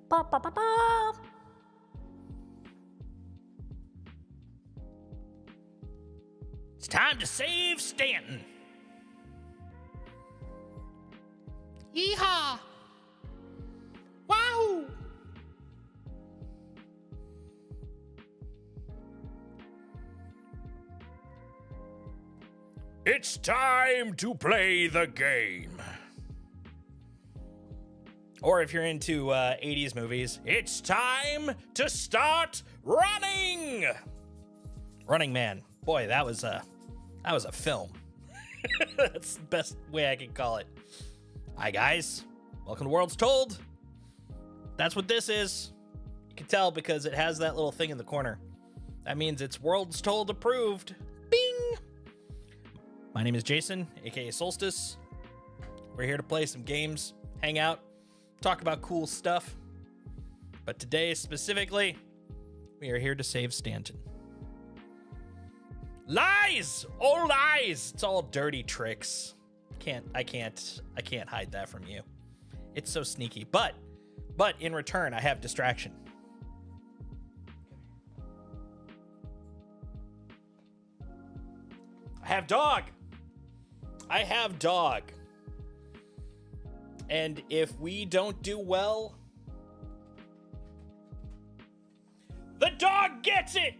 Ba, ba, ba, ba. It's time to save Stanton. Yeehaw! Wahoo! It's time to play the game. Or if you're into 80s movies, it's time to start running. Running Man. Boy, that was a film. That's the best way I can call it. Hi guys, welcome to Worlds Told. That's what this is. You can tell because it has that little thing in the corner. That means it's Worlds Told approved. Bing! My name is Jason, aka Solstice. We're here to play some games, hang out, talk about cool stuff. But today specifically, we are here to save Stanton. Lies! All lies! It's all dirty tricks. I can't hide that from you. It's so sneaky. But in return, I have distraction. I have dog. And if we don't do well, the dog gets it.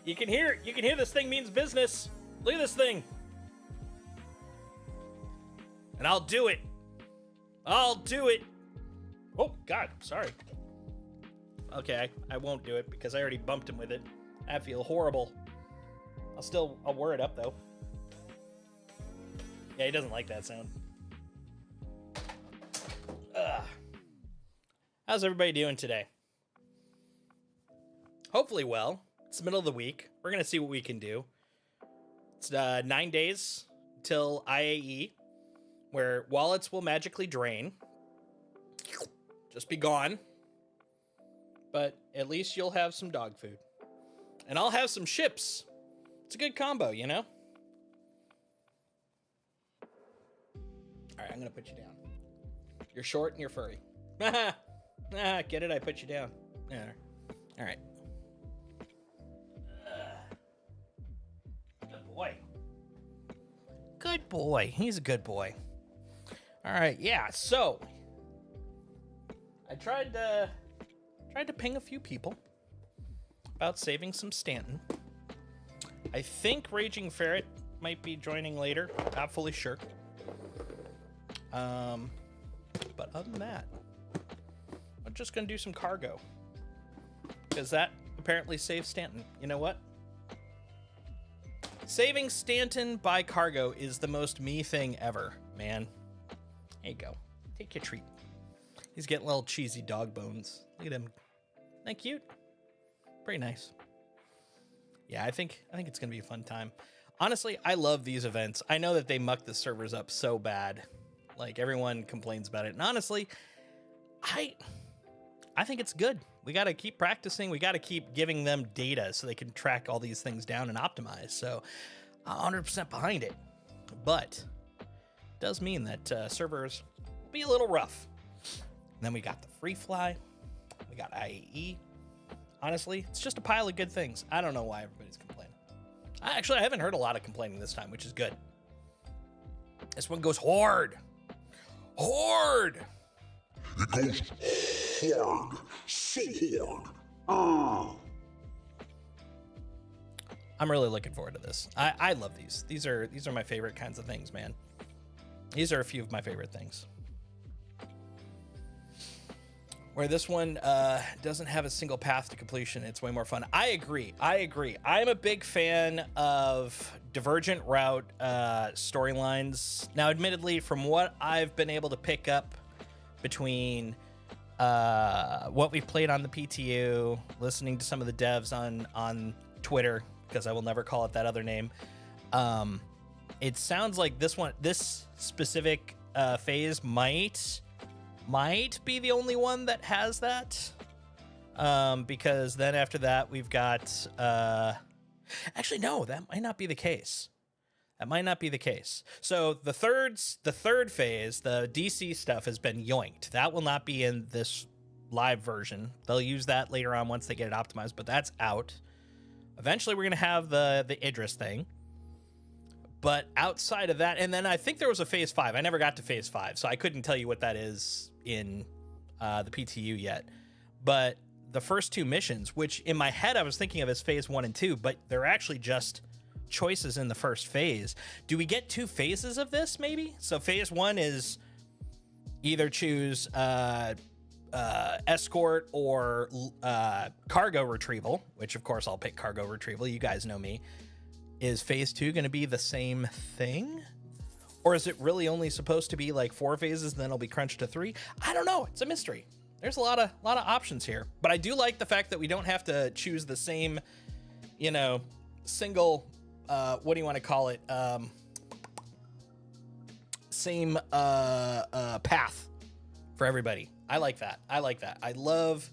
You can hear this thing means business. Look at this thing. And I'll do it. Oh, God, sorry. Okay, I won't do it because I already bumped him with it. I feel horrible. I'll wear it up, though. Yeah, he doesn't like that sound. Ugh. How's everybody doing today? Hopefully well. It's the middle of the week. We're going to see what we can do. It's 9 days till IAE, where wallets will magically drain. Just be gone. But at least you'll have some dog food. And I'll have some ships. It's a good combo, you know? Alright, I'm going to put you down. You're short and you're furry. Get it? I put you down. Yeah. Alright. Good boy. He's a good boy. All right, yeah. So I tried to ping a few people about saving some Stanton. I think Raging Ferret might be joining later. Not fully sure. But other than that, I'm just gonna do some cargo because that apparently saves Stanton. You know what? Saving Stanton by cargo is the most me thing ever, man. There you go. Take your treat. He's getting little cheesy dog bones. Look at him. Isn't that cute? Pretty nice. Yeah, I think it's gonna be a fun time. Honestly, I love these events. I know that they muck the servers up so bad. Like, everyone complains about it. And honestly, I think it's good. We got to keep practicing. We got to keep giving them data so they can track all these things down and optimize. So, 100% behind it. But it does mean that servers will be a little rough. And then we got the free fly. We got IAE. Honestly, it's just a pile of good things. I don't know why everybody's complaining. I haven't heard a lot of complaining this time, which is good. This one goes hard. Hard! It goes hard. So hard. I'm really looking forward to this. I love these. These are my favorite kinds of things, man. These are a few of my favorite things. Where this one doesn't have a single path to completion, it's way more fun. I agree. I'm a big fan of divergent route storylines. Now, admittedly, from what I've been able to pick up between what we've played on the PTU, listening to some of the devs on Twitter, because I will never call it that other name, it sounds like this specific phase might be the only one that has that, because then after that we've got actually no, that might not be the case. So the third phase, the DC stuff, has been yoinked. That will not be in this live version. They'll use that later on once they get it optimized, but that's out. Eventually we're gonna have the Idris thing, But outside of that, and then I think there was a phase 5. I never got to phase 5, so I couldn't tell you what that is in the PTU yet. But the first 2 missions, which in my head I was thinking of as phase 1 and 2, but they're actually just choices in the first phase. Do we get 2 phases of this, maybe? So phase 1 is either choose escort or cargo retrieval, which of course I'll pick cargo retrieval. You guys know me. Is phase 2 going to be the same thing? Or is it really only supposed to be like 4 phases and then it'll be crunched to 3? I don't know. It's a mystery. There's a lot of options here. But I do like the fact that we don't have to choose the same, you know, single, what do you want to call it? Same path for everybody. I like that. I like that. I love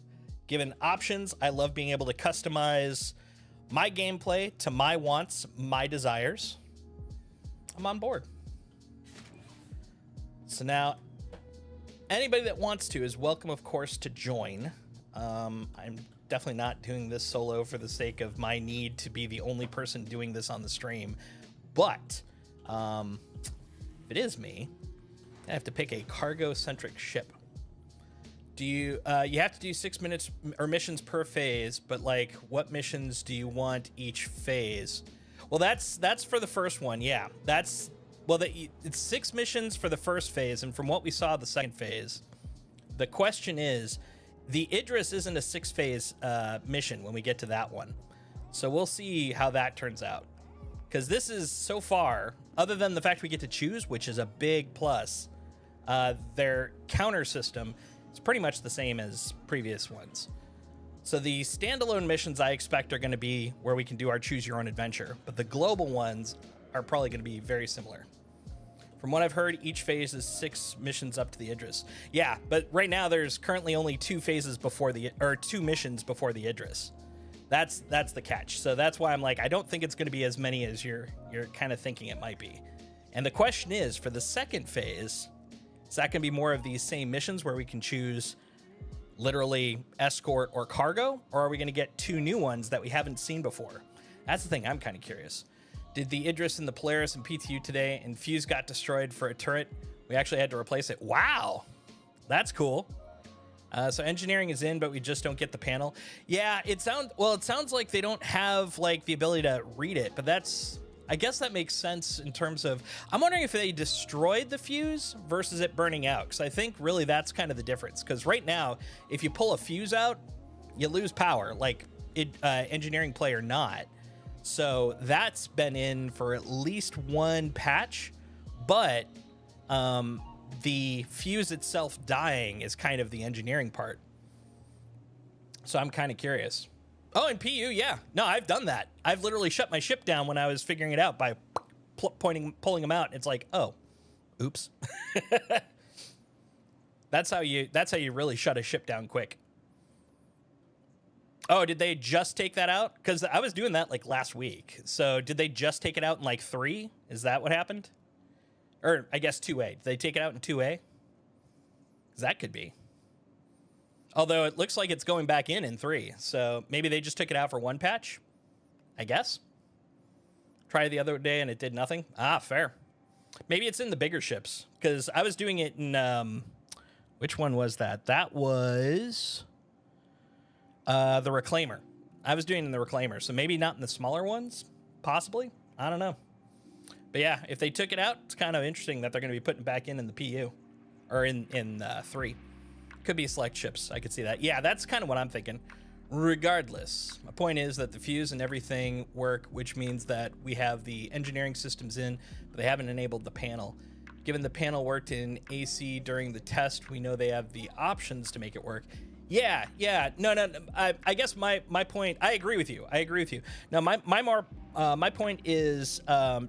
giving options. I love being able to customize my gameplay to my wants, my desires. I'm on board. So now, anybody that wants to is welcome, of course, to join. I'm definitely not doing this solo for the sake of my need to be the only person doing this on the stream. But if it is me, I have to pick a cargo-centric ship. Do you have to do 6 minutes or missions per phase, but like what missions do you want each phase? Well, that's for the first one. Yeah, it's 6 missions for the first phase. And from what we saw the second phase, the question is the Idris isn't a 6-phase mission when we get to that one. So we'll see how that turns out. Because this is so far, other than the fact we get to choose, which is a big plus, their counter system, it's pretty much the same as previous ones. So the standalone missions I expect are going to be where we can do our choose your own adventure, but the global ones are probably going to be very similar. From what I've heard, each phase is 6 missions up to the Idris. Yeah, but right now there's currently only 2 missions before the Idris. That's the catch. So that's why I'm like, I don't think it's going to be as many as you're kind of thinking it might be. And the question is, for the second phase, is that going to be more of these same missions where we can choose literally escort or cargo? Or are we going to get 2 new ones that we haven't seen before? That's the thing I'm kind of curious. Did the Idris and the Polaris and PTU today, and Fuse got destroyed for a turret? We actually had to replace it. Wow, that's cool. So engineering is in, but we just don't get the panel. Yeah, it sounds like they don't have like the ability to read it, but I guess that makes sense in terms of, I'm wondering if they destroyed the fuse versus it burning out, because I think really that's kind of the difference. Because right now, if you pull a fuse out, you lose power, like engineering play or not. So that's been in for at least 1 patch, but the fuse itself dying is kind of the engineering part. So I'm kind of curious. Oh, and PU, yeah. No, I've done that. I've literally shut my ship down when I was figuring it out by pulling them out. It's like, oh, oops. That's how you really shut a ship down quick. Oh, did they just take that out? Because I was doing that like last week. So did they just take it out in like 3? Is that what happened? Or I guess 2A. Did they take it out in 2A? Because that could be. Although it looks like it's going back in 3. So maybe they just took it out for 1 patch, I guess. Tried the other day and it did nothing. Ah, fair. Maybe it's in the bigger ships. Because I was doing it in... which one was that? That was... the Reclaimer. I was doing it in the Reclaimer. So maybe not in the smaller ones. Possibly. I don't know. But yeah, if they took it out, it's kind of interesting that they're going to be putting it back in the PU. Or in 3. Could be select ships. I could see that. Yeah, that's kind of what I'm thinking. Regardless, my point is that the fuse and everything work, which means that we have the engineering systems in, but they haven't enabled the panel. Given the panel worked in AC during the test, we know they have the options to make it work. Yeah. No. I guess my point. I agree with you. Now, my point is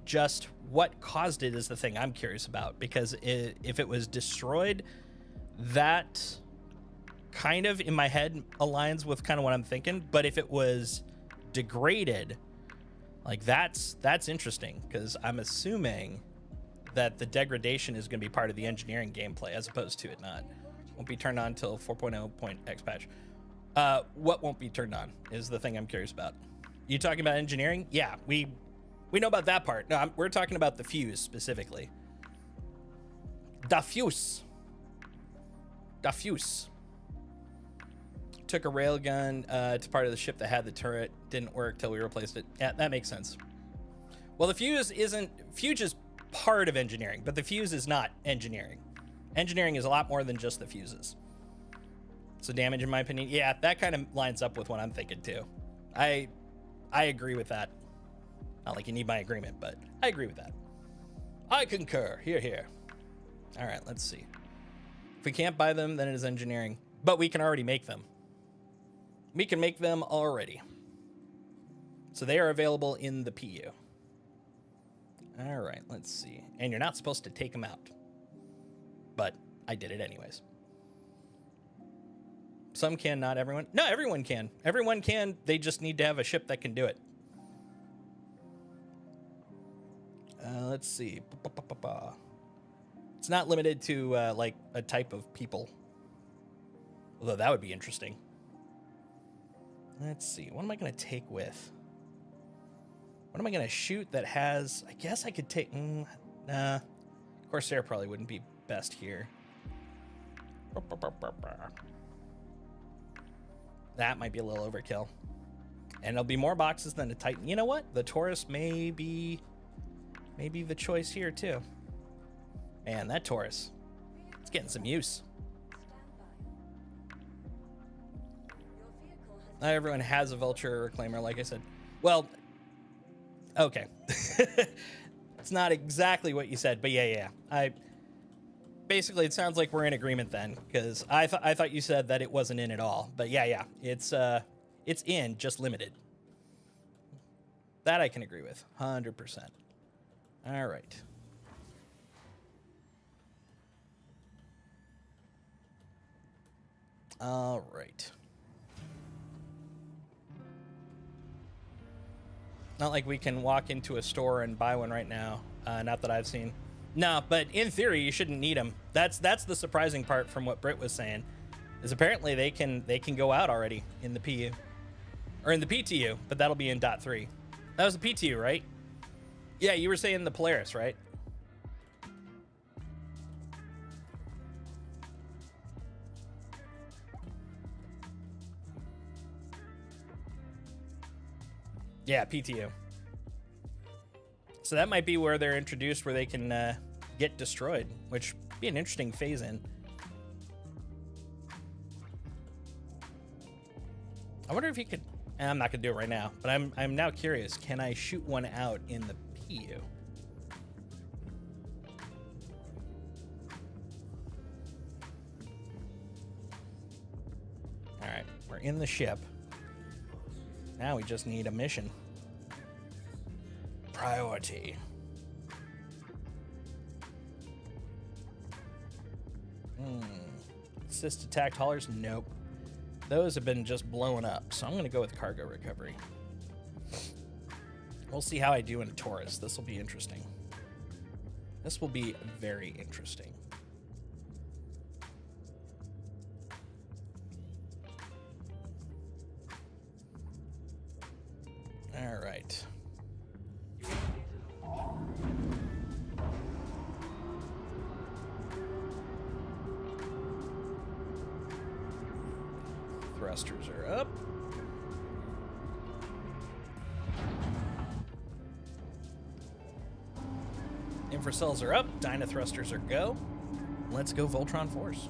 just what caused it is the thing I'm curious about, because if it was destroyed, that kind of in my head aligns with kind of what I'm thinking. But if it was degraded, like that's interesting, because I'm assuming that the degradation is going to be part of the engineering gameplay as opposed to it not. Won't be turned on until 4.0.x patch. What won't be turned on is the thing I'm curious about. You talking about engineering? Yeah, we We know about that part. No, we're talking about the fuse specifically. The fuse. The fuse. Took a railgun to part of the ship that had the turret. Didn't work till we replaced it. Yeah, that makes sense. Well, the fuse isn't... Fuse is part of engineering, but the fuse is not engineering. Engineering is a lot more than just the fuses. So damage, in my opinion, yeah, that kind of lines up with what I'm thinking too. I agree with that. Not like you need my agreement, but I agree with that. I concur. Here, here. All right, let's see. If we can't buy them, then it is engineering. But we can already make them. We can make them already. So they are available in the PU. All right, let's see. And you're not supposed to take them out. But I did it anyways. Some can, not everyone. No, everyone can. Everyone can. They just need to have a ship that can do it. Let's see. It's not limited to like a type of people. Although that would be interesting. Let's see. What am I going to take with? What am I going to shoot that has... I guess I could take... Nah. Corsair probably wouldn't be best here. That might be a little overkill. And it'll be more boxes than a Titan. You know what? The Taurus may be the choice here too. Man, that Taurus. It's getting some use. Not everyone has a Vulture Reclaimer, like I said. Well, okay. It's not exactly what you said, but yeah. Basically, it sounds like we're in agreement then, because I thought you said that it wasn't in at all. But yeah, it's in, just limited. That I can agree with, 100%. All right. All right. Not like we can walk into a store and buy one right now. Not that I've seen. No, but in theory, you shouldn't need them. That's the surprising part from what Britt was saying, is apparently they can go out already in the PU, or in the PTU, but that'll be in .3. That was the PTU, right? Yeah, you were saying the Polaris, right? Yeah, PTU. So that might be where they're introduced, where they can get destroyed, which would be an interesting phase in. I wonder if you could... I'm not going to do it right now, but I'm now curious. Can I shoot one out in the PU? All right, we're in the ship. Now we just need a mission. Priority. Assist attack haulers? Nope. Those have been just blowing up, so I'm going to go with cargo recovery. We'll see how I do in a Taurus. This will be interesting. This will be very interesting. All right. Thrusters are up. Infracells are up. Dyna thrusters are go. Let's go Voltron Force.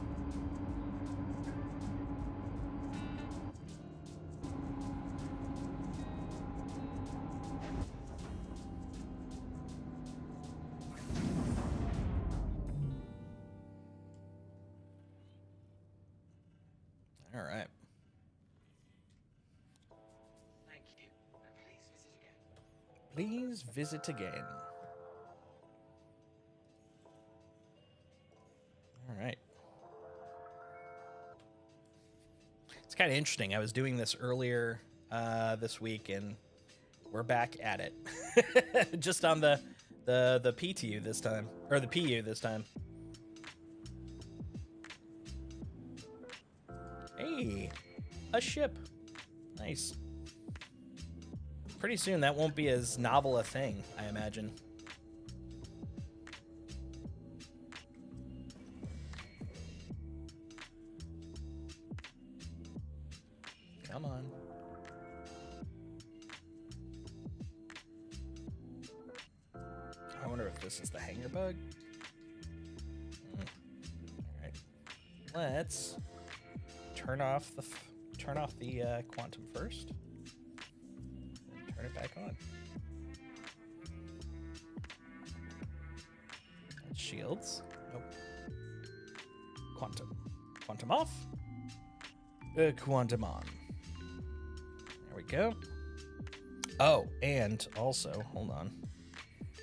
All right. Thank you. Please visit again. All right. It's kind of interesting. I was doing this earlier this week, and we're back at it. Just on the PTU this time, or the PU this time. Hey, a ship. Nice. Pretty soon that won't be as novel a thing, I imagine. Come on. I wonder if this is the hanger bug. All right, let's turn off the quantum first, and turn it back on. And shields. Nope. Quantum off. Quantum on. There we go. Oh, and also, hold on.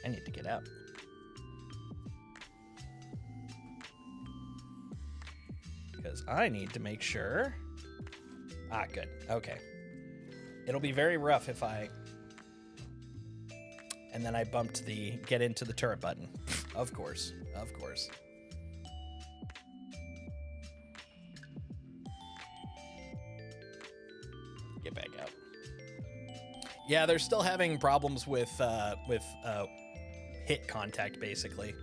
I need to get out. Because I need to make sure. Ah, good. Okay. It'll be very rough if I... And then I bumped the get into the turret button. Of course. Of course. Get back out. Yeah, they're still having problems with hit contact, basically.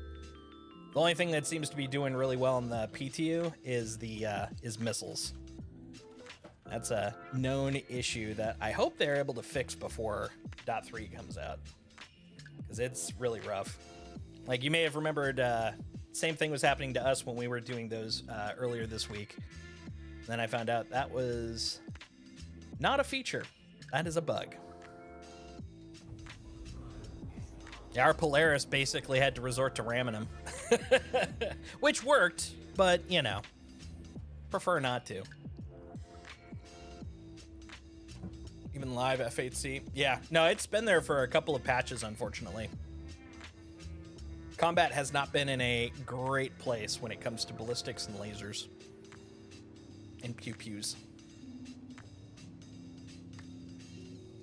The only thing that seems to be doing really well in the PTU is is missiles. That's a known issue that I hope they're able to fix before .3 comes out, because it's really rough. Like, you may have remembered, same thing was happening to us when we were doing those earlier this week. Then I found out that was not a feature. That is a bug. Yeah, our Polaris basically had to resort to ramming him. Which worked, but, you know, prefer not to. Even live F8C. Yeah, no, it's been there for a couple of patches, unfortunately. Combat has not been in a great place when it comes to ballistics and lasers. And pew-pews.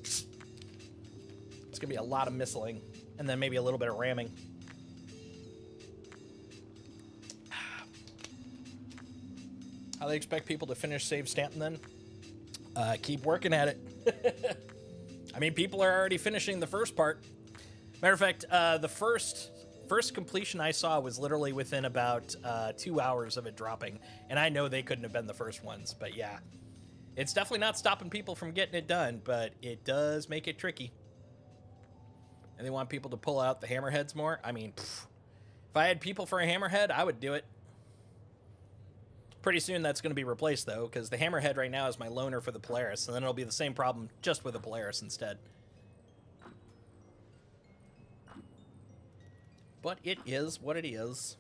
It's gonna be a lot of missiling. And then maybe a little bit of ramming. How they expect people to finish Save Stanton then? Keep working at it. I mean, people are already finishing the first part. Matter of fact, the first completion I saw was literally within about 2 hours of it dropping. And I know they couldn't have been the first ones, but yeah. It's definitely not stopping people from getting it done, but it does make it tricky. And they want people to pull out the hammerheads more. I mean, if I had people for a hammerhead, I would do it. Pretty soon that's going to be replaced, though, because the hammerhead right now is my loaner for the Polaris, and then it'll be the same problem just with the Polaris instead. But it is what it is.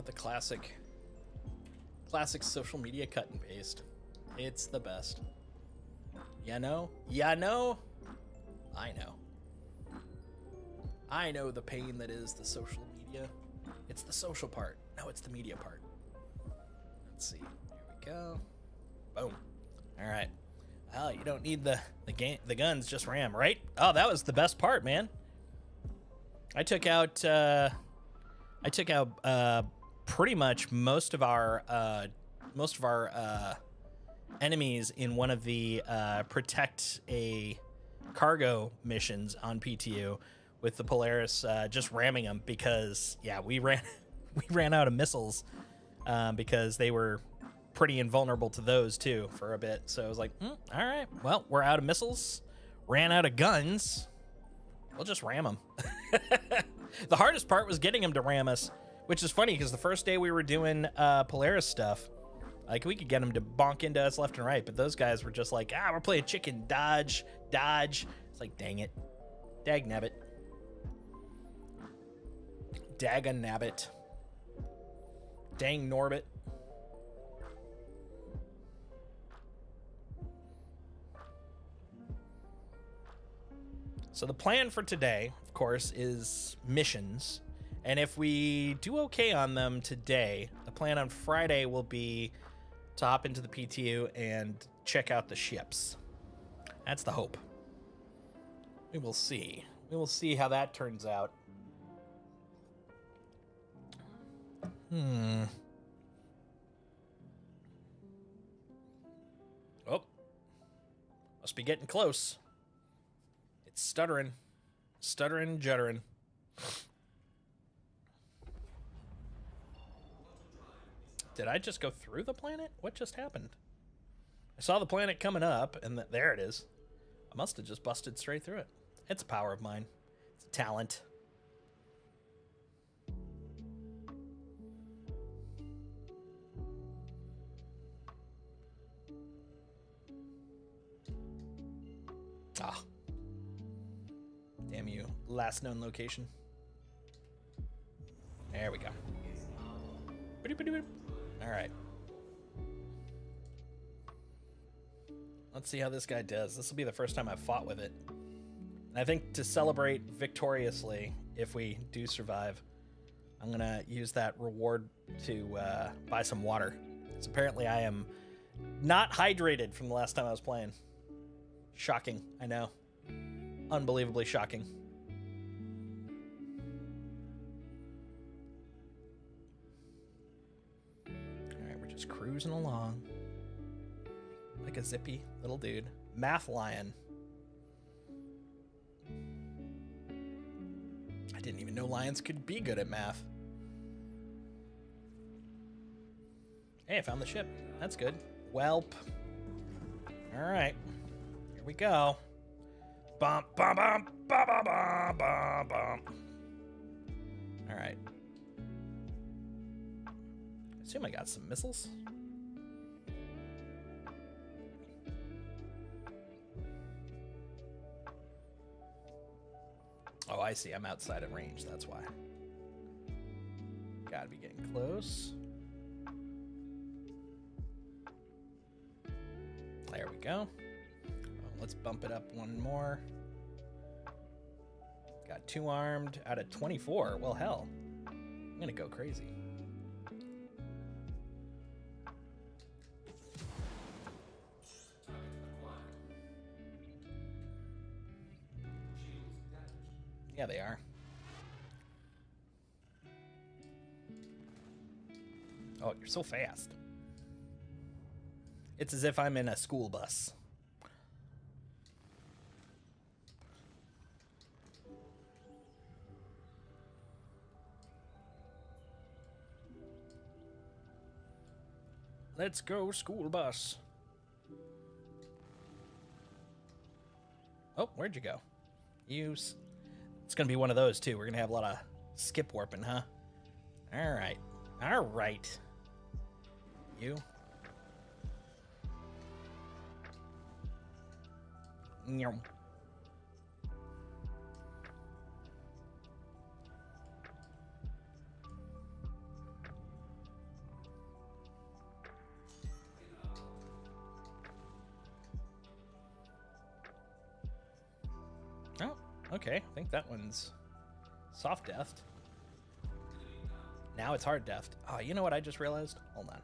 The classic social media cut and paste. It's the best. You know? Yeah, know? I know. I know the pain that is the social media. It's the social part. No, it's the media part. Let's see. Here we go. Boom. All right. Oh, you don't need the guns, just ram, right? Oh, that was the best part, man. I took out pretty much most of our enemies in one of the protect a cargo missions on PTU with the Polaris, just ramming them because we ran out of missiles because they were pretty invulnerable to those too for a bit. So I was like, all right, well, we're out of missiles, ran out of guns. We'll just ram them. The hardest part was getting them to ram us. Which is funny, because the first day we were doing Polaris stuff, like, we could get them to bonk into us left and right, but those guys were just like, we're playing chicken, dodge. It's like, dang it. Dag nabbit. Dag-a-nabbit. Dang Norbit. So the plan for today, of course, is missions. And if we do okay on them today, the plan on Friday will be to hop into the PTU and check out the ships. That's the hope. We will see. We will see how that turns out. Oh. Must be getting close. It's stuttering. Stuttering, juttering. Did I just go through the planet? What just happened? I saw the planet coming up, and there it is. I must have just busted straight through it. It's a power of mine. It's a talent. Ah. Damn you. Last known location. There we go. All right. Let's see how this guy does. This will be the first time I've fought with it. And I think to celebrate victoriously, if we do survive, I'm going to use that reward to buy some water. Because apparently I am not hydrated from the last time I was playing. Shocking, I know. Unbelievably shocking. Alright, we're just cruising along. Like a zippy little dude. Math lion. I didn't even know lions could be good at math. Hey, I found the ship. That's good. Welp. Alright. Here we go. Bump, bump, bump, bump, bump, bump, bump, bump. Alright. I assume I got some missiles. Oh, I see. I'm outside of range. That's why. Gotta be getting close. There we go. Let's bump it up one more. Got 2 armed out of 24. Well, hell. I'm gonna go crazy. Yeah, they are. Oh, you're so fast. It's as if I'm in a school bus. Let's go, school bus. Oh, where'd you go? It's gonna be one of those too. We're gonna have a lot of skip warping, huh? All right. All right. You. Nyum. Oh, okay. I think that one's soft death. Now it's hard death. Oh, you know what I just realized? Hold on.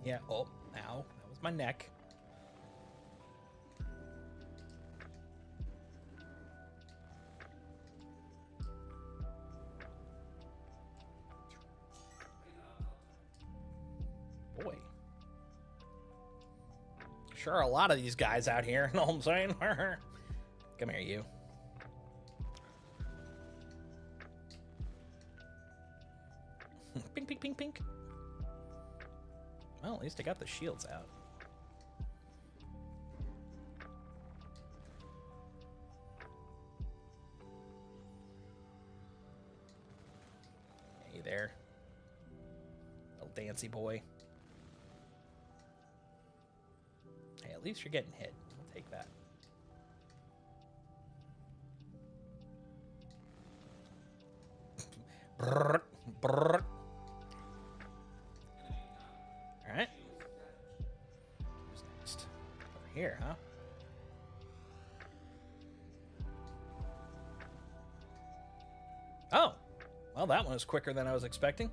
Yeah, oh, ow. That was my neck. Boy. Sure are a lot of these guys out here, you know what I'm saying? Come here, you. Pink, pink, pink, pink. Well, at least I got the shields out. Hey there. Little dancy boy. Hey, at least you're getting hit. I'll take that. Brrr, brrr. Alright. here, huh? Oh, well, that one was quicker than I was expecting.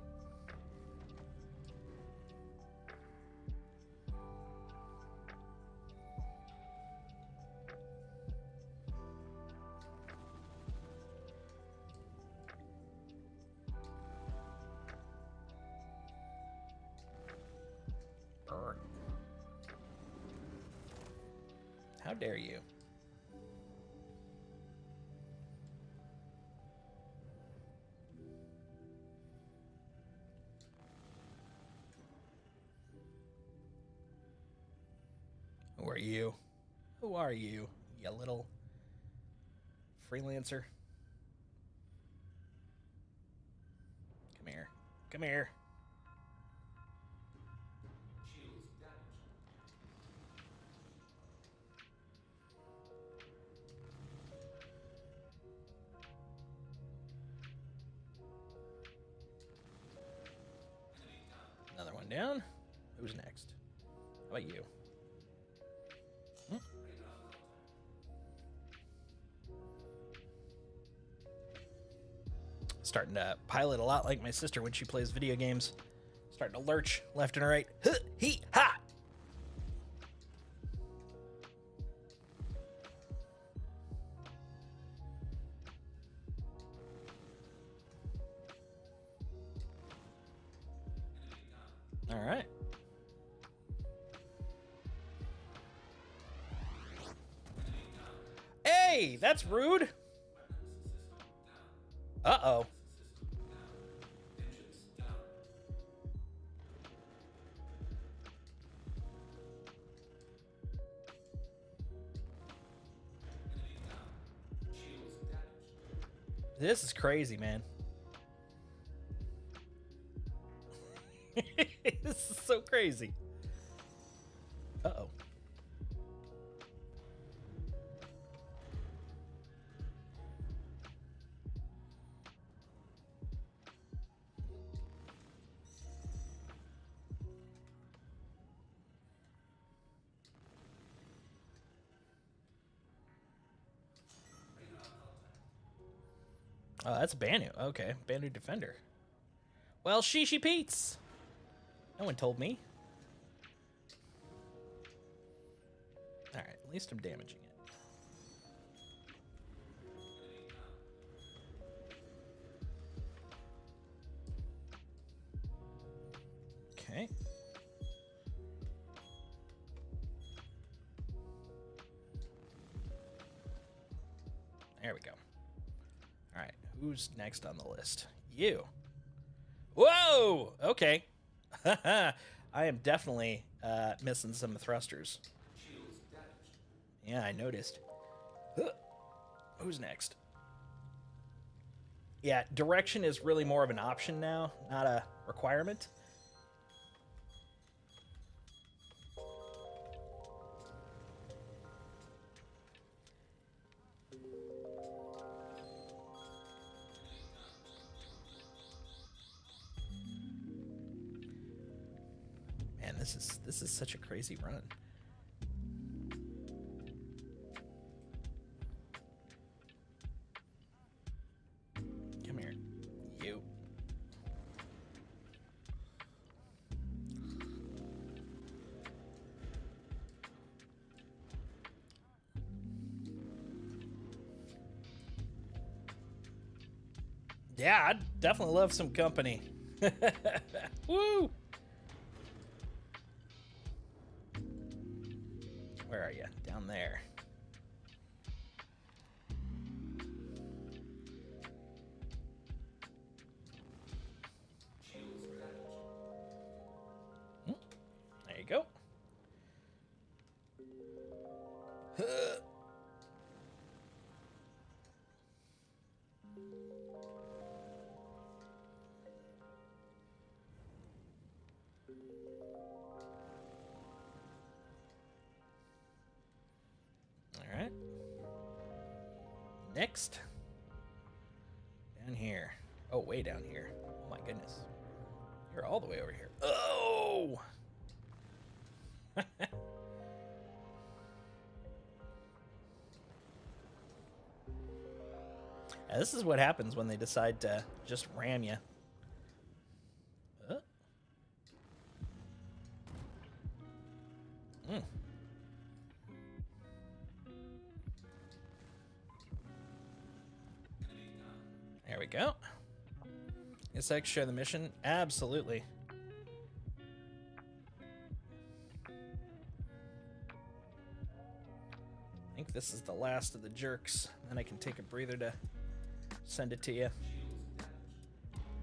Burn. How dare you? Who are you? Who are you, you little freelancer? Come here. Come here. Another one down. Who's next? How about you? Starting to pilot a lot like my sister when she plays video games. Starting to lurch left and right. Huh, he, ha! All right. Hey, that's rude. Uh-oh. This is crazy, man. This is so crazy. Uh-oh. Oh, that's Banu. Okay, Banu Defender. Well, Shishi Pete's. No one told me. Alright, at least I'm damaging it. Okay. There we go. Alright, who's next on the list? You. Whoa! Okay. I am definitely missing some thrusters. Yeah, I noticed. Who's next? Yeah, direction is really more of an option now, not a requirement. Man, this is such a crazy run. Come here, you. Yeah, I'd definitely love some company. Woo! Where are you? Down there. There you go. All right. Next. Down here. Oh, way down here. Oh my goodness. You're all the way over here. Oh! Yeah, this is what happens when they decide to just ram you. There we go. Is that share the mission? Absolutely. I think this is the last of the jerks. Then I can take a breather to send it to you.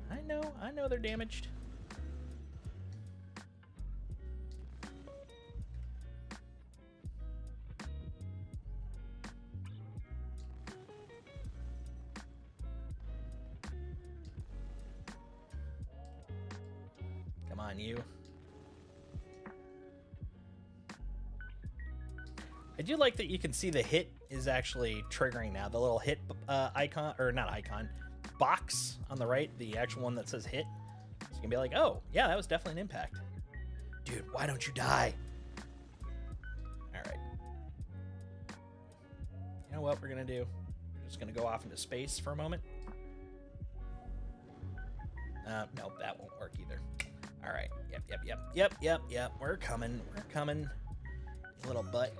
I know they're damaged. Come on, you. I do like that you can see the hit is actually triggering now. The little hit icon, or not icon, box on the right, the actual one that says hit. So you can be like, oh, yeah, that was definitely an impact. Dude, why don't you die? All right. You know what we're going to do? We're just going to go off into space for a moment. Nope, that won't work either. All right. Yep. We're coming. You little butt.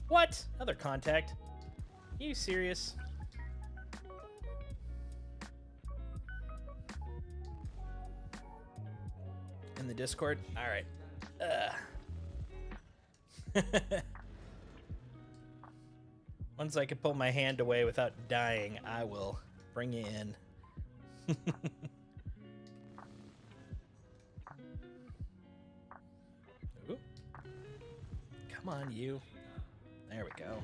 What? Another contact? Are you serious? In the Discord? All right. Once I can pull my hand away without dying, I will bring you in. Ooh. Come on, you. There we go.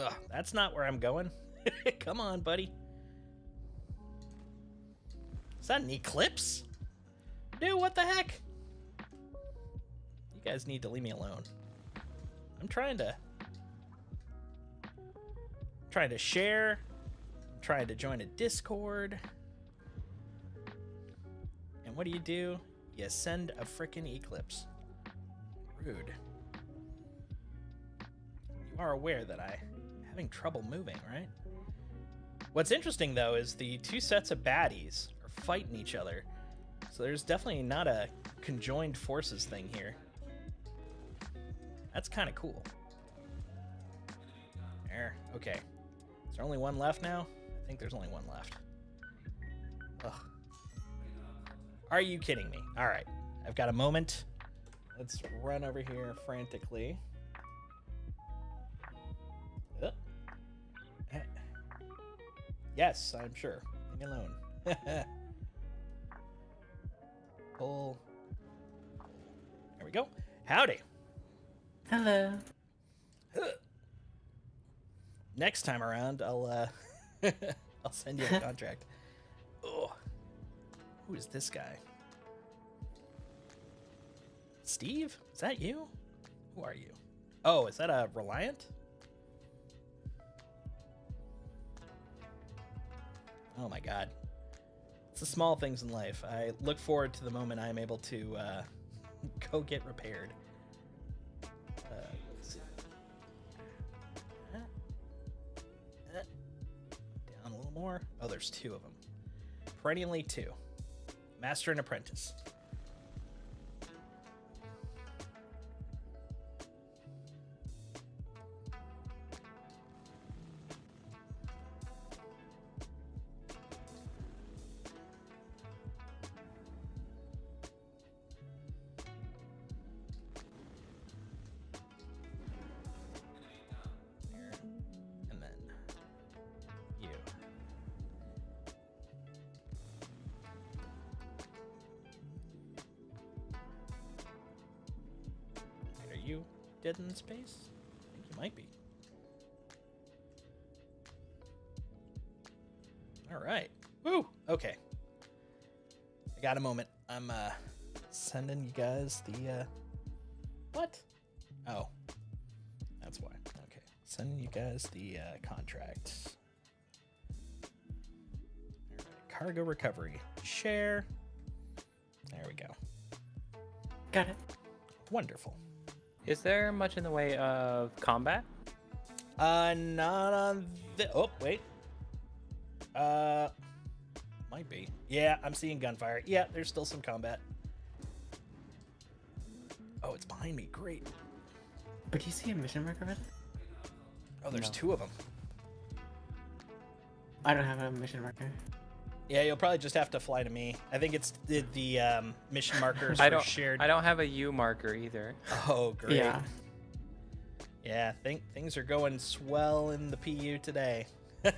Ugh, that's not where I'm going. Come on, buddy. Is that an eclipse? Dude, what the heck? You guys need to leave me alone. I'm trying to share. I'm trying to join a Discord. And what do? You send a frickin' eclipse. Rude. You are aware that I'm having trouble moving, right? What's interesting, though, is the two sets of baddies are fighting each other. So there's definitely not a conjoined forces thing here. That's kind of cool. There. Okay. Is there only one left now? I think there's only one left. Ugh. Are you kidding me? All right. I've got a moment. Let's run over here frantically. Yes, I'm sure. Leave me alone. Pull. There we go. Howdy. Hello. Next time around, I'll I'll send you a contract. Oh. Who is this guy? Steve? Is that you? Who are you? Oh, is that a Reliant? Oh my god. It's the small things in life. I look forward to the moment I'm able to go get repaired. Let's see. Down a little more. Oh, there's two of them. Perennially two. Master and apprentice. And then you. Are you dead in space? I think you might be. All right. Woo! Okay. I got a moment. I'm sending you guys the what? Oh. That's why. Okay. Sending you guys the contract. All right. Cargo recovery. Share. There we go. Got it. Wonderful. Is there much in the way of combat? Not on the. Oh, wait. Might be. Yeah, I'm seeing gunfire. Yeah, there's still some combat. Oh, it's behind me. Great. But do you see a mission marker with it? Oh, there's No. 2 of them. I don't have a mission marker. Yeah, you'll probably just have to fly to me. I think it's the mission markers I for don't. shared. I don't have a U marker either. Oh, great. Yeah. Yeah, things are going swell in the PU today. There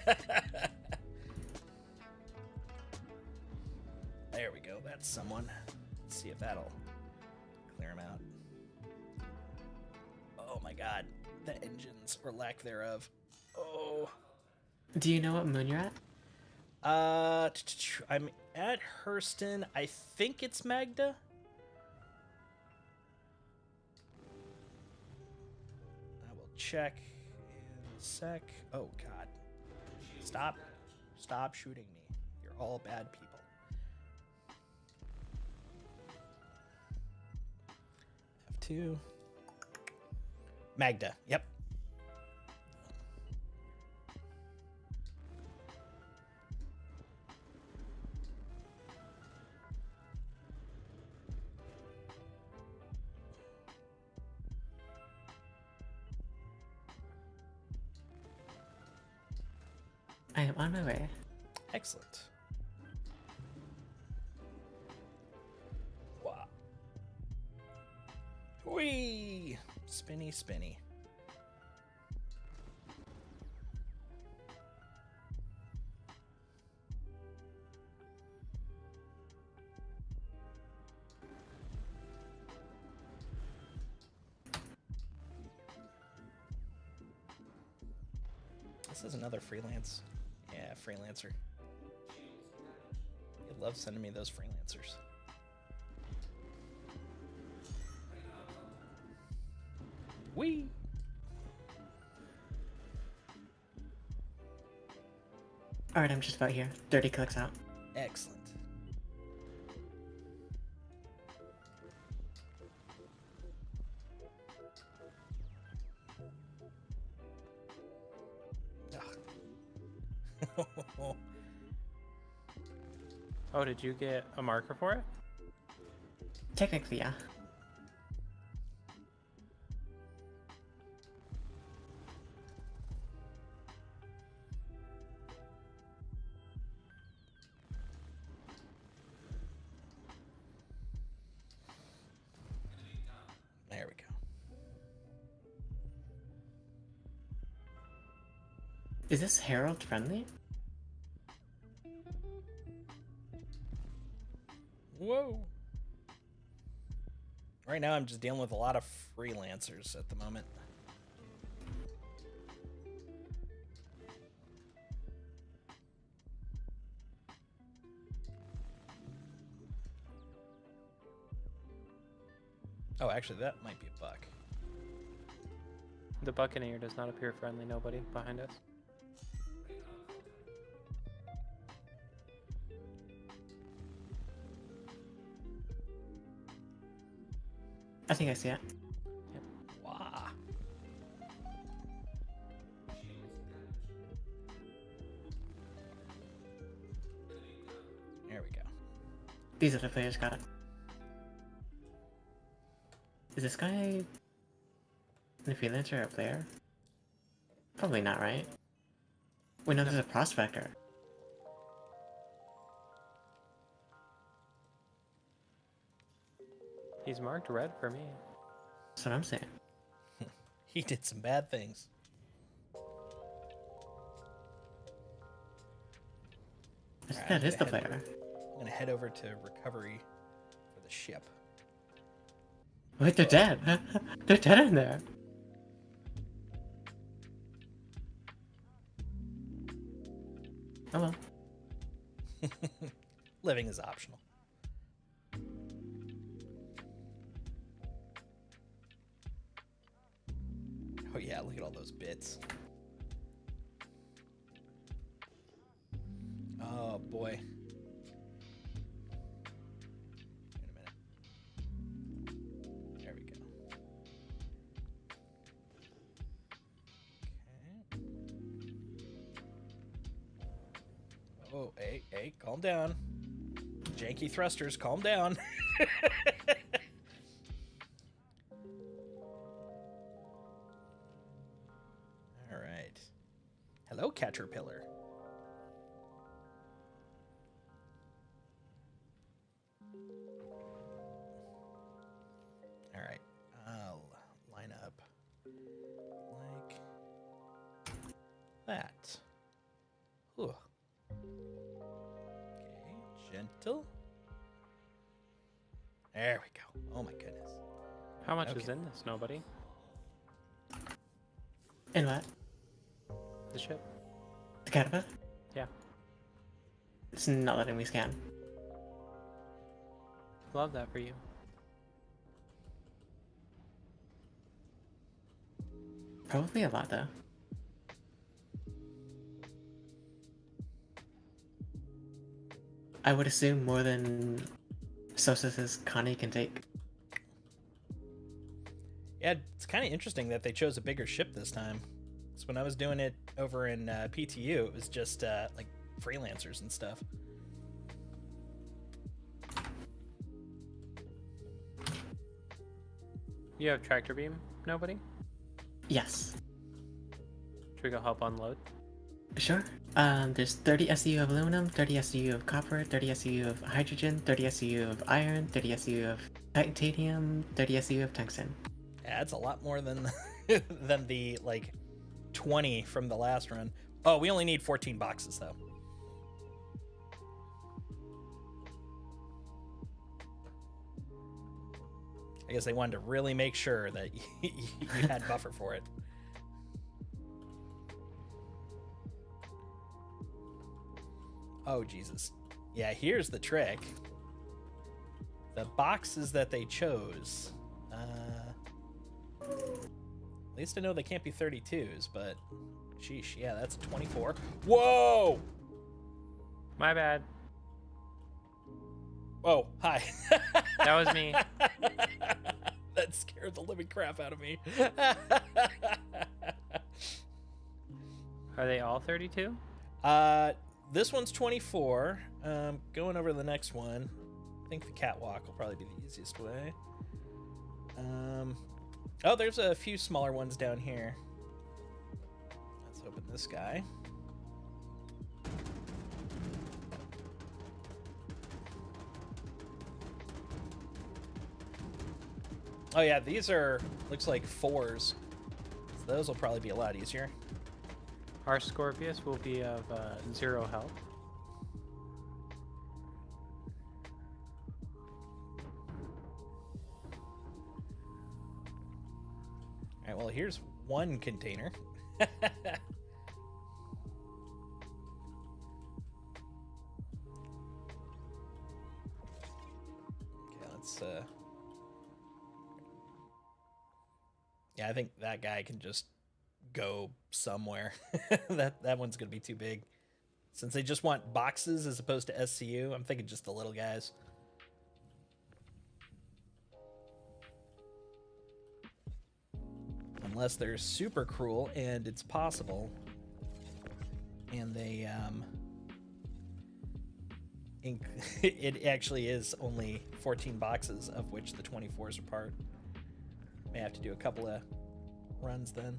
we go. That's someone. Let's see if that'll clear him out. Oh my god. The engines, or lack thereof. Oh. Do you know what moon you're at? I'm at Hurston. I think it's Magda. I will check in a sec. Oh god. Stop shooting me. You're all bad people. F2. Magda. Yep. I am on my way. Excellent. Wow. Whee! Spinny, spinny. This is another freelance. Yeah, freelancer. You love sending me those freelancers. Whee! Alright, I'm just about here. 30 clicks out. Excellent. Ugh. Oh, did you get a marker for it? Technically, yeah. There we go. Is this Herald friendly? Whoa. Right now, I'm just dealing with a lot of freelancers at the moment. Oh, actually, that might be a bug. The Buccaneer does not appear friendly. Nobody behind us. I think I see it. Wow. There we go. These other players got it. Is this guy the freelancer a player? Probably not, right? Wait, no, there's a prospector. He's marked red for me. That's what I'm saying. He did some bad things. I think Alright, that I'm is the gonna head- player. I'm gonna head over to recovery for the ship. Wait, they're dead. They're dead in there. Oh well. Living is optional. Oh yeah, look at all those bits. Oh boy. Wait a minute. There we go. whoa. Hey, calm down. Janky thrusters, calm down. All right. Hello, Caterpillar. All right. I'll line up like that. Ooh. Okay, gentle. There we go. Oh my goodness. How much is Okay. in this? Nobody. And what? The ship. The caterpillar? Yeah. It's not letting me scan. Love that for you. Probably a lot, though. I would assume more than Sosas' Connie can take. Yeah, it's kind of interesting that they chose a bigger ship this time. Because when I was doing it over in PTU, it was just like freelancers and stuff. You have tractor beam? Nobody? Yes. Should we go help unload? Sure. There's 30 SCU of aluminum, 30 SCU of copper, 30 SCU of hydrogen, 30 SCU of iron, 30 SCU of titanium, 30 SCU of tungsten. Yeah, that's a lot more than than the like 20 from the last run. Oh, we only need 14 boxes though. I guess they wanted to really make sure that you had buffer for it. Oh, Jesus. Yeah, here's the trick. The boxes that they chose. At least I know they can't be 32s, but sheesh, yeah, that's a 24. Whoa! My bad. Oh, hi. That was me. That scared the living crap out of me. Are they all 32? This one's 24. Going over to the next one. I think the catwalk will probably be the easiest way. Oh, there's a few smaller ones down here. Let's open this guy. Oh yeah, these are, looks like 4s. So those will probably be a lot easier. Our Scorpius will be of 0 health. All right, well, here's one container. Okay, let's yeah, I think that guy can just go somewhere. that one's gonna be too big. Since they just want boxes as opposed to SCU, I'm thinking just the little guys. Unless they're super cruel and it's possible. And they it actually is only 14 boxes, of which the 24s are part. May have to do a couple of runs then.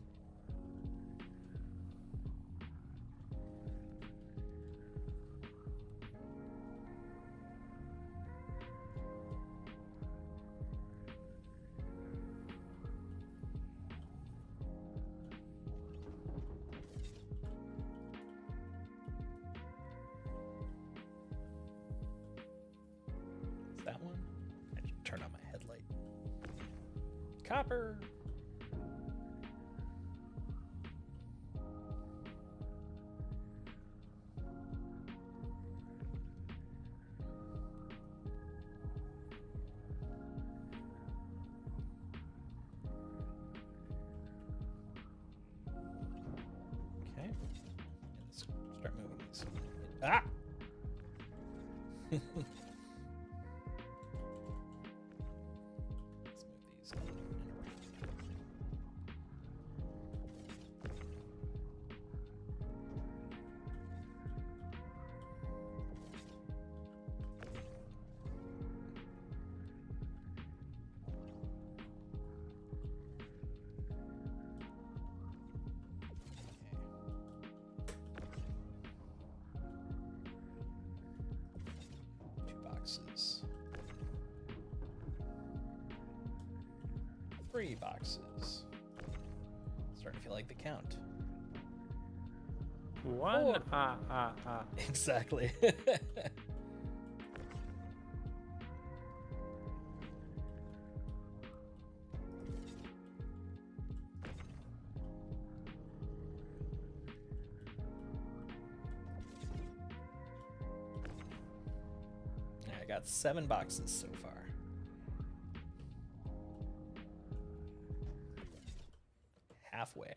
Is that one? I should turn on my headlight. Copper. Okay. Let's start moving these. Ah! Let's move these in and around. boxes. 3 boxes. Starting to feel like the count. 1. Exactly. I got 7 boxes so far. Halfway.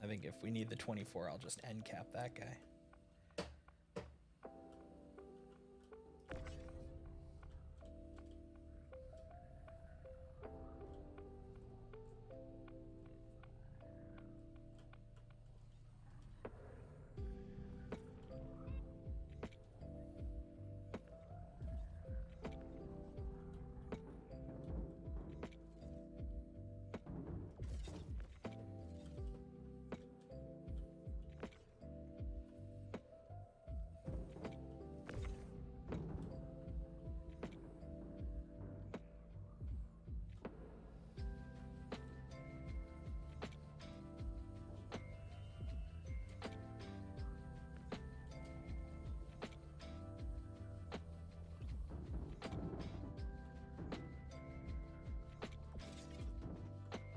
I think if we need the 24, I'll just end cap that guy.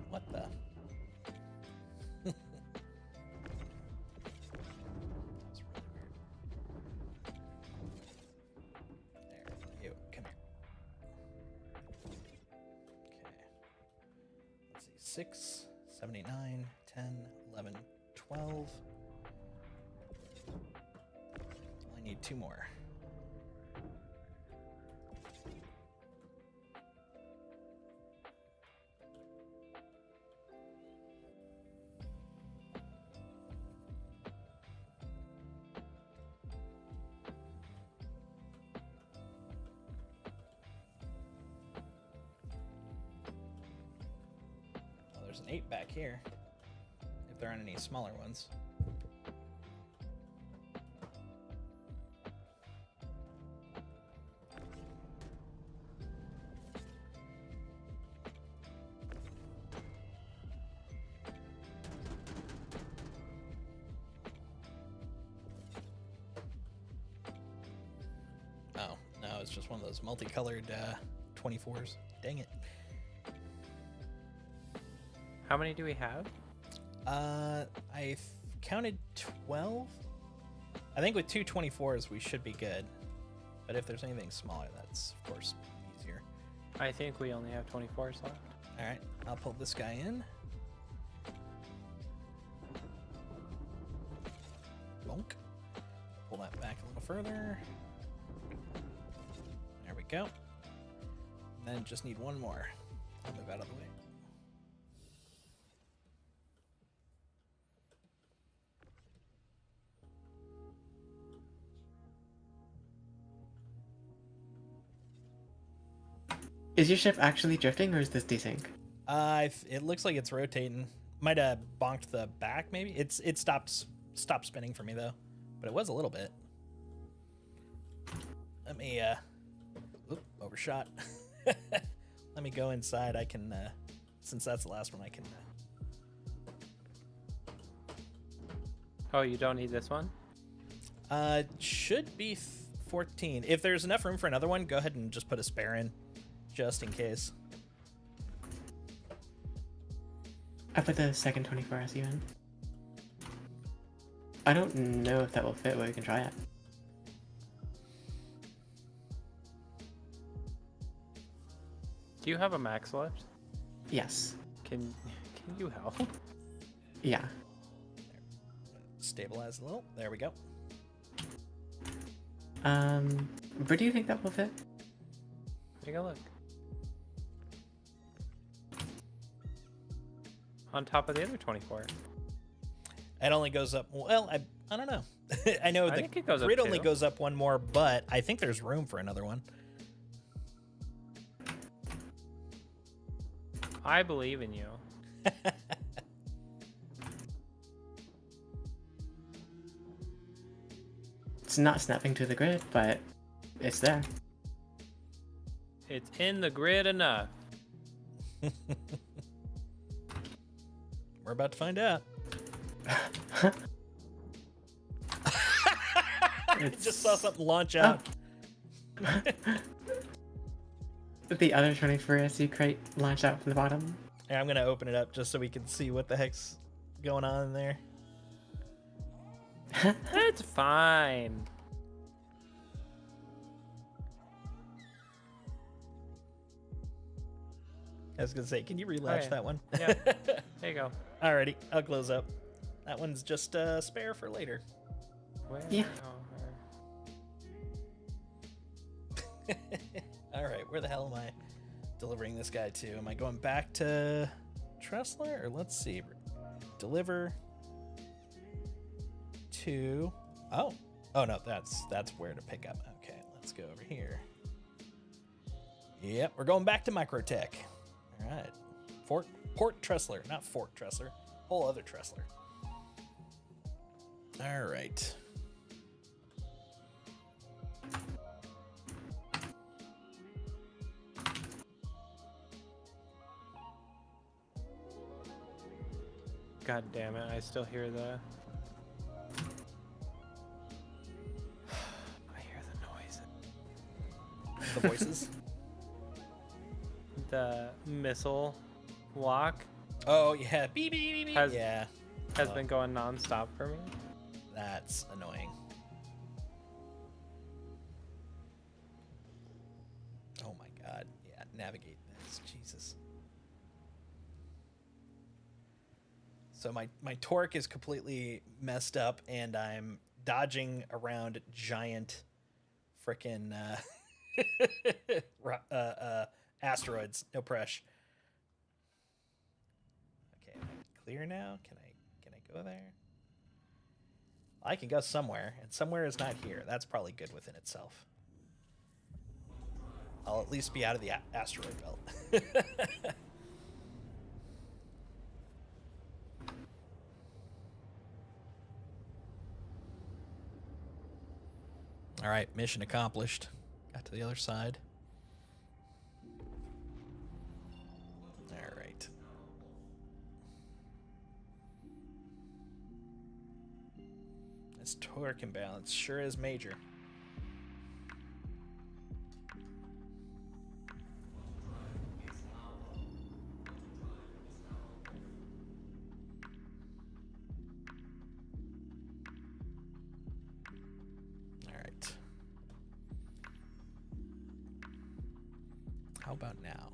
What the? That's really weird. There, you, come here. Okay. Let's see, 6, 79, 10, 11, 12. I need 2 more. There's an 8 back here, if there aren't any smaller ones. Oh, no, it's just one of those multicolored 24s. Dang it. How many do we have? I counted 12. I think with 2 24s we should be good. But if there's anything smaller, that's of course easier. I think we only have 24s left. All right, I'll pull this guy in. Bonk. Pull that back a little further. There we go. And then just need 1 more. I'll move out of the way. Is your ship actually drifting or is this desync? It looks like it's rotating. Might have bonked the back, maybe. It stopped spinning for me though, but it was a little bit. Let me overshot. Let me go inside. I can since that's the last one, I can. Oh, you don't need this one? Should be 14. If there's enough room for another one, go ahead and just put a spare in, just in case. I put the second 24 SU in. I don't know if that will fit, but we can try it. Do you have a max lift? Yes. Can you help? Yeah. Stabilize a little. There we go. Where do you think that will fit? Take a look. On top of the other 24. It only goes up. Well, I don't know. I know I think it goes up grid only too. goes up 1 more, but I think there's room for another one. I believe in you. It's not snapping to the grid, but it's there. It's in the grid enough. We're about to find out. I just saw something launch out. The other 24 SU crate launched out from the bottom. Yeah, I'm gonna open it up just so we can see what the heck's going on in there. It's fine. I was gonna say, can you relatch yeah. that one? Yeah. There you go. Alrighty, I'll close up. That one's just spare for later. Where? Yeah. Oh, Alright, where the hell am I delivering this guy to? Am I going back to Tressler? Or let's see. Deliver to... Oh no, that's where to pick up. Okay, let's go over here. Yep, we're going back to Microtech. Alright. Port Tressler, not Fort Tressler. Whole other Tressler. Alright. God damn it, I still hear the... I hear the noise. The voices. The missile lock Oh, yeah. Beep, beep, beep, beep. Has- Yeah. has been going non-stop for me. That's annoying. Oh my god. Yeah, navigate this. Jesus. So my torque is completely messed up, and I'm dodging around giant frickin' asteroids. No pressure. Okay, am I clear now? Can I go there? I can go somewhere, and somewhere is not here. That's probably good within itself. I'll at least be out of the asteroid belt. All right, mission accomplished. Got to the other side. All right. This torque imbalance sure is major. How about now?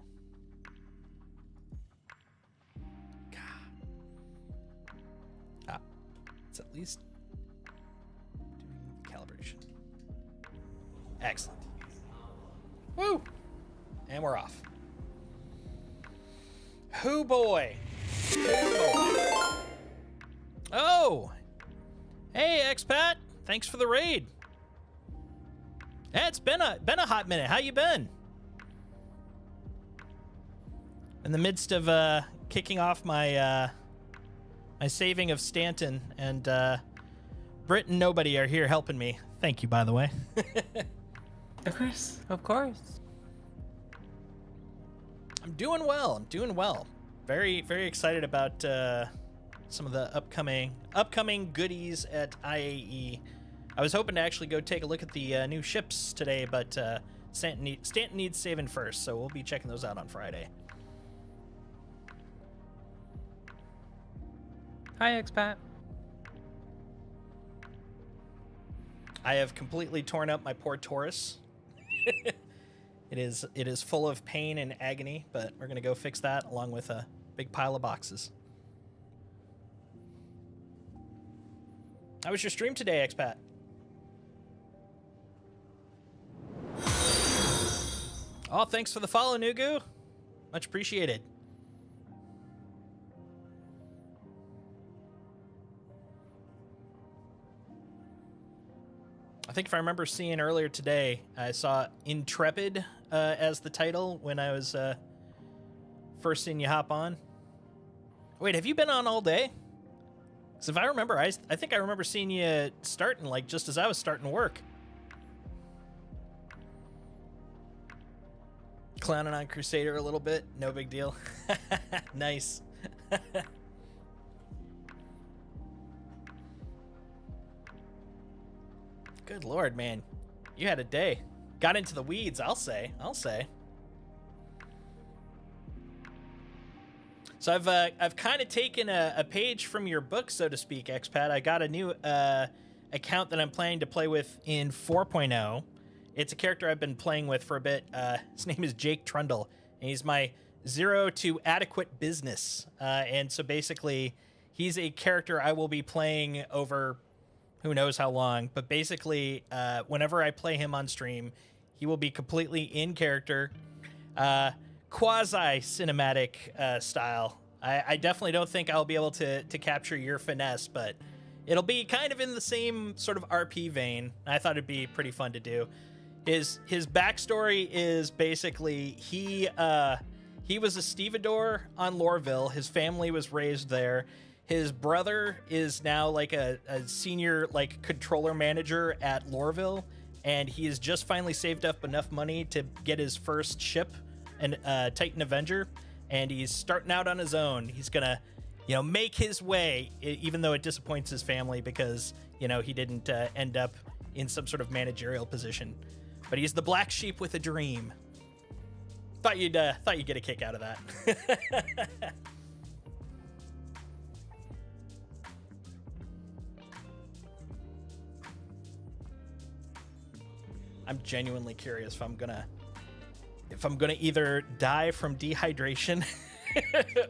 God. Ah, it's at least doing the calibration. Excellent. Woo! And we're off. Hoo boy! Oh! Hey, expat! Thanks for the raid. Yeah, it's been a hot minute. How you been? In the midst of kicking off my my saving of Stanton, and Britt and Nobody are here helping me. Thank you, by the way. Of course. Of course. I'm doing well. Very, very excited about some of the upcoming goodies at IAE. I was hoping to actually go take a look at the new ships today, but Stanton needs saving first, so we'll be checking those out on Friday. Hi, expat. I have completely torn up my poor Taurus. It is full of pain and agony, but we're gonna go fix that along with a big pile of boxes. How was your stream today, expat? Oh, thanks for the follow, Nugu. Much appreciated. I think if I remember seeing earlier today, I saw Intrepid as the title when I was first seeing you hop on. Wait, have you been on all day? So if I remember, I think I remember seeing you starting like just as I was starting work. Clowning on Crusader a little bit, no big deal. Nice. Good Lord, man. You had a day. Got into the weeds, I'll say. So I've kind of taken a page from your book, so to speak, expat. I got a new account that I'm planning to play with in 4.0. It's a character I've been playing with for a bit. His name is Jake Trundle, and he's my 0 to adequate business. And so basically, he's a character I will be playing over who knows how long. But basically, whenever I play him on stream, he will be completely in character. Quasi-cinematic style. I definitely don't think I'll be able to capture your finesse, but it'll be kind of in the same sort of RP vein. I thought it'd be pretty fun to do. His backstory is basically he was a stevedore on Lorville. His family was raised there. His brother is now like a senior like controller manager at Lorville, and he has just finally saved up enough money to get his first ship, an Titan Avenger, and he's starting out on his own. He's gonna, make his way, even though it disappoints his family because, he didn't end up in some sort of managerial position. But he's the black sheep with a dream. Thought you'd get a kick out of that. I'm genuinely curious if I'm gonna either die from dehydration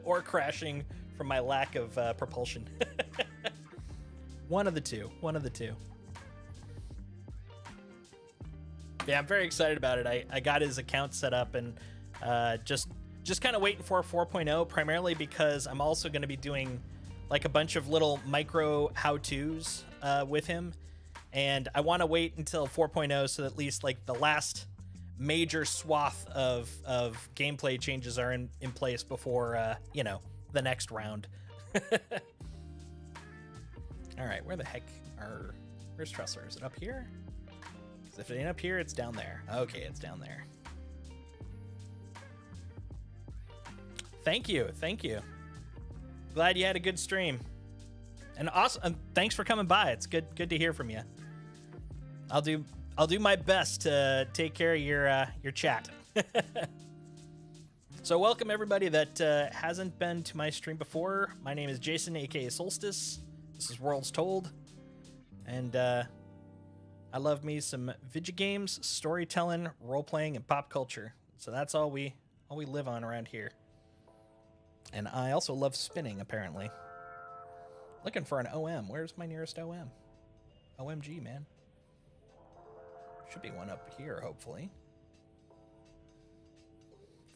or crashing from my lack of propulsion. One of the two. Yeah, I'm very excited about it. I got his account set up and just kind of waiting for 4.0, primarily because I'm also going to be doing like a bunch of little micro how-tos with him. And I want to wait until 4.0 so that at least like the last major swath of gameplay changes are in place before, the next round. All right, where the heck where's Tressler? Is it up here? Because if it ain't up here, it's down there. Okay, it's down there. Thank you. Glad you had a good stream. And awesome, thanks for coming by. It's good to hear from you. I'll do my best to take care of your chat. So welcome everybody that hasn't been to my stream before. My name is Jason, aka Solstice. This is Worlds Told, and I love me some video games, storytelling, role playing, and pop culture. So that's all we live on around here. And I also love spinning, apparently. Looking for an OM. Where's my nearest OM? OMG, man. Should be one up here, hopefully.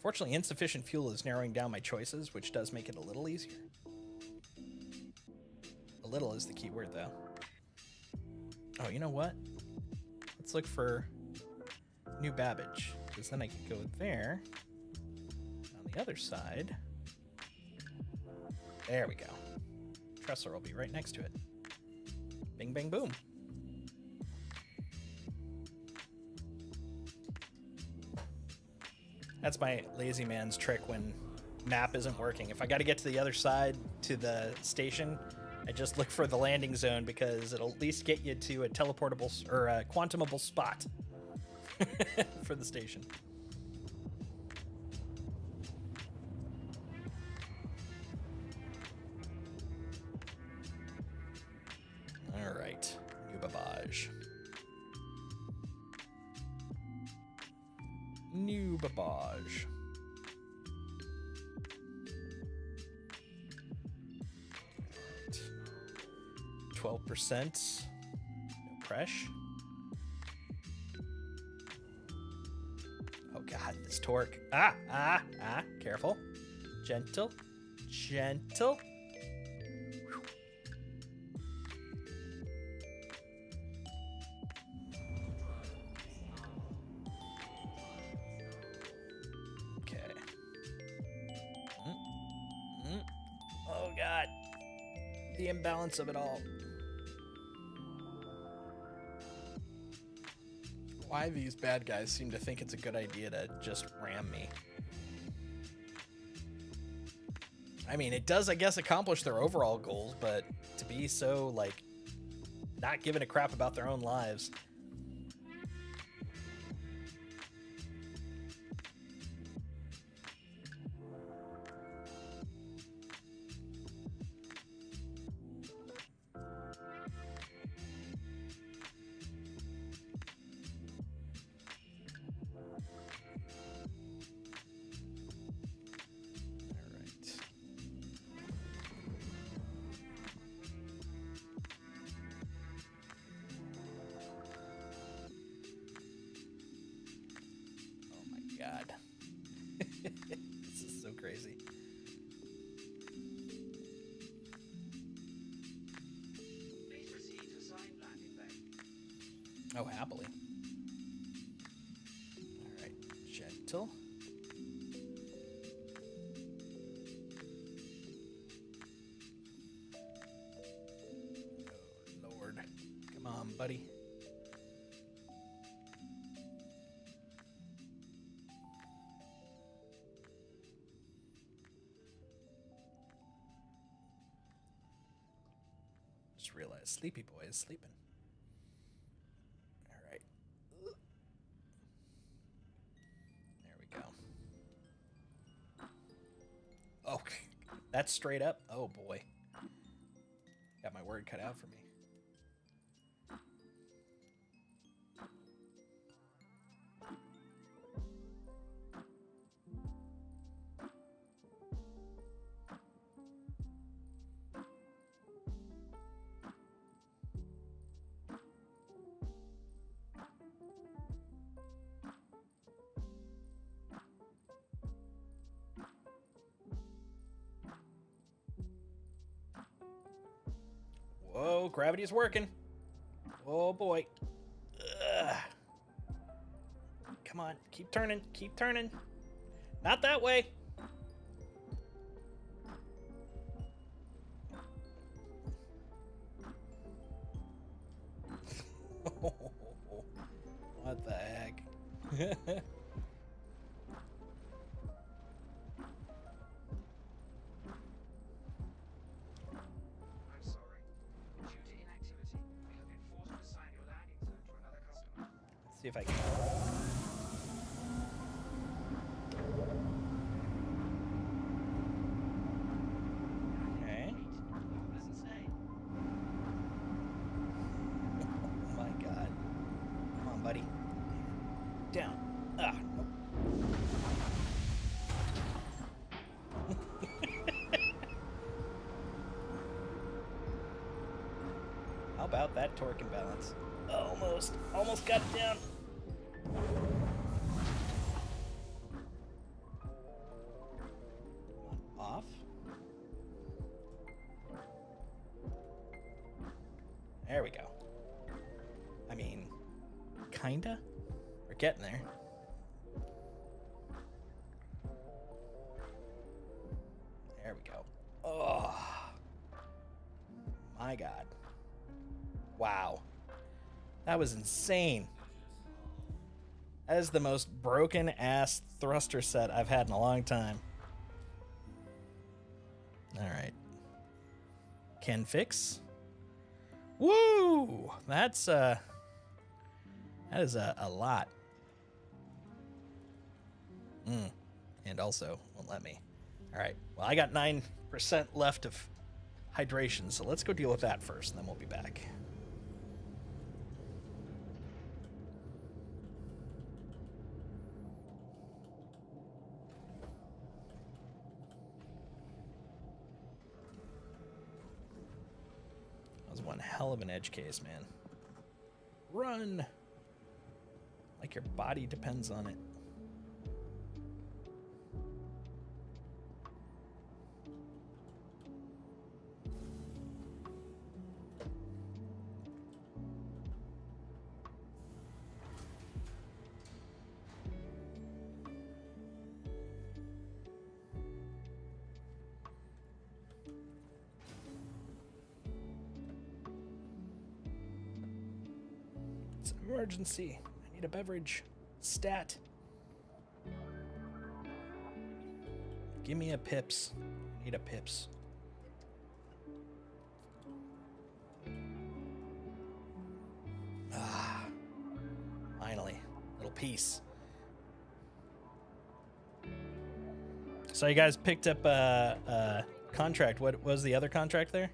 Fortunately, insufficient fuel is narrowing down my choices, which does make it a little easier. A little is the key word, though. Oh, you know what? Let's look for New Babbage, because then I can go there. On the other side. There we go. Tressler will be right next to it. Bing, bang, boom. That's my lazy man's trick when map isn't working. If I got to get to the other side to the station, I just look for the landing zone because it'll at least get you to a teleportable or a quantumable spot for the station. All right, New Babbage. New Babbage. 12%. No press. Oh god, this torque. Careful. Gentle. Gentle. The imbalance of it all. Why these bad guys seem to think it's a good idea to just ram me. I mean, it does, I guess, accomplish their overall goals, but to be so, like, not giving a crap about their own lives. God. This is so crazy. Please proceed to assigned landing bay. Oh, happily. All right, gentle. Oh, Lord. Come on, buddy. Just realized Sleepy Boy is sleeping. All right. There we go. Oh, that's straight up. Oh boy. Got my word cut out for me. Whoa, gravity's working. Oh boy. Ugh. Come on, keep turning, keep turning. Not that way. What the heck? I'm sorry. Due to inactivity, we have been forced to assign your landing zone to another customer. Let's see if I can. Okay. Pleasant stay. Oh my god. Come on, buddy. Down. Ah, nope. How about that torque imbalance? Almost got it down. Off. There we go. I mean, kinda. We're getting there. There we go. Oh, my God. Wow. That was insane. That is the most broken ass thruster set I've had in a long time. All right. Can fix. Woo! That is a lot. And also won't let me. All right. Well, I got 9% left of hydration, so let's go deal with that first, and then we'll be back. That was one hell of an edge case, man. Run! Like your body depends on it. Emergency. I need a beverage. Stat. Give me a pips. I need a pips. Ah. Finally. Little piece. So you guys picked up a contract. What was the other contract there?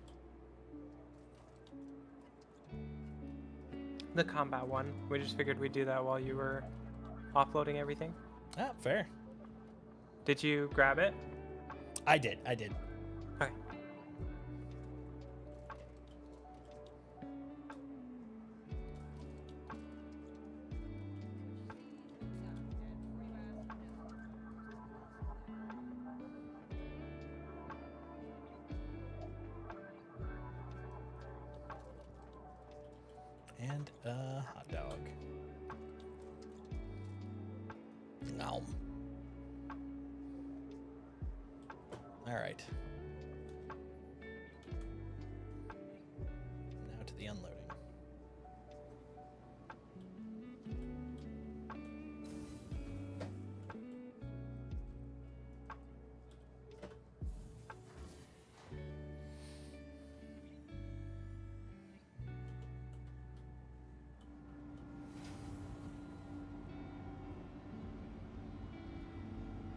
The combat one. We just figured we'd do that while you were offloading everything. Ah, fair. Did you grab it? I did. Okay. And a hot dog. Nom. All right. Now to the unloading.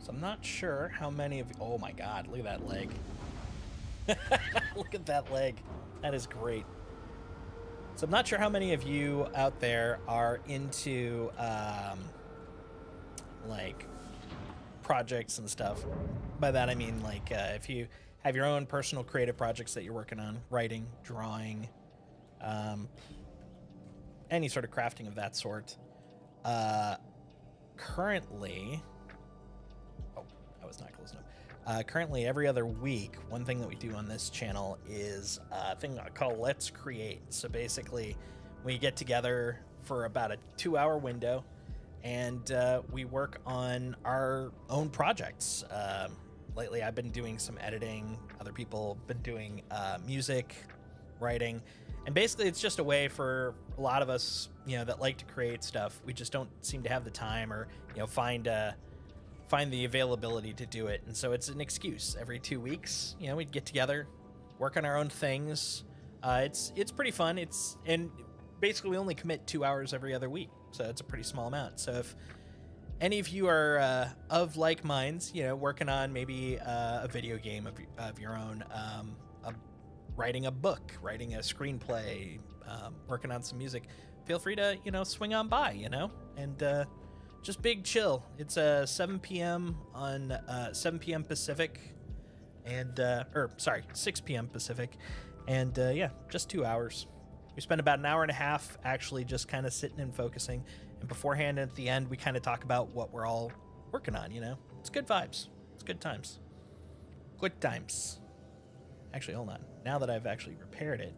So I'm not sure how many of you... Oh my god, look at that leg. Look at that leg. That is great. So I'm not sure how many of you out there are into like projects and stuff. By that I mean like if you have your own personal creative projects that you're working on, writing, drawing, any sort of crafting of that sort. Currently... was not close enough. Currently, every other week, one thing that we do on this channel is a thing I call Let's Create. So basically, we get together for about a 2-hour window, and we work on our own projects. Lately, I've been doing some editing. Other people have been doing music, writing. And basically, it's just a way for a lot of us, that like to create stuff. We just don't seem to have the time or, find the availability to do it. And so it's an excuse. Every 2 weeks, we'd get together, work on our own things. It's pretty fun. And basically we only commit 2 hours every other week. So it's a pretty small amount. So if any of you are of like minds, working on maybe a video game of your own, writing a book, writing a screenplay, working on some music, feel free to, swing on by, and just big chill. It's 7 p.m. on 7 p.m. Pacific, and 6 p.m. Pacific, and yeah, just 2 hours. We spend about an hour and a half actually just kind of sitting and focusing, and beforehand and at the end we kind of talk about what we're all working on. It's good vibes. It's good times. Good times. Actually, hold on. Now that I've actually repaired it,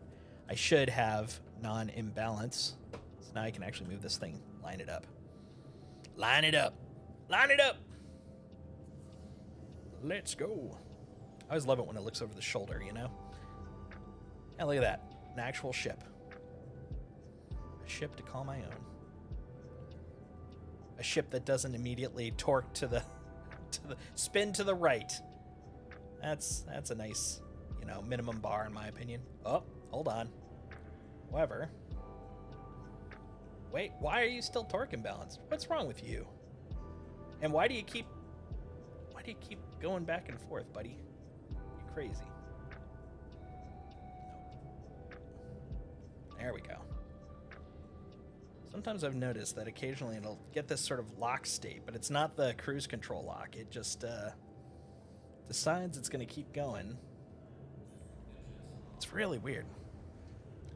I should have non-imbalance, so now I can actually move this thing, line it up. Line it up. Line it up. Let's go. I always love it when it looks over the shoulder, And look at that. An actual ship. A ship to call my own. A ship that doesn't immediately torque to the spin to the right. That's a nice, minimum bar in my opinion. Oh, hold on. However, wait, why are you still torque imbalanced? What's wrong with you? And why do you keep going back and forth, buddy? You crazy. There we go. Sometimes I've noticed that occasionally it'll get this sort of lock state, but it's not the cruise control lock. It just decides it's going to keep going. It's really weird.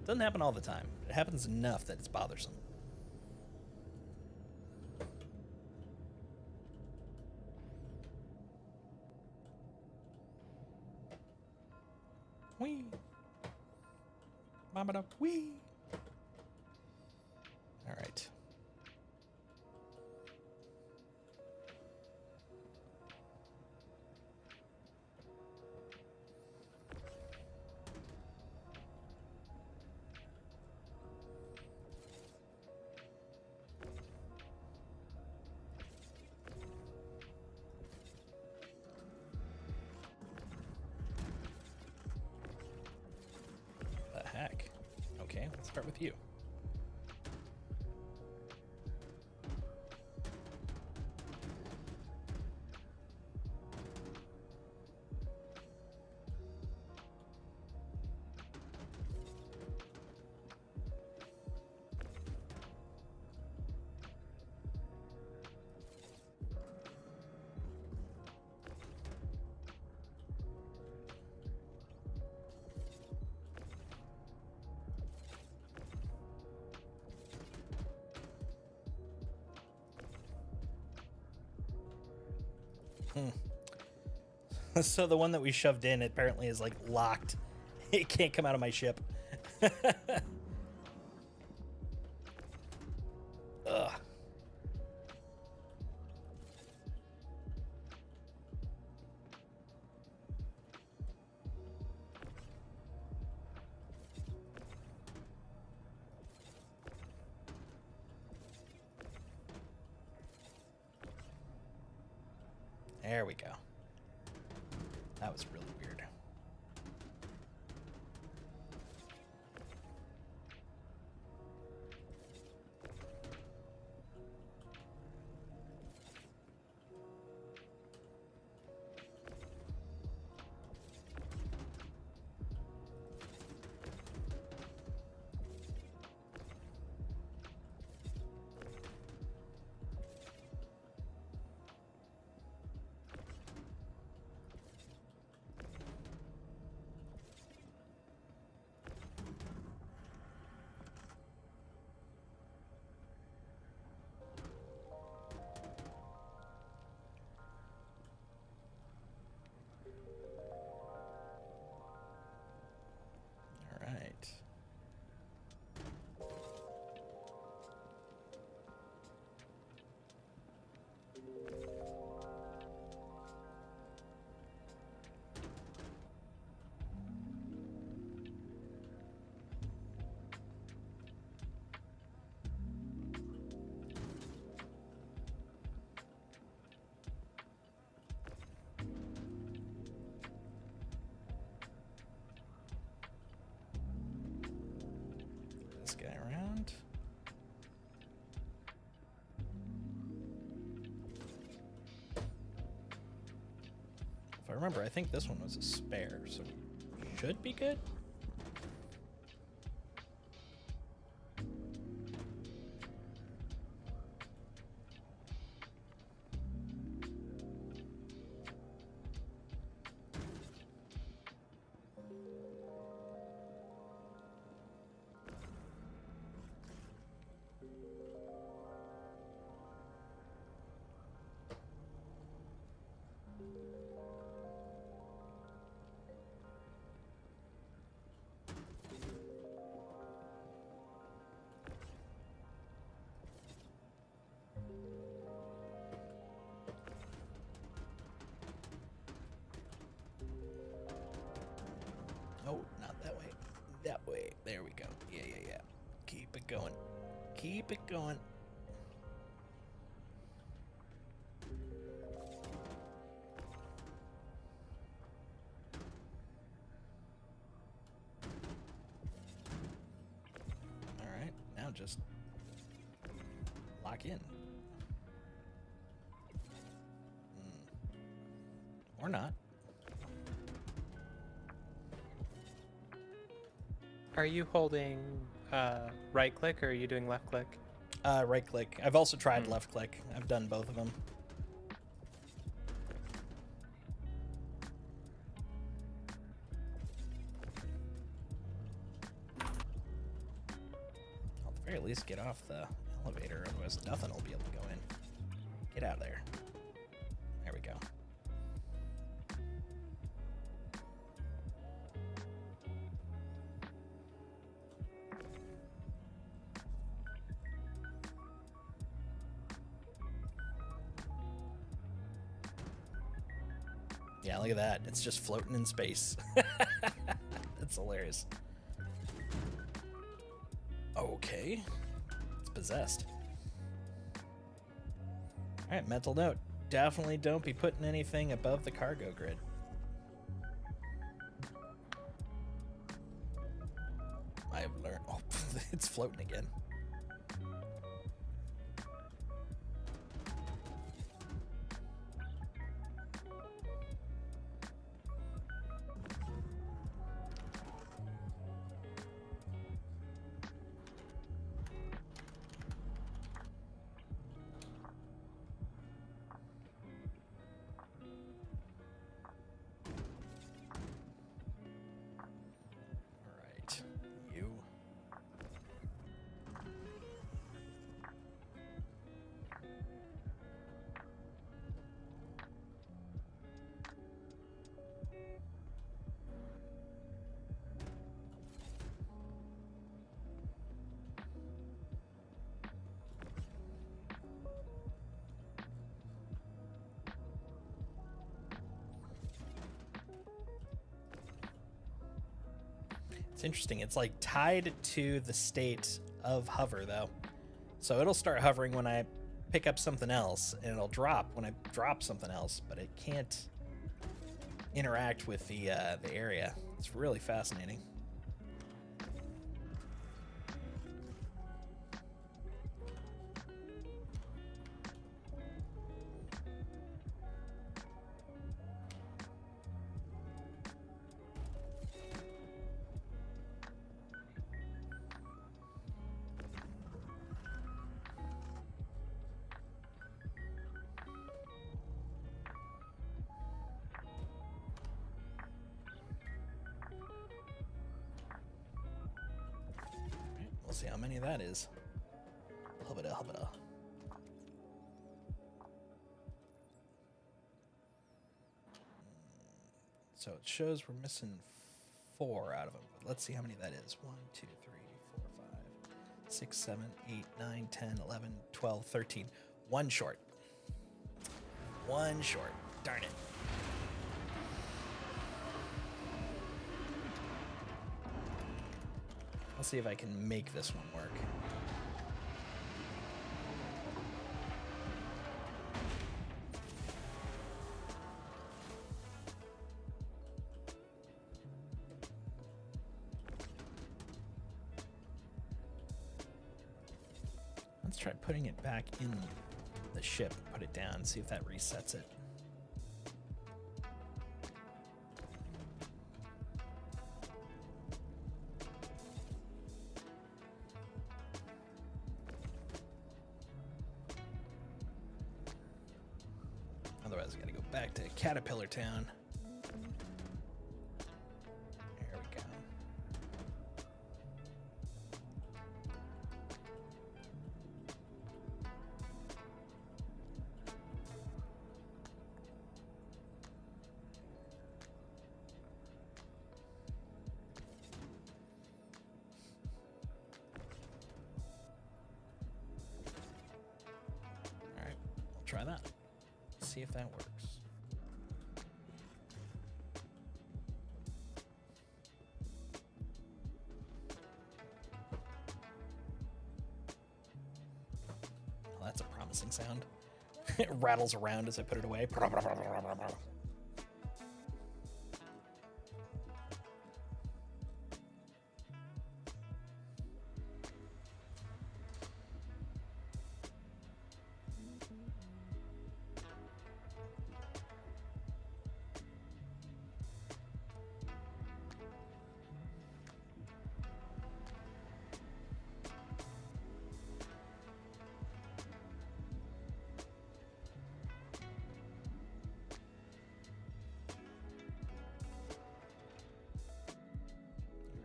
It doesn't happen all the time. It happens enough that it's bothersome. Wee. Mama wee. All right. Okay, let's start with you. So the one that we shoved in apparently is like locked. It can't come out of my ship. Ugh. There we go. That was really weird. All right. This guy around. If I remember, I think this one was a spare, so should be good. Oh, not that way. That way. There we go. Yeah, yeah, yeah. Keep it going. Keep it going. All right. Now just lock in. Or not. Are you holding right click or are you doing left click? Right click. I've also tried left click. I've done both of them. I'll at the very least get off the elevator, otherwise nothing will be able to go in. Get out of there. There we go. Yeah, look at that. It's just floating in space. That's hilarious. Okay. It's possessed. Alright, mental note. Definitely don't be putting anything above the cargo grid. I have learned. Oh, it's floating again. It's interesting. It's like tied to the state of hover though. So it'll start hovering when I pick up something else, and it'll drop when I drop something else, but it can't interact with the area. It's really fascinating. We'll see how many that is. Hubbada hubbada. So it shows we're missing 4 out of them. But let's see how many that is. 1, 2, 3, 4, 5, 6, 7, 8, 9, 10, 11, 12, 13. 1 short. 1 short. Darn it. I'll see if I can make this one work. Let's try putting it back in the ship, put it down, see if that resets it. Otherwise, I gotta go back to Caterpillar Town. There we go. All right, we'll try that. See if that works. Well, that's a promising sound. It rattles around as I put it away.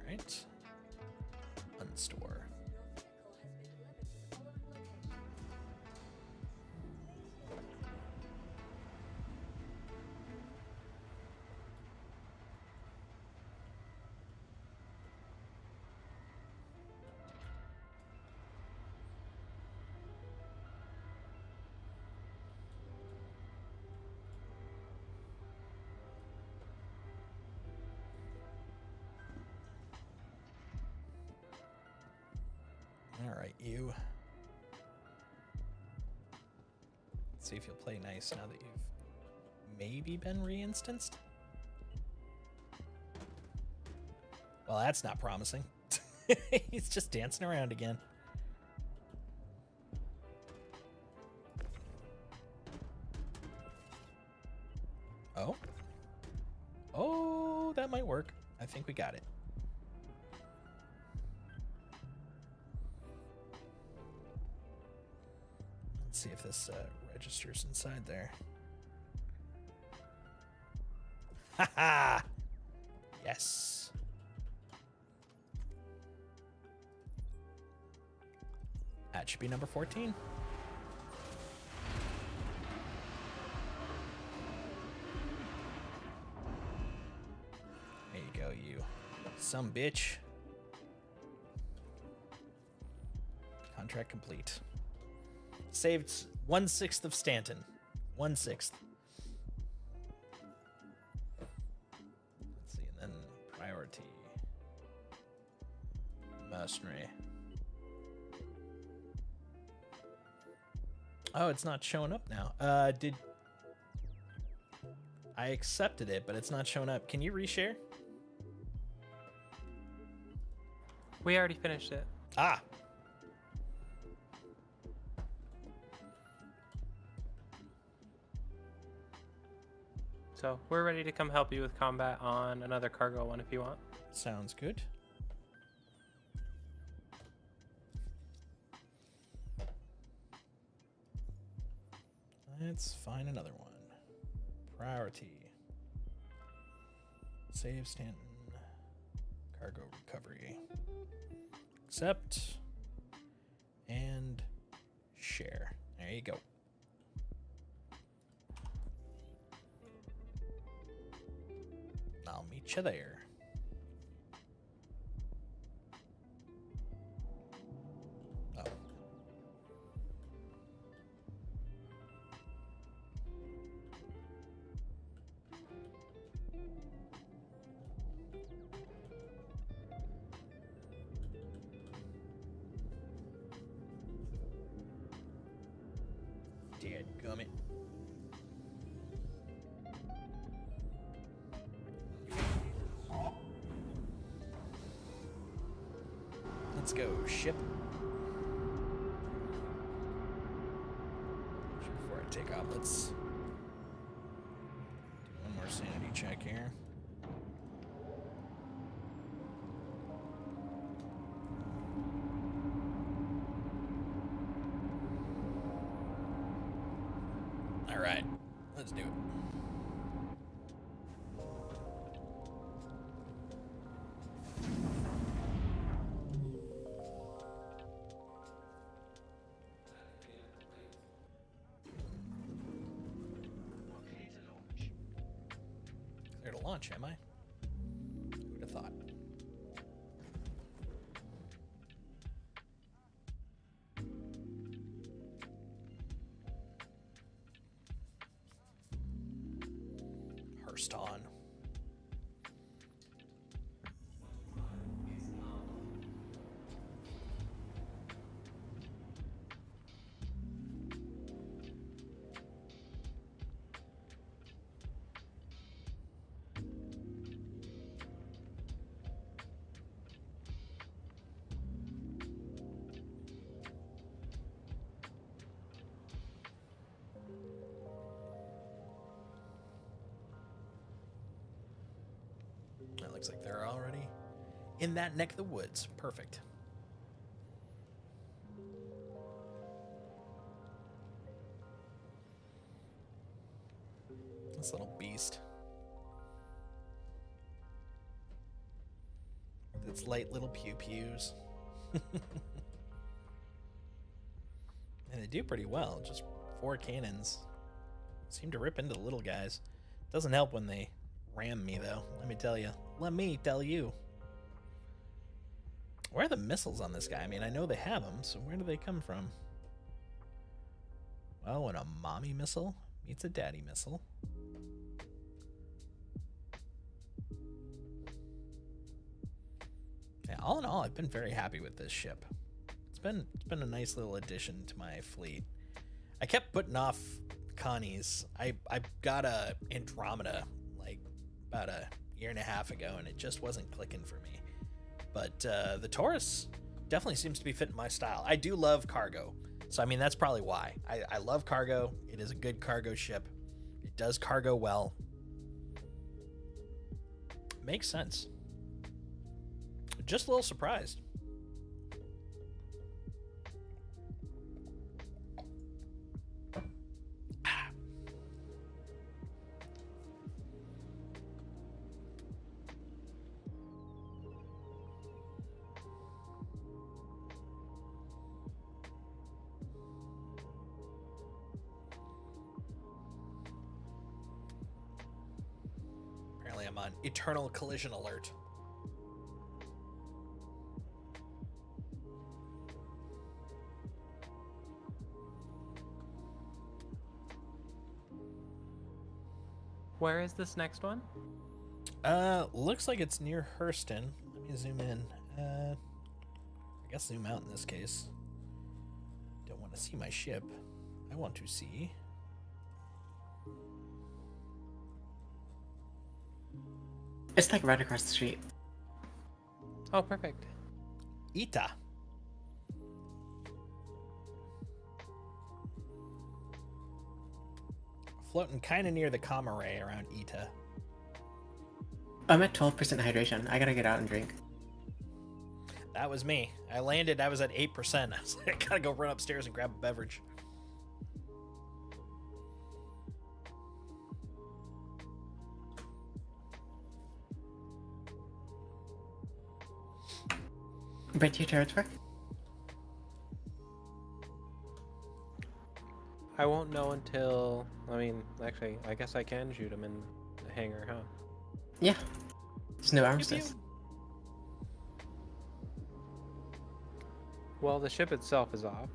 Right. Unstore. All right, you. Let's see if you'll play nice now that you've maybe been re-instanced. Well, that's not promising. He's just dancing around again. Oh. Oh, that might work. I think we got it. Let's see if this registers inside there. Haha! Yes. That should be number 14. There you go, you some bitch. Contract complete. Saved 1/6 of Stanton. 1/6. Let's see, and then priority. Mercenary. Oh, it's not showing up now. Did I accepted it, but it's not showing up. Can you reshare? We already finished it. Ah. So we're ready to come help you with combat on another cargo one if you want. Sounds good. Let's find another one. Priority. Save Stanton. Cargo recovery. Accept. And share. There you go. I'll meet you there. Oh. Dadgummit. Let's go, ship. Before I take off, let's do one more sanity check here. All right, let's do it. There to launch, am I? Who'd have thought? Hurst on. It looks like they're already in that neck of the woods. Perfect. This little beast. With its light little pew-pews. And they do pretty well. Just 4 cannons. Seem to rip into the little guys. Doesn't help when they ram me, though. Let me tell you. Let me tell you. Where are the missiles on this guy? I mean, I know they have them, so where do they come from? Well, when a mommy missile meets a daddy missile. Yeah, all in all, I've been very happy with this ship. It's been a nice little addition to my fleet. I kept putting off Connie's. I got a Andromeda like about a year and a half ago, and it just wasn't clicking for me. But the Taurus definitely seems to be fitting my style. I do love cargo. So, I mean, that's probably why. I love cargo. It is a good cargo ship. It does cargo well. Makes sense. Just a little surprised. Apparently I'm on eternal collision alert. Where is this next one? Looks like it's near Hurston. Let me zoom in. I guess zoom out in this case. Don't want to see my ship. I want to see. It's like right across the street. Oh, perfect. Ita. Floating kind of near the comma ray around Ita. I'm at 12% hydration. I gotta get out and drink. That was me. I landed, I was at 8%. I was like, I gotta go run upstairs and grab a beverage. Brent, your turret's work? I won't know until... I mean, actually, I guess I can shoot him in the hangar, huh? Yeah. There's no armistice. Well, the ship itself is off.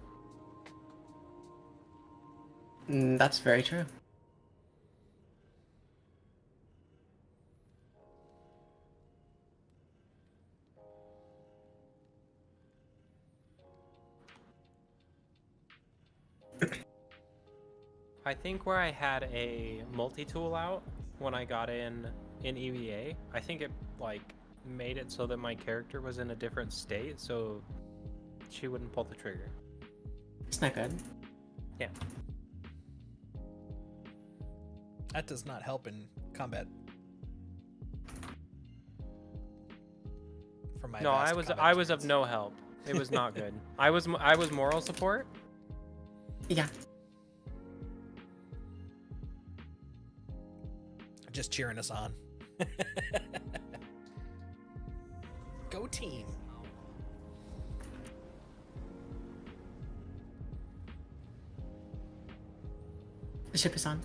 That's very true. I think where I had a multi-tool out when I got in EVA, I think it like made it so that my character was in a different state, so she wouldn't pull the trigger. It's not good. Yeah. That does not help in combat. For my No, vast I was combat of experience. no help. It was not good. I was moral support. Yeah. Just cheering us on. Go team. The ship is on.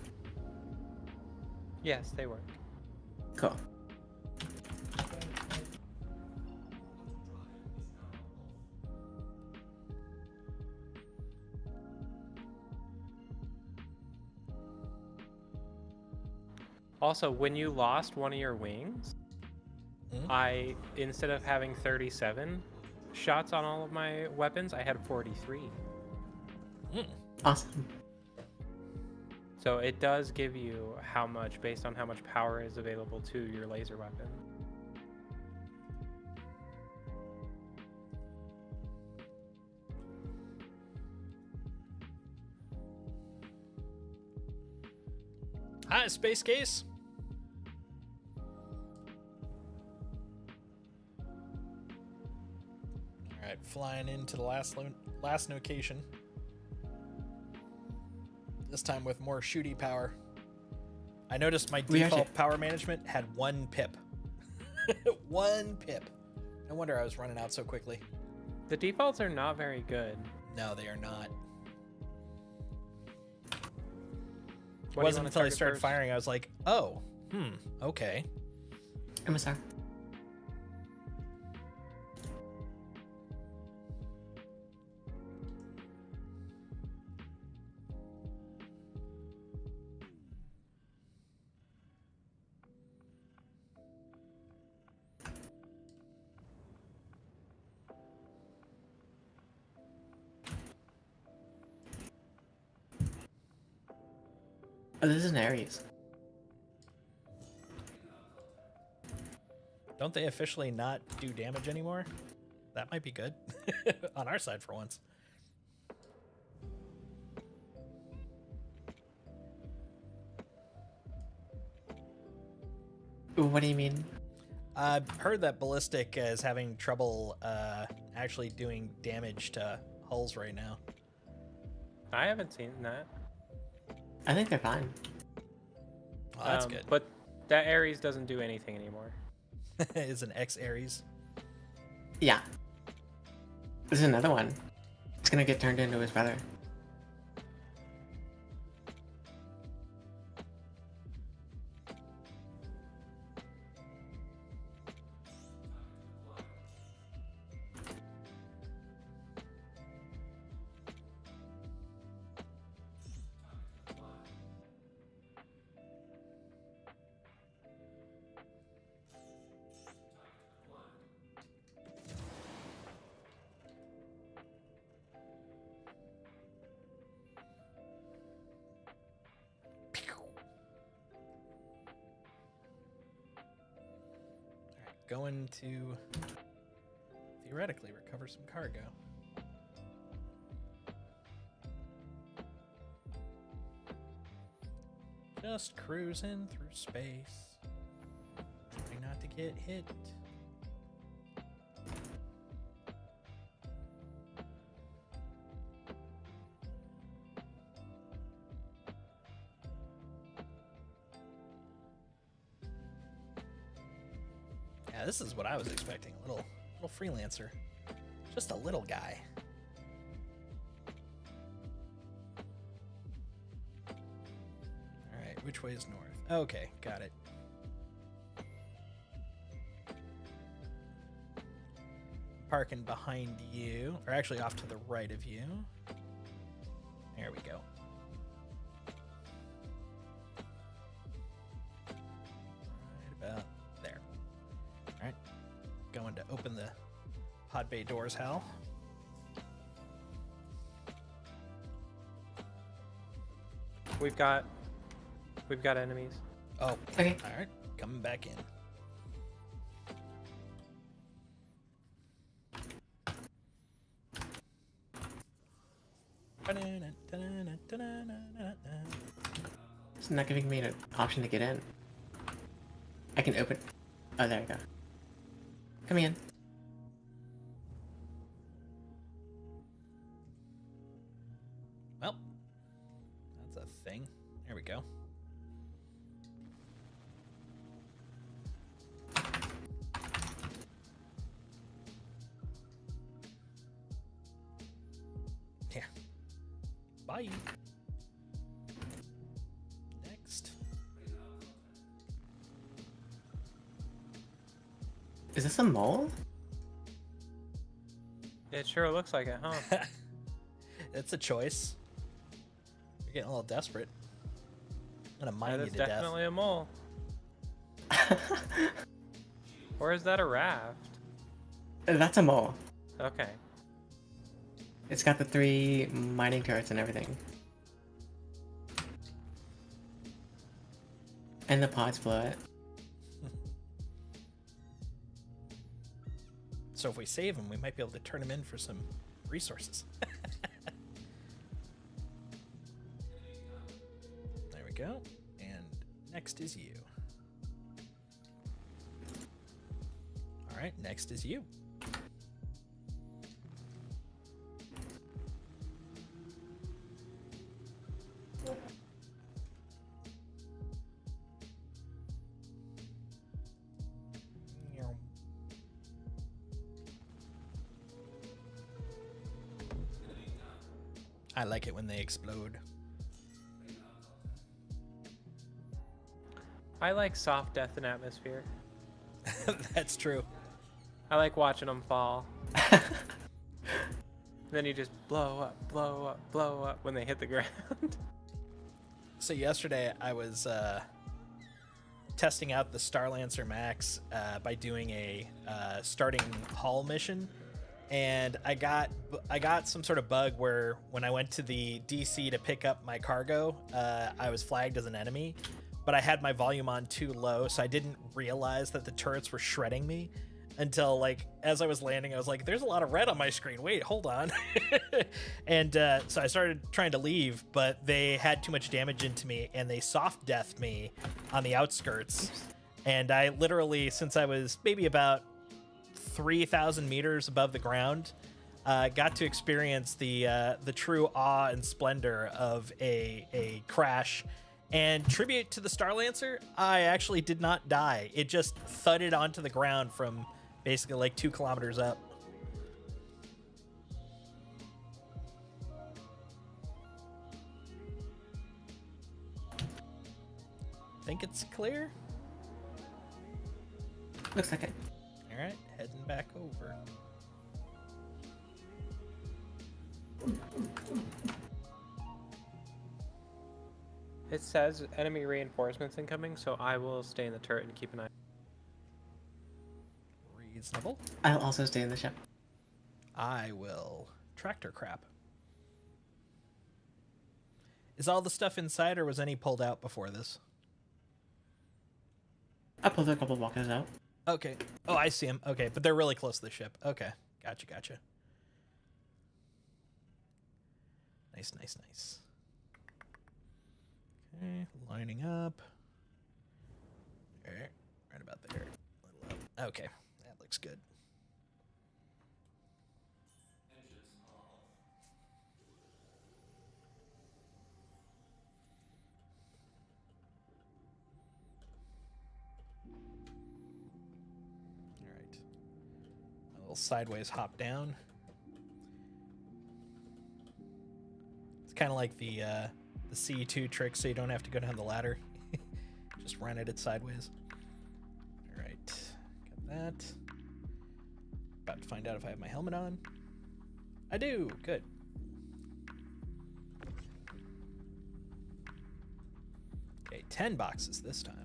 Yes, they work. Cool. Also, when you lost one of your wings, I, instead of having 37 shots on all of my weapons, I had 43. Awesome. So it does give you how much, based on how much power is available to your laser weapon. Hi, Space Case. All right, flying into the last location. This time with more shooty power. I noticed my default power management had 1 pip. 1 pip. No wonder I was running out so quickly. The defaults are not very good. No, they are not. It What do you wasn't wanna until I target started first? firing I was like, oh, okay. MSR. Oh, this is an Aries. Don't they officially not do damage anymore? That might be good. On our side for once. What do you mean? I've heard that Ballistic is having trouble actually doing damage to hulls right now. I haven't seen that. I think they're fine. Well, that's good. But that Ares doesn't do anything anymore. Is an X Ares. Yeah. This is another one. It's gonna get turned into his brother. Going to theoretically recover some cargo. Just cruising through space. Trying not to get hit. Yeah, this is what I was expecting. A little freelancer. Just a little guy. Alright, which way is north? Okay, got it. Parking behind you, or actually off to the right of you. There we go. Right about there. Alright, going to open the pod bay doors, Hal. We've got enemies. Oh, Okay. alright, coming back in. It's not giving me an option to get in. I can open. Oh, there we go. Come in. Well, that's a thing. There we go. Yeah. Bye. Next. Is this a mole? It sure looks like it, huh? It's a choice. You're getting a little desperate. I'm gonna mine That you is to death. definitely a mole. Or is that a raft? That's a mole. Okay. It's got the 3 mining turrets and everything. And the pods below it. So if we save him, we might be able to turn him in for some resources. There we go. And next is you. All right, next is you. I like it when they explode. I like soft death and atmosphere. That's true. I like watching them fall. Then you just blow up, blow up, blow up when they hit the ground. So yesterday I was testing out the Starlancer Max by doing a starting haul mission, and I got some sort of bug where when I went to the DC to pick up my cargo, I was flagged as an enemy, but but I had my volume on too low, so I didn't realize that the turrets were shredding me until, like, as I was landing, I was like, there's a lot of red on my screen. Wait, hold on. And so I started trying to leave, but they had too much damage into me, and they soft deathed me on the outskirts. And I literally, since I was maybe about 3,000 meters above the ground, got to experience the true awe and splendor of a crash. And tribute to the Starlancer, I actually did not die. It just thudded onto the ground from basically like 2 kilometers up. Think it's clear? Looks like it. All right, heading back over. It says enemy reinforcements incoming, so I will stay in the turret and keep an eye. Reasonable. I'll also stay in the ship. I will tractor crap. Is all the stuff inside, or was any pulled out before this? I pulled a couple walkers out. Okay. Oh, I see them. Okay, but they're really close to the ship. Okay. Gotcha. Nice. Okay, lining up. Right about there. Okay, that looks good. All right. A little sideways hop down. It's kind of like the C2 trick, so you don't have to go down the ladder. Just run at it sideways. All right, got that. About to find out if I have my helmet on. I do. Good. Okay, 10 boxes this time.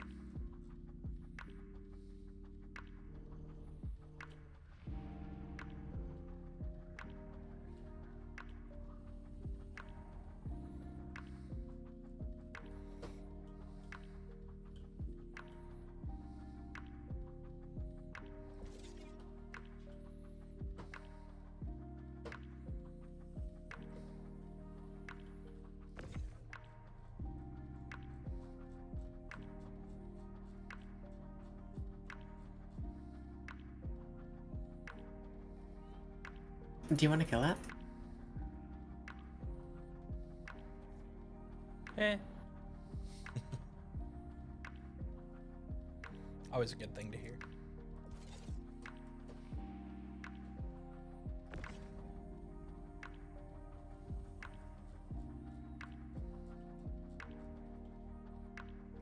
Do you want to kill that? Always a good thing to hear.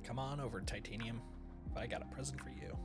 Come on over, Titanium. I got a present for you.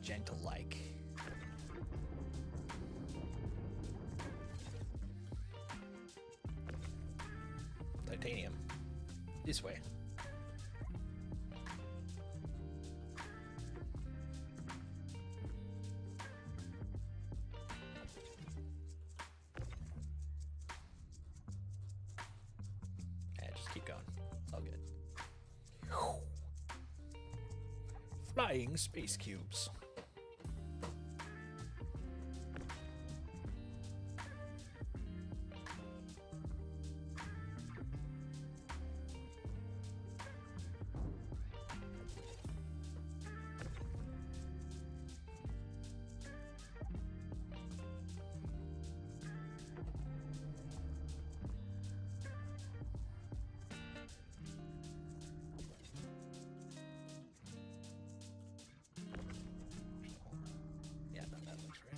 gentle like. Titanium. This way. Yeah, just keep going. It's all good. Flying space cubes. Yeah, no, that looks right.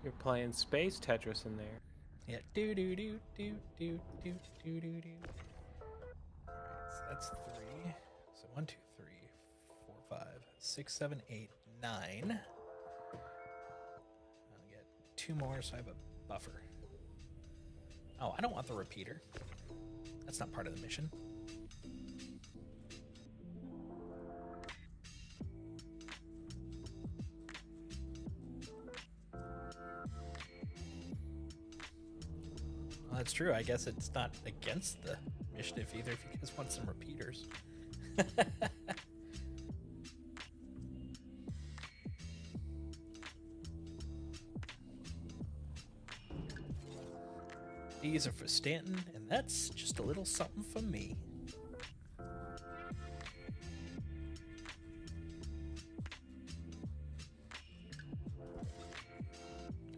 You're playing space Tetris in there. Yeah. Do do do do do do do do do. Alright, so that's 3. So 1, 2, 3, 4, 5, 6, 7, 8, 9. I'll get 2 more, so I have a buffer. Oh, I don't want the repeater. That's not part of the mission. Well, that's true. I guess it's not against the initiative either if you guys want some repeaters. These are for Stanton, and that's just a little something for me.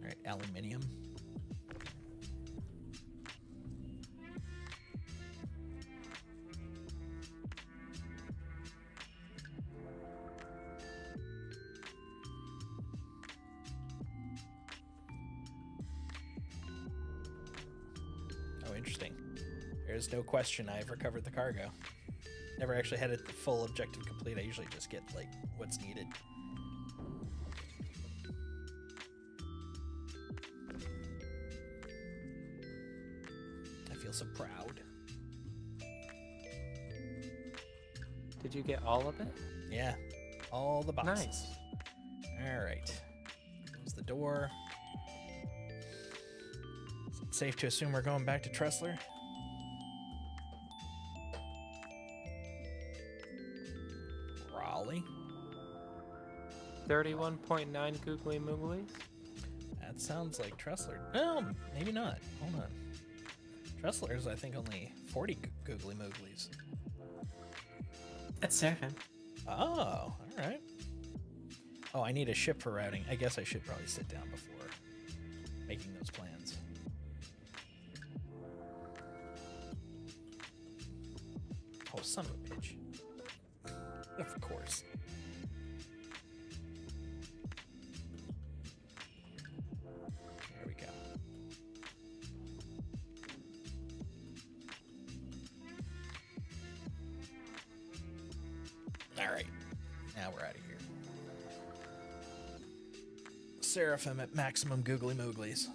Alright, aluminium. Oh, interesting. There's no question I've recovered the cargo. Never actually had it the full objective complete. I usually just get, like, what's needed. I feel so proud. Did you get all of it? Yeah, all the boxes. Nice. All right. Close the door. Is it safe to assume we're going back to Tressler? Raleigh. 31.9 googly mooglies. That sounds like Tressler. No, maybe not. Hold on. Tressler's, I think, only 40 googly mooglies. That's Seraphim. Oh, all right. Oh, I need a ship for routing. I guess I should probably sit down before making those plans. Oh, son of a bitch. Of course. There we go. All right. Now we're out of here. Seraphim at maximum googly mooglies.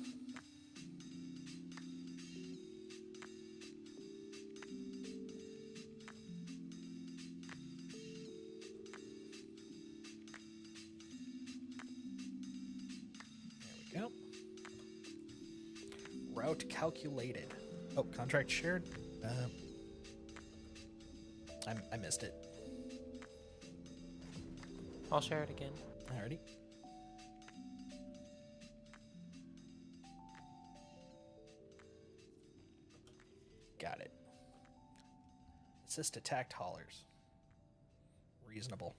There we go. Route calculated. Oh, contract shared. I missed it. I'll share it again. Alrighty. Got it. Assist attacked haulers. Reasonable.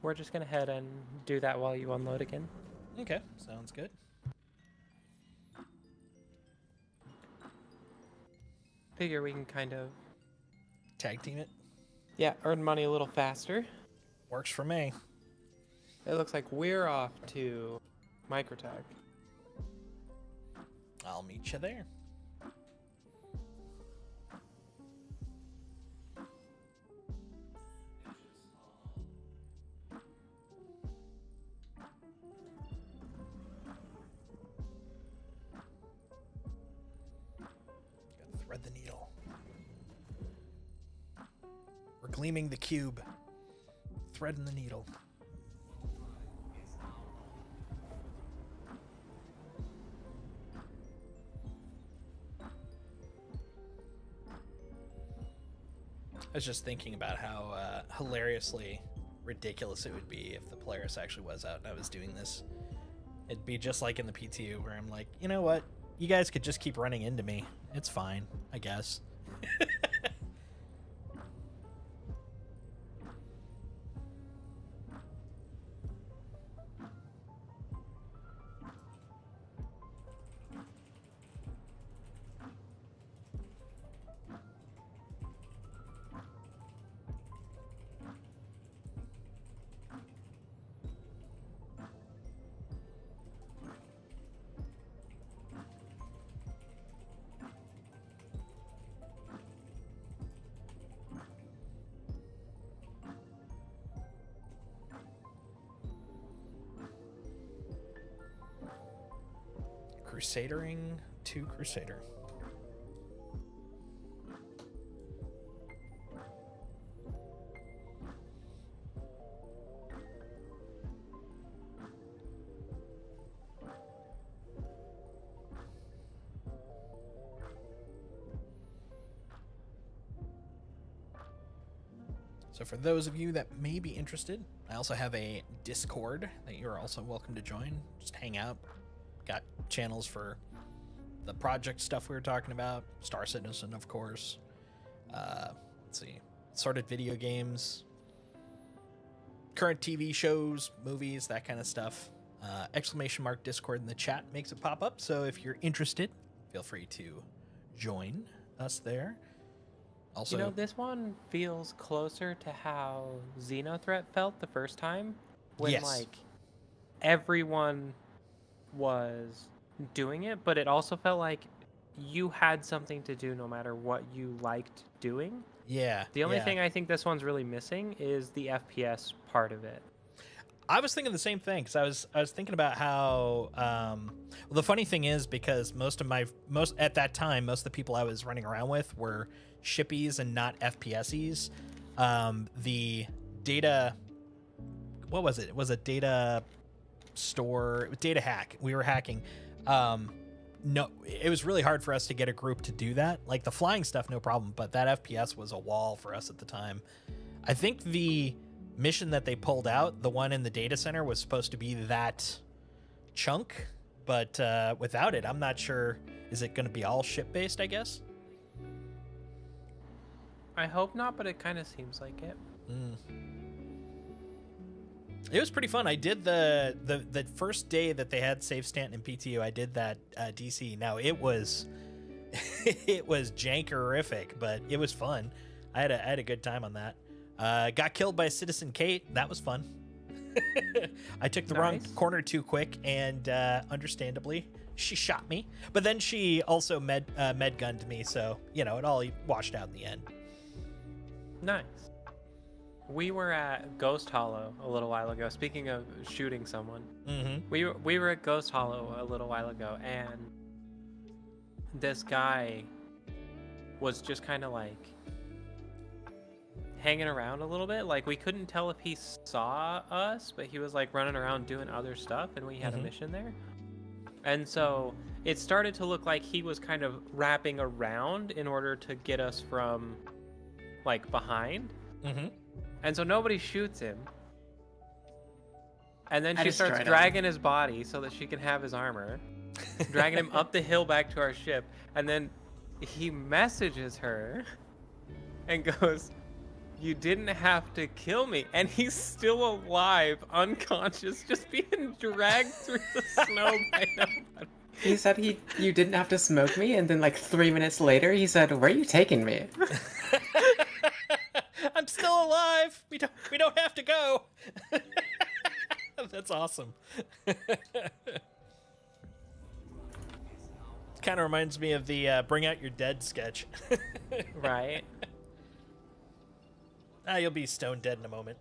We're just gonna head and do that while you unload again. Okay, sounds good. Figure we can kind of, Tag team it. yeah, earn money a little faster. Works for me. It looks like we're off to Microtech. I'll meet you there. We're gleaming the cube. Threading the needle. I was just thinking about how hilariously ridiculous it would be if the Polaris actually was out and I was doing this. It'd be just like in the PTU where I'm like, you know what? You guys could just keep running into me. It's fine, I guess. Crusadering to Crusader. So for those of you that may be interested, I also have a Discord that you're also welcome to join. Just hang out. Got channels for the project stuff we were talking about, Star Citizen, of course. Let's see, sorted video games, current TV shows, movies, that kind of stuff. Exclamation mark Discord in the chat makes it pop up. So if you're interested, feel free to join us there. Also, You know, this one feels closer to how Xenothreat felt the first time, when Yes. like everyone was doing it, but it also felt like you had something to do no matter what you liked doing. yeah. The only yeah. thing I think this one's really missing is the FPS part of it. I was thinking the same thing because I was thinking about how well, the funny thing is, because most at that time most of the people I was running around with were shippies and not FPSs. The data, what was it? It was a data store, data hack. We were hacking. No, it was really hard for us to get a group to do that. Like the flying stuff, no problem, but that FPS was a wall for us at the time. I think the mission that they pulled out, the one in the data center, was supposed to be that chunk, but without it, I'm not sure. Is it going to be all ship based, I guess? I hope not, but it kind of seems like it. It was pretty fun. I did the first day that they had Save Stanton and PTU. I did that DC. Now it was it was jankerific, but it was fun. I had a good time on that. Got killed by Citizen Kate. That was fun. I took the wrong Nice. corner too quick, and understandably, she shot me. But then she also med gunned me, so you know it all washed out in the end. Nice. We were at Ghost Hollow a little while ago. Speaking of shooting someone, Mm-hmm. we were at Ghost Hollow a little while ago, and this guy was just kind of like hanging around a little bit. Like we couldn't tell if he saw us, but he was like running around doing other stuff, and we had a mission there. And so it started to look like he was kind of wrapping around in order to get us from like behind. Mm-hmm. And so nobody shoots him. And then I she starts destroyed him. dragging his body so that she can have his armor, dragging him up the hill back to our ship. And then he messages her and goes, "You didn't have to kill me." And he's still alive, unconscious, just being dragged through the snow by nobody. He said you didn't have to smoke me, and then like 3 minutes later, he said, "Where are you taking me?" I'm still alive. We don't have to go. That's awesome. Kind of reminds me of the Bring Out Your Dead sketch. Right? You'll be stone dead in a moment.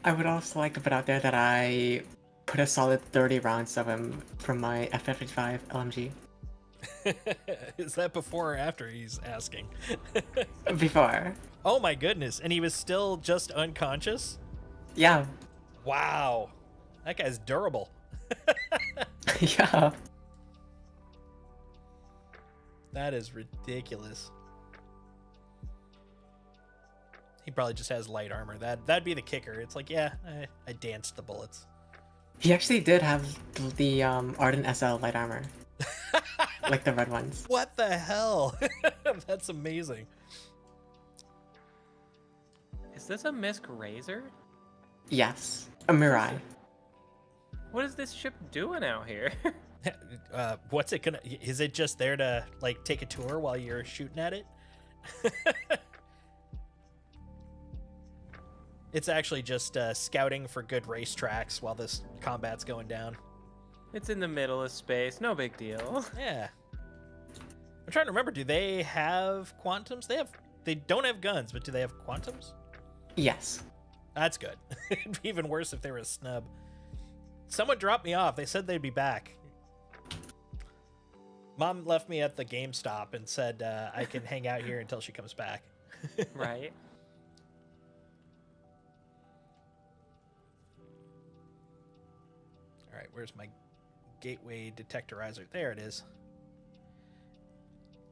I would also like to put out there that I put a solid 30 rounds of him from my FF55 LMG. Is that before or after he's asking? Before. Oh my goodness. And he was still just unconscious? Yeah. Wow. That guy's durable. Yeah. That is ridiculous. He probably just has light armor. That'd be the kicker. It's like, yeah, I danced the bullets. He actually did have the Ardent SL light armor. Like the red ones. What the hell? That's amazing. Is this a Misk Razor? Yes. A Mirai. What is this ship doing out here? What's it gonna? Is it just there to like take a tour while you're shooting at it? It's actually just scouting for good racetracks while this combat's going down. It's in the middle of space. No big deal. Yeah. I'm trying to remember. Do they have quantums? They don't have guns, but do they have quantums? Yes. That's good. It'd be even worse if they were a snub. Someone dropped me off. They said they'd be back. Mom left me at the GameStop and said I can hang out here until she comes back. Right. All right, where's my gateway detectorizer? There it is.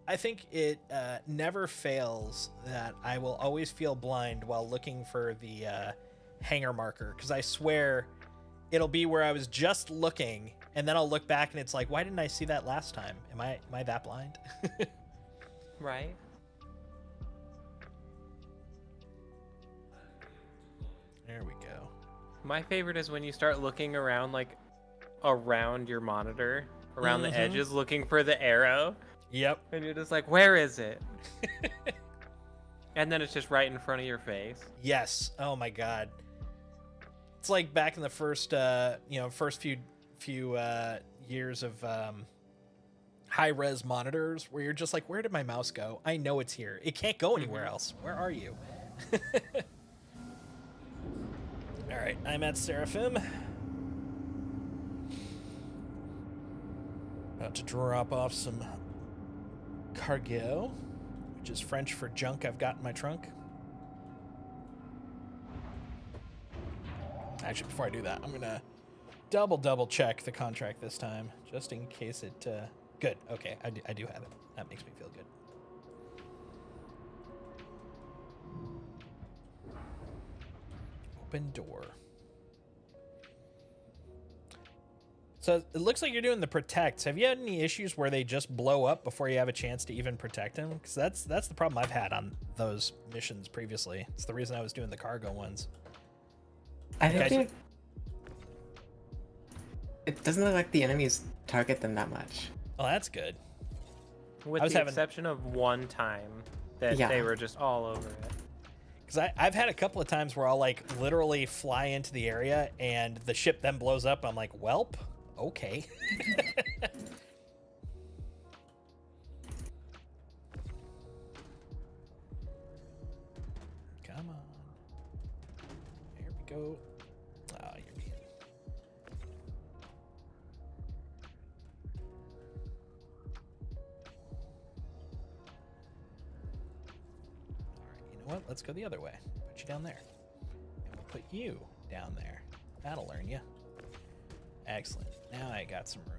I think it never fails that I will always feel blind while looking for the hanger marker, because I swear it'll be where I was just looking, and then I'll look back and it's like, why didn't I see that last time? Am I that blind? Right. There we go. My favorite is when you start looking around, like, around your monitor, around the edges, looking for the arrow. Yep. And you're just like, where is it? And then it's just right in front of your face. Yes. Oh my God. It's like back in the first, first few years of high-res monitors, where you're just like, where did my mouse go? I know it's here. It can't go anywhere else. Where are you? All right, I'm at Seraphim. About to drop off some cargo, which is French for junk I've got in my trunk. Actually, before I do that, I'm gonna double check the contract this time, just in case it. Good. Okay, I do have it. That makes me feel good. Open door. So it looks like you're doing the protects. Have you had any issues where they just blow up before you have a chance to even protect them? Because that's the problem I've had on those missions previously. It's the reason I was doing the cargo ones. I think it doesn't look like the enemies target them that much. Oh, that's good. With the exception of one time that they were just all over it. Because I've had a couple of times where I'll like literally fly into the area and the ship then blows up. I'm like, welp. Okay. Come on. There we go. Oh, you're being... All right, you know what? Let's go the other way. Put you down there. And we'll put you down there. That'll learn you. Excellent. Now I got some room.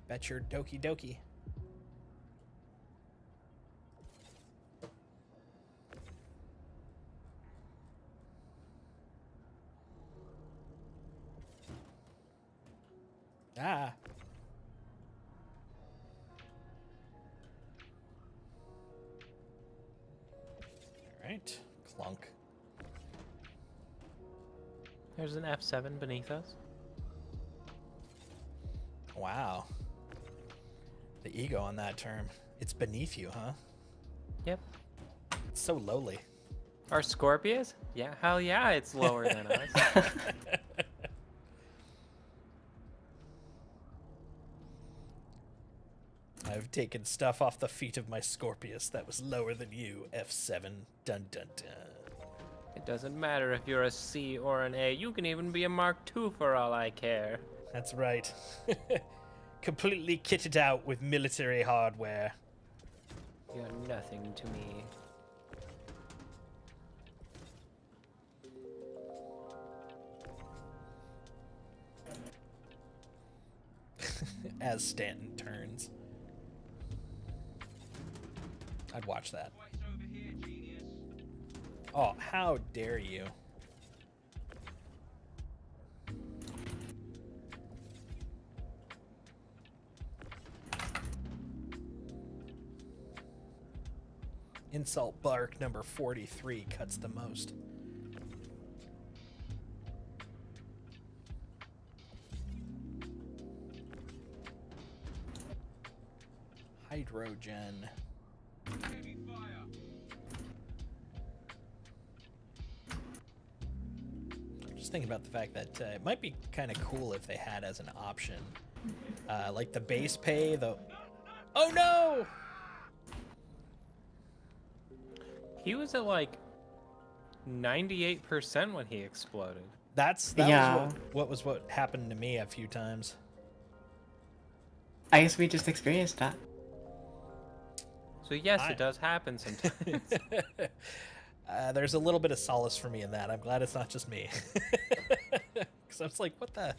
Bet your dokie dokie. Ah. All right. Clunk. There's an F7 beneath us. Wow. The ego on that term. It's beneath you, huh? Yep. It's so lowly. Our Scorpius? Yeah, hell yeah, it's lower than us. I've taken stuff off the feet of my Scorpius that was lower than you, F7. Dun dun dun. It doesn't matter if you're a C or an A. You can even be a Mark II for all I care. That's right. Completely kitted out with military hardware. You're nothing to me. As Stanton turns. I'd watch that. What's over here, genius? Oh, how dare you. Insult bark number 43 cuts the most. Hydrogen. Heavy fire. Just thinking about the fact that it might be kind of cool if they had as an option, like the base pay. Oh no! He was at like 98% when he exploded. That Yeah. was what happened to me a few times. I guess we just experienced that. So yes, it does happen sometimes. There's a little bit of solace for me in that. I'm glad it's not just me. Because I was like, what the?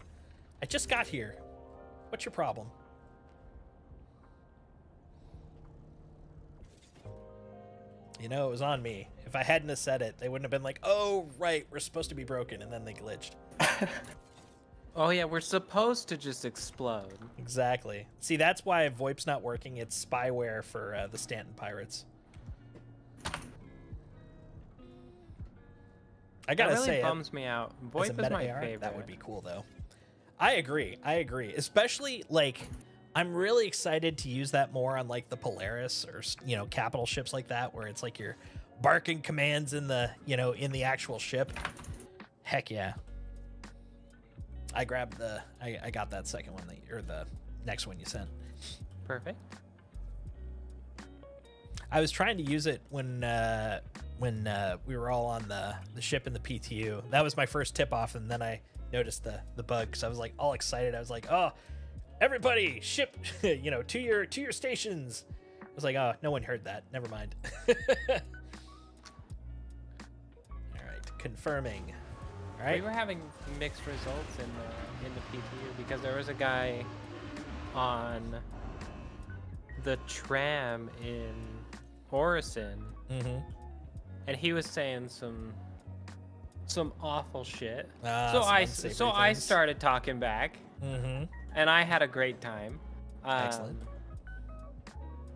I just got here. What's your problem? You know, it was on me. If I hadn't have said it, they wouldn't have been like, oh, right, we're supposed to be broken, and then they glitched. Oh yeah, we're supposed to just explode. Exactly. See, that's why VoIP's not working. It's spyware for the Stanton pirates. I gotta That really say, bums me out. as a VoIP is meta my AR, favorite. that would be cool, though. I agree. Especially, like, I'm really excited to use that more on, like, the Polaris or, you know, capital ships like that, where it's like you're barking commands in the, you know, in the actual ship. Heck yeah. I grabbed I got that second one, or the next one you sent. Perfect. I was trying to use it when we were all on the ship in the PTU. That was my first tip off, and then I noticed the bug, because I was like all excited. I was like, oh, everybody ship, you know, to your stations. I was like, oh, no one heard that. Never mind. All right, confirming. All right. We were having mixed results in the PTU because there was a guy on the tram in Orison, Mm-hmm. and he was saying some awful shit. Some unsavory So I things. started talking back, Mm-hmm. and I had a great time. Excellent.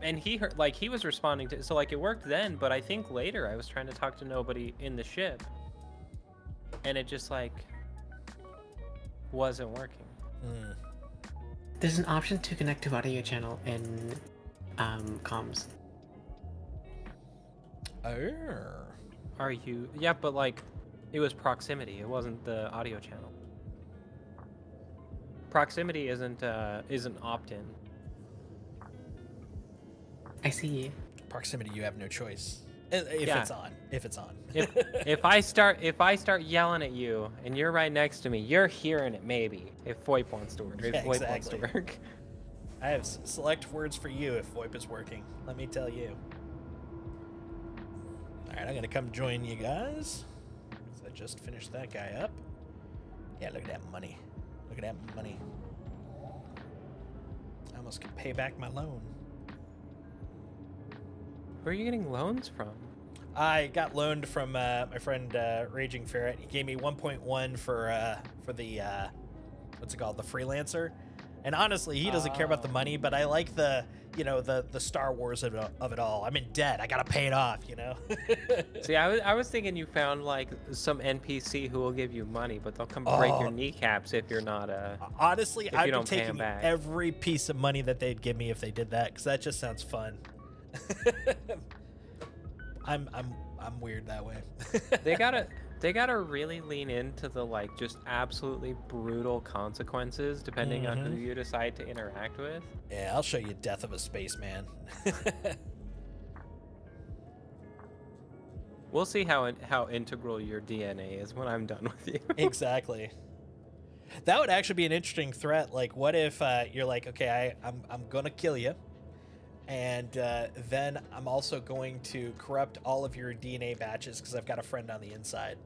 And he heard, like, he was responding to, so like it worked then, but I think later I was trying to talk to nobody in the ship, and it just like wasn't working. Mm. There's an option to connect to audio channel in comms. Oh. Are you? Yeah, but like, it was proximity. It wasn't the audio channel. Proximity isn't opt-in. I see. Proximity, you have no choice. If Yeah. it's on. If it's on. If I start yelling at you and you're right next to me, you're hearing it maybe. If VoIP wants to work. If Yeah, VoIP wants to exactly. work. I have select words for you if VoIP is working. Let me tell you. All right, I'm gonna come join you guys. 'Cause I just finished that guy up. Yeah, look at that money. Look at that money. I almost can pay back my loan. Where are you getting loans from? I got loaned from my friend Raging Ferret. He gave me 1.1 for the what's it called, the freelancer. And honestly, he doesn't care about the money, but I like the Star Wars of it all. I'm in debt. I gotta pay it off, you know. See, I was thinking you found like some NPC who will give you money, but they'll come break your kneecaps if you're not Honestly, if you I'd be don't pay 'em taking back. every piece of money that they'd give me if they did that, because that just sounds fun. I'm weird that way. They gotta really lean into the like just absolutely brutal consequences depending on who you decide to interact with. Yeah, I'll show you Death of a Spaceman. We'll see how integral your DNA is when I'm done with you. Exactly. That would actually be an interesting threat. Like, what if you're like, okay, I'm gonna kill you, and then I'm also going to corrupt all of your DNA batches because I've got a friend on the inside.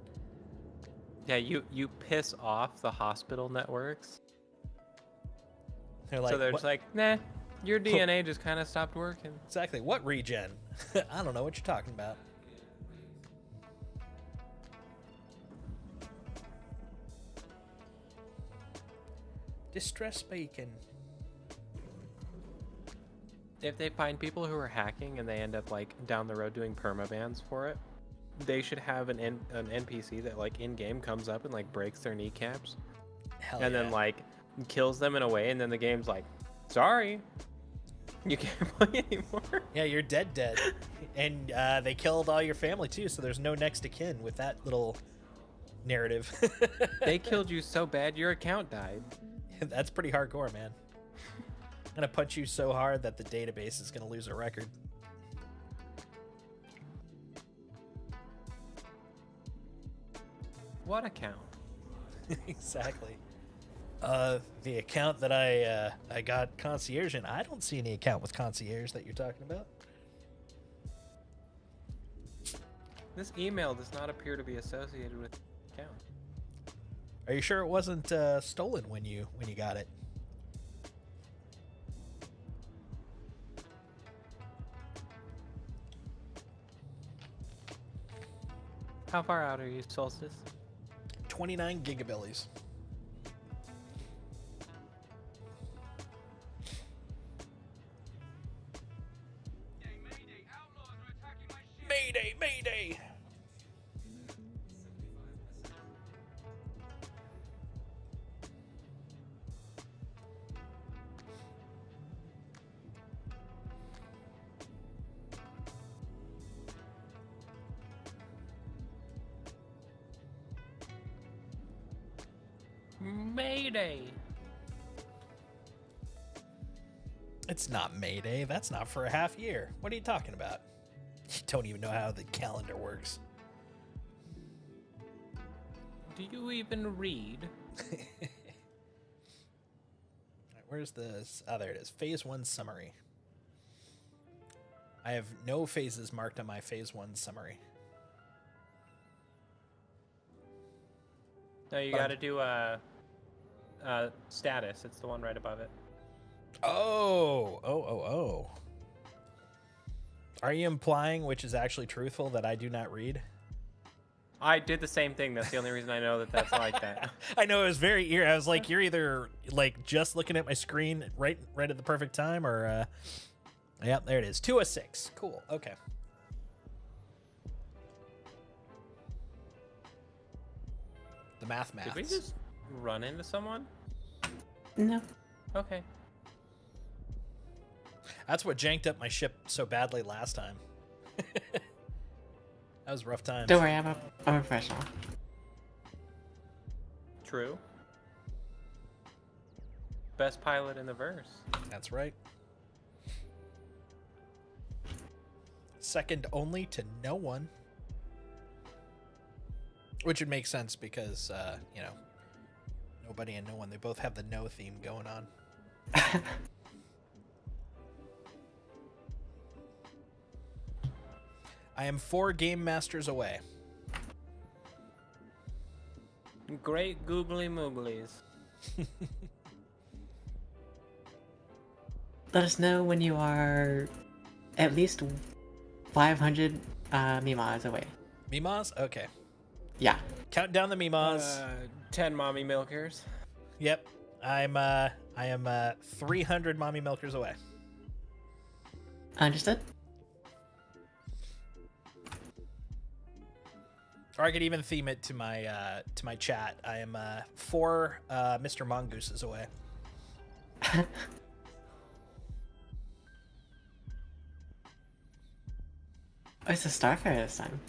Yeah, you piss off the hospital networks. They're like, So they're what? just like, nah, your DNA just kind of stopped working. Exactly. What regen? I don't know what you're talking about. Distress bacon. If they find people who are hacking and they end up like down the road doing permabans for it, they should have an NPC that like in game comes up and like breaks their kneecaps, Hell and yeah. then like kills them in a way, and then the game's like, sorry, you can't play anymore. Yeah, you're dead, and they killed all your family too. So there's no next of kin with that little narrative. They killed you so bad your account died. That's pretty hardcore, man. I'm gonna punch you so hard that the database is gonna lose a record. What account? Exactly. The account that I got concierge in. I don't see any account with concierge that you're talking about. This email does not appear to be associated with the account. Are you sure it wasn't stolen when you got it? How far out are you, Solstice? 29 gigabillies. Mayday, mayday! Mayday! It's not Mayday. That's not for a half year. What are you talking about? You don't even know how the calendar works. Do you even read? Where's this? Oh, there it is. Phase 1 summary. I have no phases marked on my Phase 1 summary. No, you But got to do status. It's the one right above it. Oh. Are you implying, which is actually truthful, that I do not read? I did the same thing. That's the only reason I know that that's like that. I know, it was very eerie. I was like, you're either like just looking at my screen right at the perfect time, or yeah, there it is. 206. Cool. Okay. The maths. Did we just run into someone? No. Okay. That's what janked up my ship so badly last time. That was rough times. Don't worry, I'm a professional. True. Best pilot in the verse. That's right. Second only to no one. Which would make sense because, nobody and no one. They both have the no theme going on. I am 4 game masters away. Great googly mooglies. Let us know when you are at least 500 Mimas away. Mimas? Okay. Yeah. Count down the Mimas. 10 mommy milkers. Yep. I am 300 mommy milkers away. Understood? Or I could even theme it to my chat. I am 4 Mr. Mongooses away. Oh, it's a Starfire this time.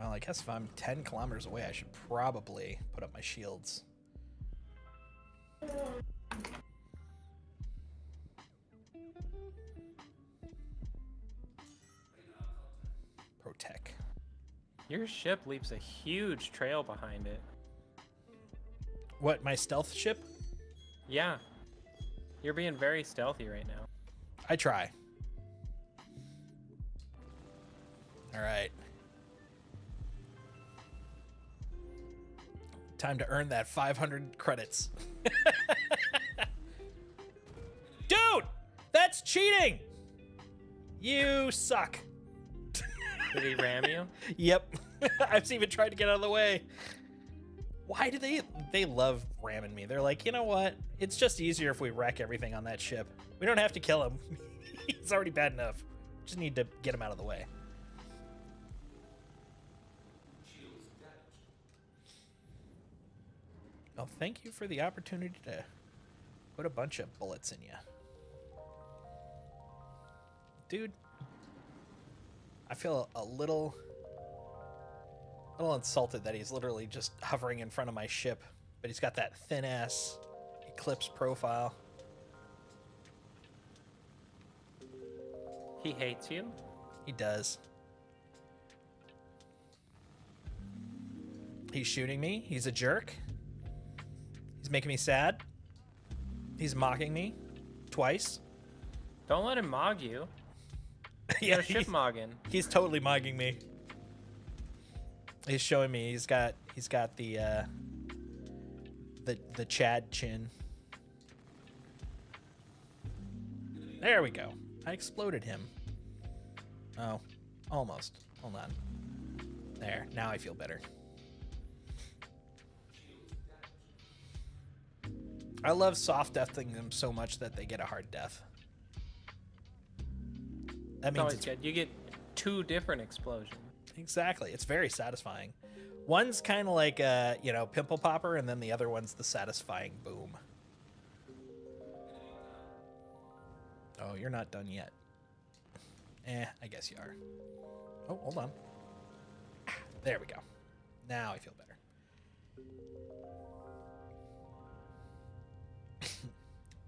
Well, I guess if I'm 10 kilometers away, I should probably put up my shields. Protect. Your ship leaves a huge trail behind it. What, my stealth ship? Yeah. You're being very stealthy right now. I try. All right. Time to earn that 500 credits. Dude, that's cheating. You suck. Did he ram you? Yep. I've even tried to get out of the way. Why do they love ramming me? They're like, you know what? It's just easier if we wreck everything on that ship. We don't have to kill him. He's already bad enough. Just need to get him out of the way. Well, thank you for the opportunity to put a bunch of bullets in you. Dude, I feel a little insulted that he's literally just hovering in front of my ship, but he's got that thin-ass Eclipse profile. He hates you? He does. He's shooting me. He's a jerk. He's making me sad. He's mocking me twice. Don't let him mog you. Yeah, You're ship mogging. he's totally mogging me. He's showing me he's got the Chad chin. There we go. I exploded him. Oh, almost. Hold on. There. Now I feel better. I love soft deathing them so much that they get a hard death. That means Always it's good. You get 2 different explosions. exactly. It's very satisfying. One's kind of like a, pimple popper, and then the other one's the satisfying boom. Oh, you're not done yet. I guess you are. Oh, hold on. There we go. Now I feel better.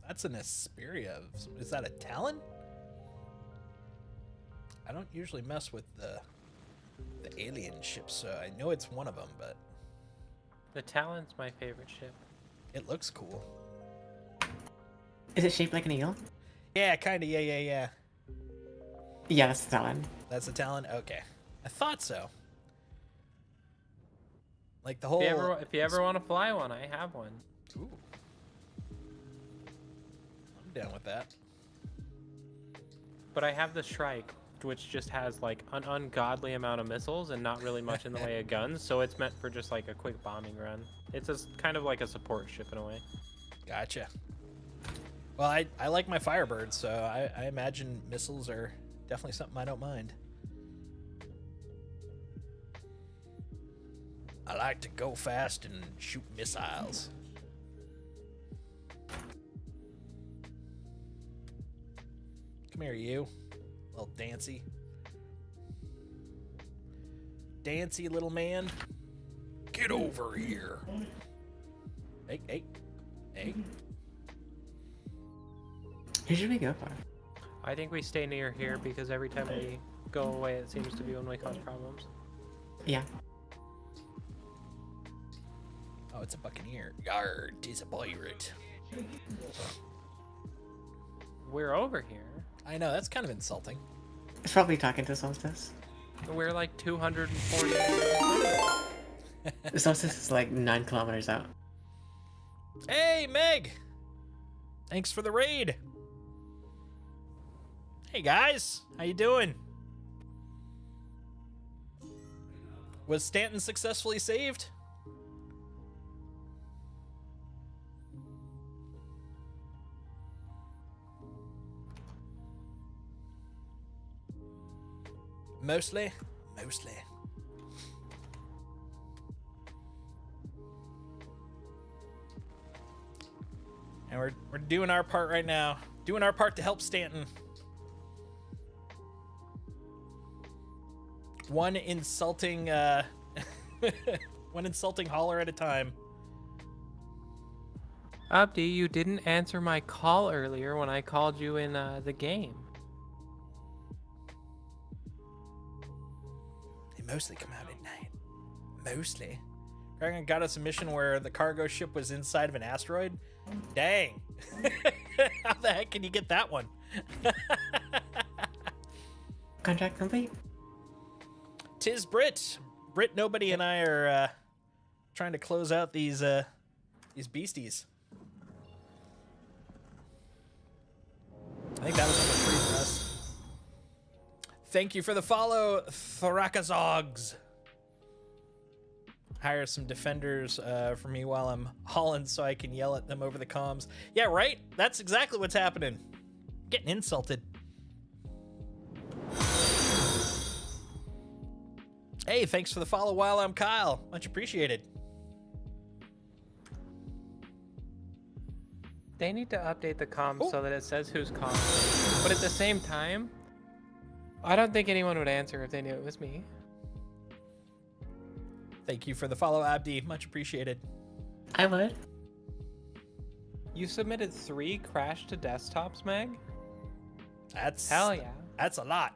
That's an Asperia. Is that a Talon? I don't usually mess with the alien ships, so I know it's one of them, but The Talon's my favorite ship. it looks cool. Is it shaped like an eel? Yeah, kind of. Yeah. Yeah, that's the Talon. That's a Talon? Okay. I thought so. Like the whole... If you ever want to fly one, I have one. Ooh. I'm down with that. But I have the Shrike, which just has like an ungodly amount of missiles and not really much in the way of guns, so it's meant for just like a quick bombing run. It's kind of like a support ship in a way. Gotcha. Well, I like my Firebird, so I imagine missiles are definitely something I don't mind. I like to go fast and shoot missiles. Come here, you. Little Dancy. Dancy, little man. Get over here. Hey. Who should we go for? I think we stay near here because every time we go away, it seems to be when we cause problems. Yeah. Oh, it's a buccaneer. Yard, tis a pirate. We're over here. I know, that's kind of insulting. It's probably talking to Solstice. We're like 240. Solstice is like 9 kilometers out. Hey, Meg! Thanks for the raid. Hey, guys. How you doing? Was Stanton successfully saved? Mostly. And we're doing our part right now. Doing our part to help Stanton. One insulting one insulting hauler at a time. Abdi, you didn't answer my call earlier when I called you in the game. They mostly come out at night. Mostly. Kragan got us a mission where the cargo ship was inside of an asteroid. Dang. How the heck can you get that one? Contract complete. Tis Brit. Brit, nobody and I are trying to close out these beasties. I think that was number 3 for us. Thank you for the follow, Thrakazogs. Hire some defenders for me while I'm hauling so I can yell at them over the comms. Yeah, right? That's exactly what's happening. Getting insulted. Hey, thanks for the follow while I'm Kyle. Much appreciated. They need to update the comms so that it says who's calling. But at the same time, I don't think anyone would answer if they knew it was me. Thank you for the follow, Abdi. Much appreciated. I would. You submitted 3 crash to desktops, Meg? That's Hell yeah. That's a lot.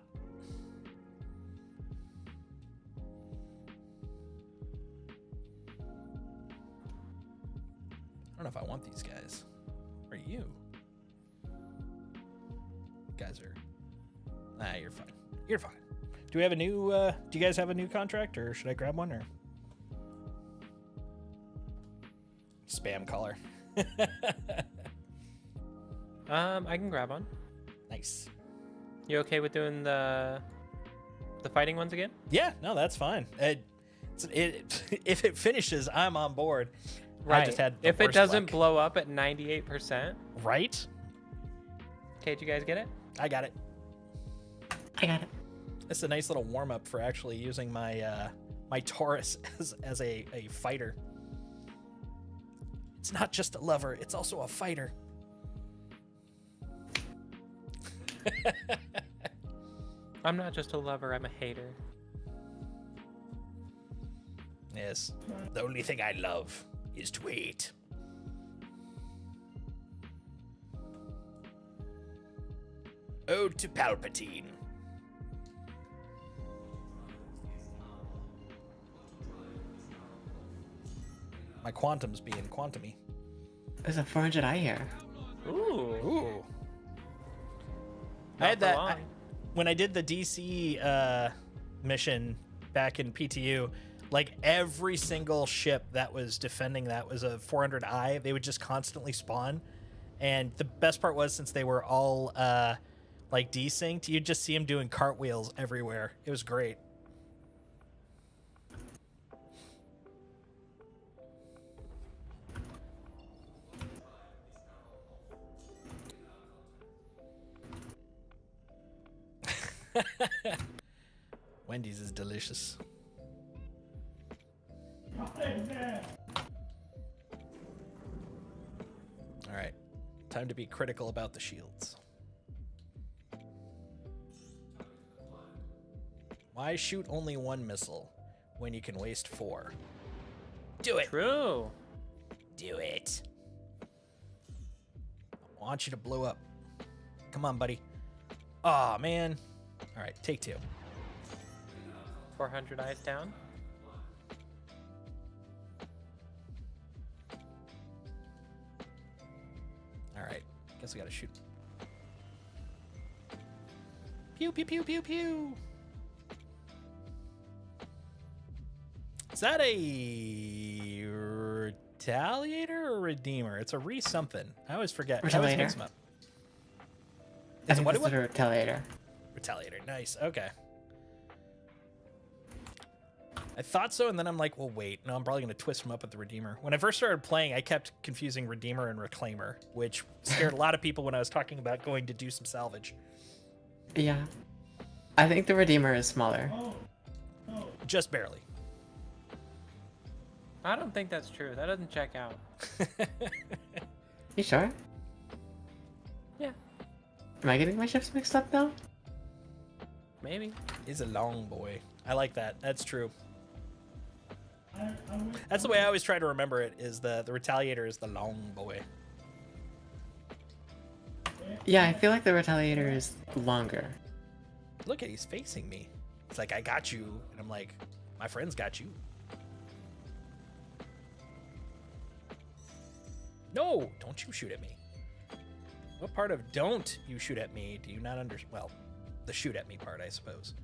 I don't know if I want these guys. Or you? You guys are... Nah, you're fine. You're fine. Do we have a new... do you guys have a new contract, or should I grab one, or... Spam caller. I can grab one. Nice. You okay with doing the fighting ones again? Yeah, no, that's fine. If it finishes, I'm on board. Right. I just had the if it worst doesn't luck. blow up at 98%. Right? Okay, did you guys get it? I got it. I got it. It's a nice little warm-up for actually using my my Taurus as a fighter. It's not just a lover, it's also a fighter. I'm not just a lover, I'm a hater. Yes. The only thing I love is to hate. Ode to Palpatine. My quantum's being quantumy. There's a 400 eye here. Ooh. Ooh. I Not had for that long. when I did the DC mission back in PTU. Like every single ship that was defending that was a 400i. They would just constantly spawn, and the best part was since they were all like desynced, you'd just see them doing cartwheels everywhere. It was great. Wendy's is delicious. All right, time to be critical about the shields. Why shoot only 1 missile when you can waste 4? Do it. True. Do it. I want you to blow up. Come on, buddy. Aw, man. All right, take 2. 400 eyes down. All right, guess I gotta shoot. Pew, pew, pew, pew, pew. Is that a retaliator or redeemer? It's a re-something. I always forget. I always mix them up. I Is it think what this it is a retaliator. Retaliator, nice. Okay. I thought so, and then I'm like, well, wait. No, I'm probably going to twist him up with the Redeemer. When I first started playing, I kept confusing Redeemer and Reclaimer, which scared a lot of people when I was talking about going to do some salvage. Yeah. I think the Redeemer is smaller. Just barely. I don't think that's true. That doesn't check out. You sure? Yeah, Am I getting my ships mixed up now? maybe. He's a long boy. I like that. That's true. That's the way I always try to remember it, is the Retaliator is the long boy. Yeah, I feel like the Retaliator is longer. Look at, he's facing me. It's like, I got you. And I'm like, my friend's got you. No, don't you shoot at me. What part of don't you shoot at me do you not understand? Well, the shoot at me part, I suppose.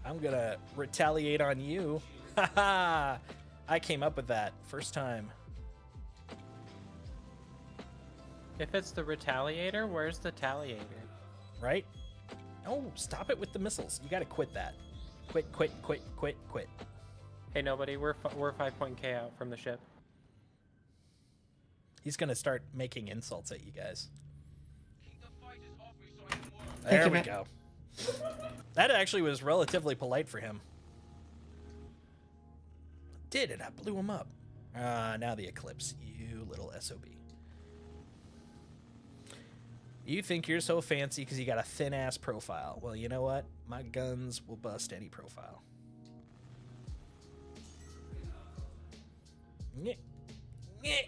I'm gonna retaliate on you. Haha! I came up with that first time. If it's the retaliator, where's the taliator? Right? No, stop it with the missiles. You gotta quit that. Quit. Hey, nobody, we're 5.k out from the ship. He's gonna start making insults at you guys. Keep the fighters off me so I can work. Thank There you, we Matt. go. That actually was relatively polite for him. Did it? I blew him up. Now the eclipse, you little SOB. You think you're so fancy because you got a thin-ass profile. Well, you know what? My guns will bust any profile. Nyeh. Nyeh.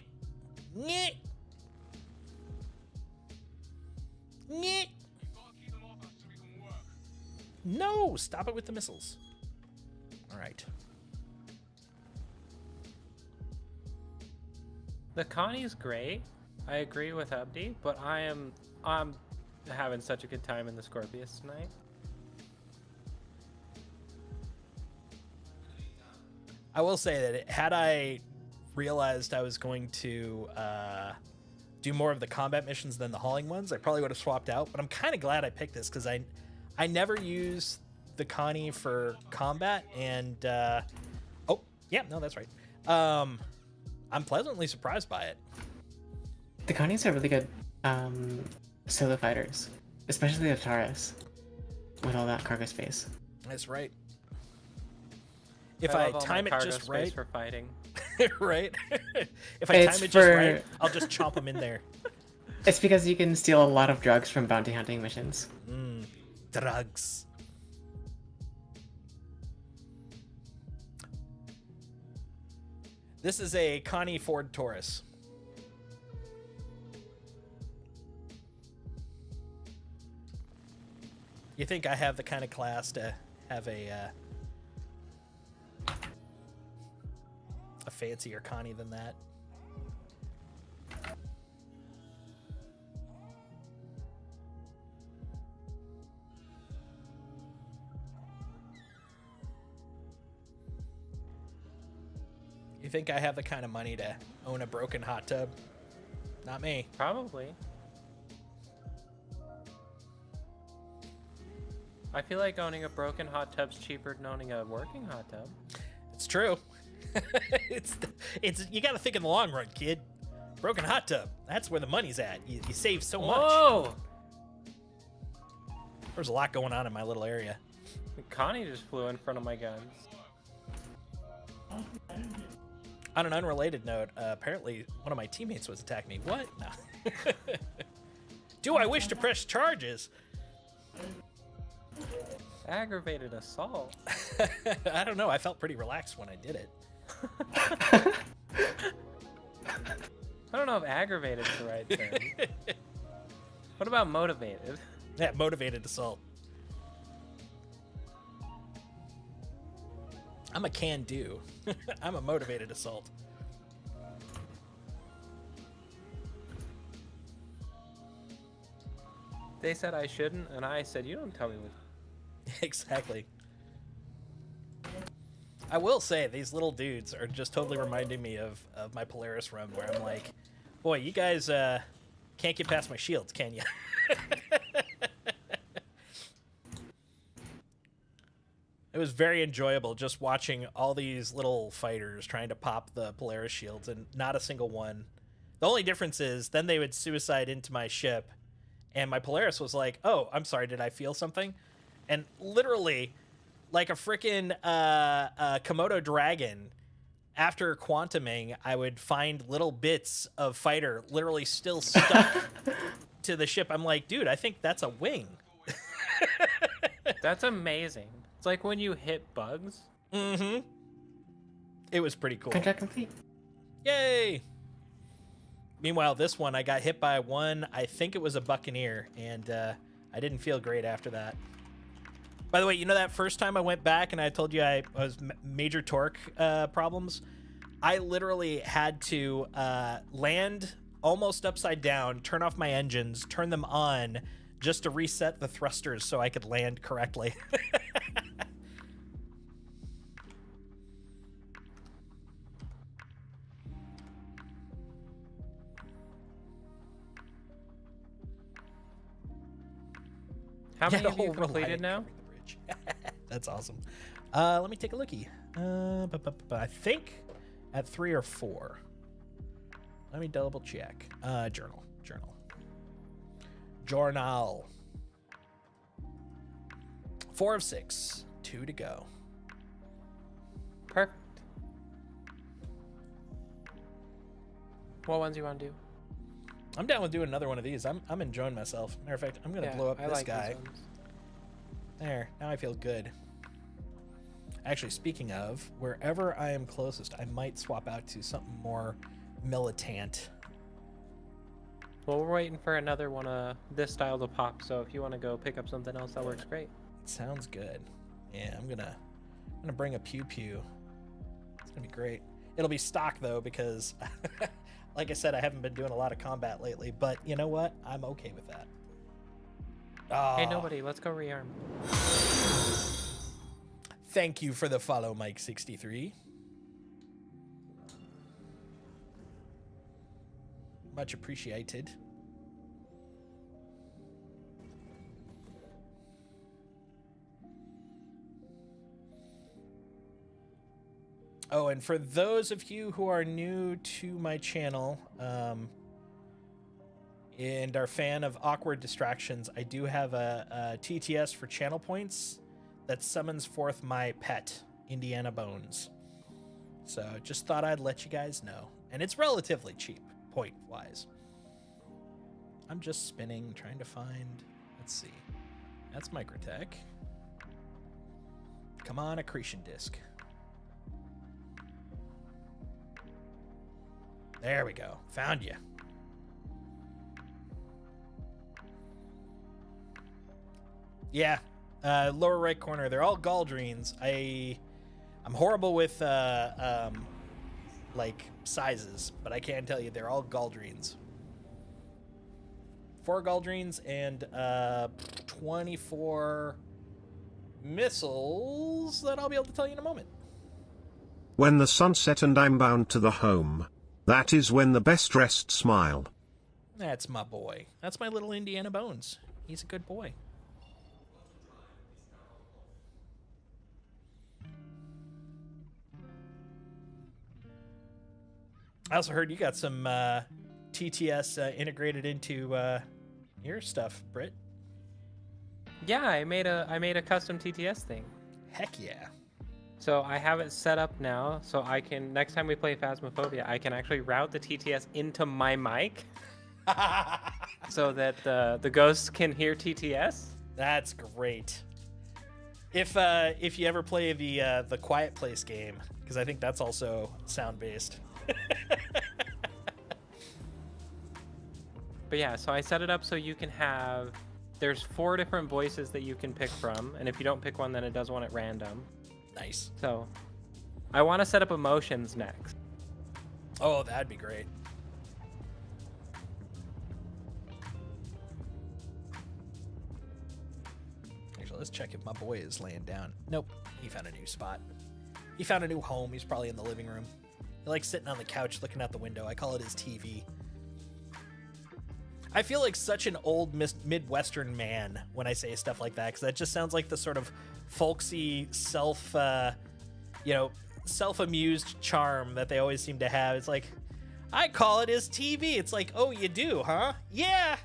Nyeh. Nyeh. Gotta keep them off us so we can work. No, stop it with the missiles. All right. The Connie's great. I agree with Abdi, but I'm having such a good time in the Scorpius tonight. I will say that had I realized I was going to do more of the combat missions than the hauling ones, I probably would have swapped out. But I'm kind of glad I picked this because I never use the Connie for combat, and oh yeah, no, that's right. I'm pleasantly surprised by it. The Connies are really good solo fighters, especially the Taurus, with all that cargo space. That's right. If I love all my time it cargo just space right, for fighting. right? If I It's time it just for- right, I'll just chomp them in there. It's because you can steal a lot of drugs from bounty hunting missions. Drugs. This is a Connie Ford Taurus. You think I have the kind of class to have a fancier Connie than that? You think I have the kind of money to own a broken hot tub? Not me. Probably. I feel like owning a broken hot tub's cheaper than owning a working hot tub. It's true. it's you got to think in the long run, kid. Broken hot tub. That's where the money's at. You save so much. Whoa! There's a lot going on in my little area. Connie just flew in front of my guns. On an unrelated note, apparently one of my teammates was attacking me. What? No. Do I wish to press charges? Aggravated assault. I don't know. I felt pretty relaxed when I did it. I don't know if aggravated is the right term. What about motivated? Yeah, motivated assault. I'm a can-do. I'm a motivated assault. They said I shouldn't, and I said, you don't tell me what. Exactly. I will say these little dudes are just totally reminding me of my Polaris run, where I'm like, boy, you guys can't get past my shields, can you? It was very enjoyable just watching all these little fighters trying to pop the Polaris shields, and not a single one. The only difference is then they would suicide into my ship, and my Polaris was like, oh, I'm sorry, did I feel something? And literally, like a freaking Komodo dragon, after quantuming, I would find little bits of fighter literally still stuck to the ship. I'm like, dude, I think that's a wing. That's amazing. It's like when you hit bugs. Mm-hmm. It was pretty cool. Contract complete. Yay! Meanwhile, this one, I got hit by one, I think it was a buccaneer, and I didn't feel great after that. By the way, you know that first time I went back and I told you I was major torque problems? I literally had to land almost upside down, turn off my engines, turn them on just to reset the thrusters so I could land correctly. How many Yeah, have you the whole completed now? relight over the bridge. That's awesome. Let me take a lookie. I think at 3 or 4. Let me double check. Journal. Journal. 4 of 6. 2 to go. Perfect. What ones you want to do? I'm down with doing another one of these. I'm enjoying myself. Matter of fact, I'm gonna blow up I this like guy. These ones. There. Now I feel good. Actually, speaking of, wherever I am closest, I might swap out to something more militant. Well, we're waiting for another one of this style to pop, so if you want to go pick up something else, that works great. Sounds good. Yeah, I'm gonna bring a pew pew. It's gonna be great. It'll be stock though, because like I said, I haven't been doing a lot of combat lately, but you know what? I'm okay with that. Hey, nobody, let's go rearm. Thank you for the follow, Mike63. Much appreciated. Oh, and for those of you who are new to my channel, and are a fan of awkward distractions, I do have a TTS for channel points that summons forth my pet, Indiana Bones. So just thought I'd let you guys know. And it's relatively cheap, point-wise. I'm just spinning, trying to find... Let's see. That's Microtech. Come on, accretion disc. There we go. Found you. Yeah. Lower right corner. They're all Galdreens. I'm horrible with like sizes, but I can tell you they're all Galdreens. 4 Galdreens and 24 missiles that I'll be able to tell you in a moment. When the sun set and I'm bound to the home, that is when the best rest smile. That's my boy. That's my little Indiana Bones. He's a good boy. I also heard you got some TTS integrated into your stuff, Britt. Yeah, I made a custom TTS thing. Heck yeah. So I have it set up now, so I can, next time we play Phasmophobia, I can actually route the TTS into my mic so that the ghosts can hear TTS. That's great. If you ever play the Quiet Place game, because I think that's also sound based. But yeah, so I set it up so you can have, there's 4 different voices that you can pick from, and if you don't pick one, then it does one at random. Nice. So I want to set up emotions next. Oh, that'd be great. Actually, let's check if my boy is laying down. Nope, he found a new spot. He found a new home. He's probably in the living room. He likes sitting on the couch looking out the window. I call it his TV. I feel like such an old Midwestern man when I say stuff like that, because that just sounds like the sort of folksy self-amused charm that they always seem to have. It's like, I call it his TV. It's like, oh, you do, huh? Yeah,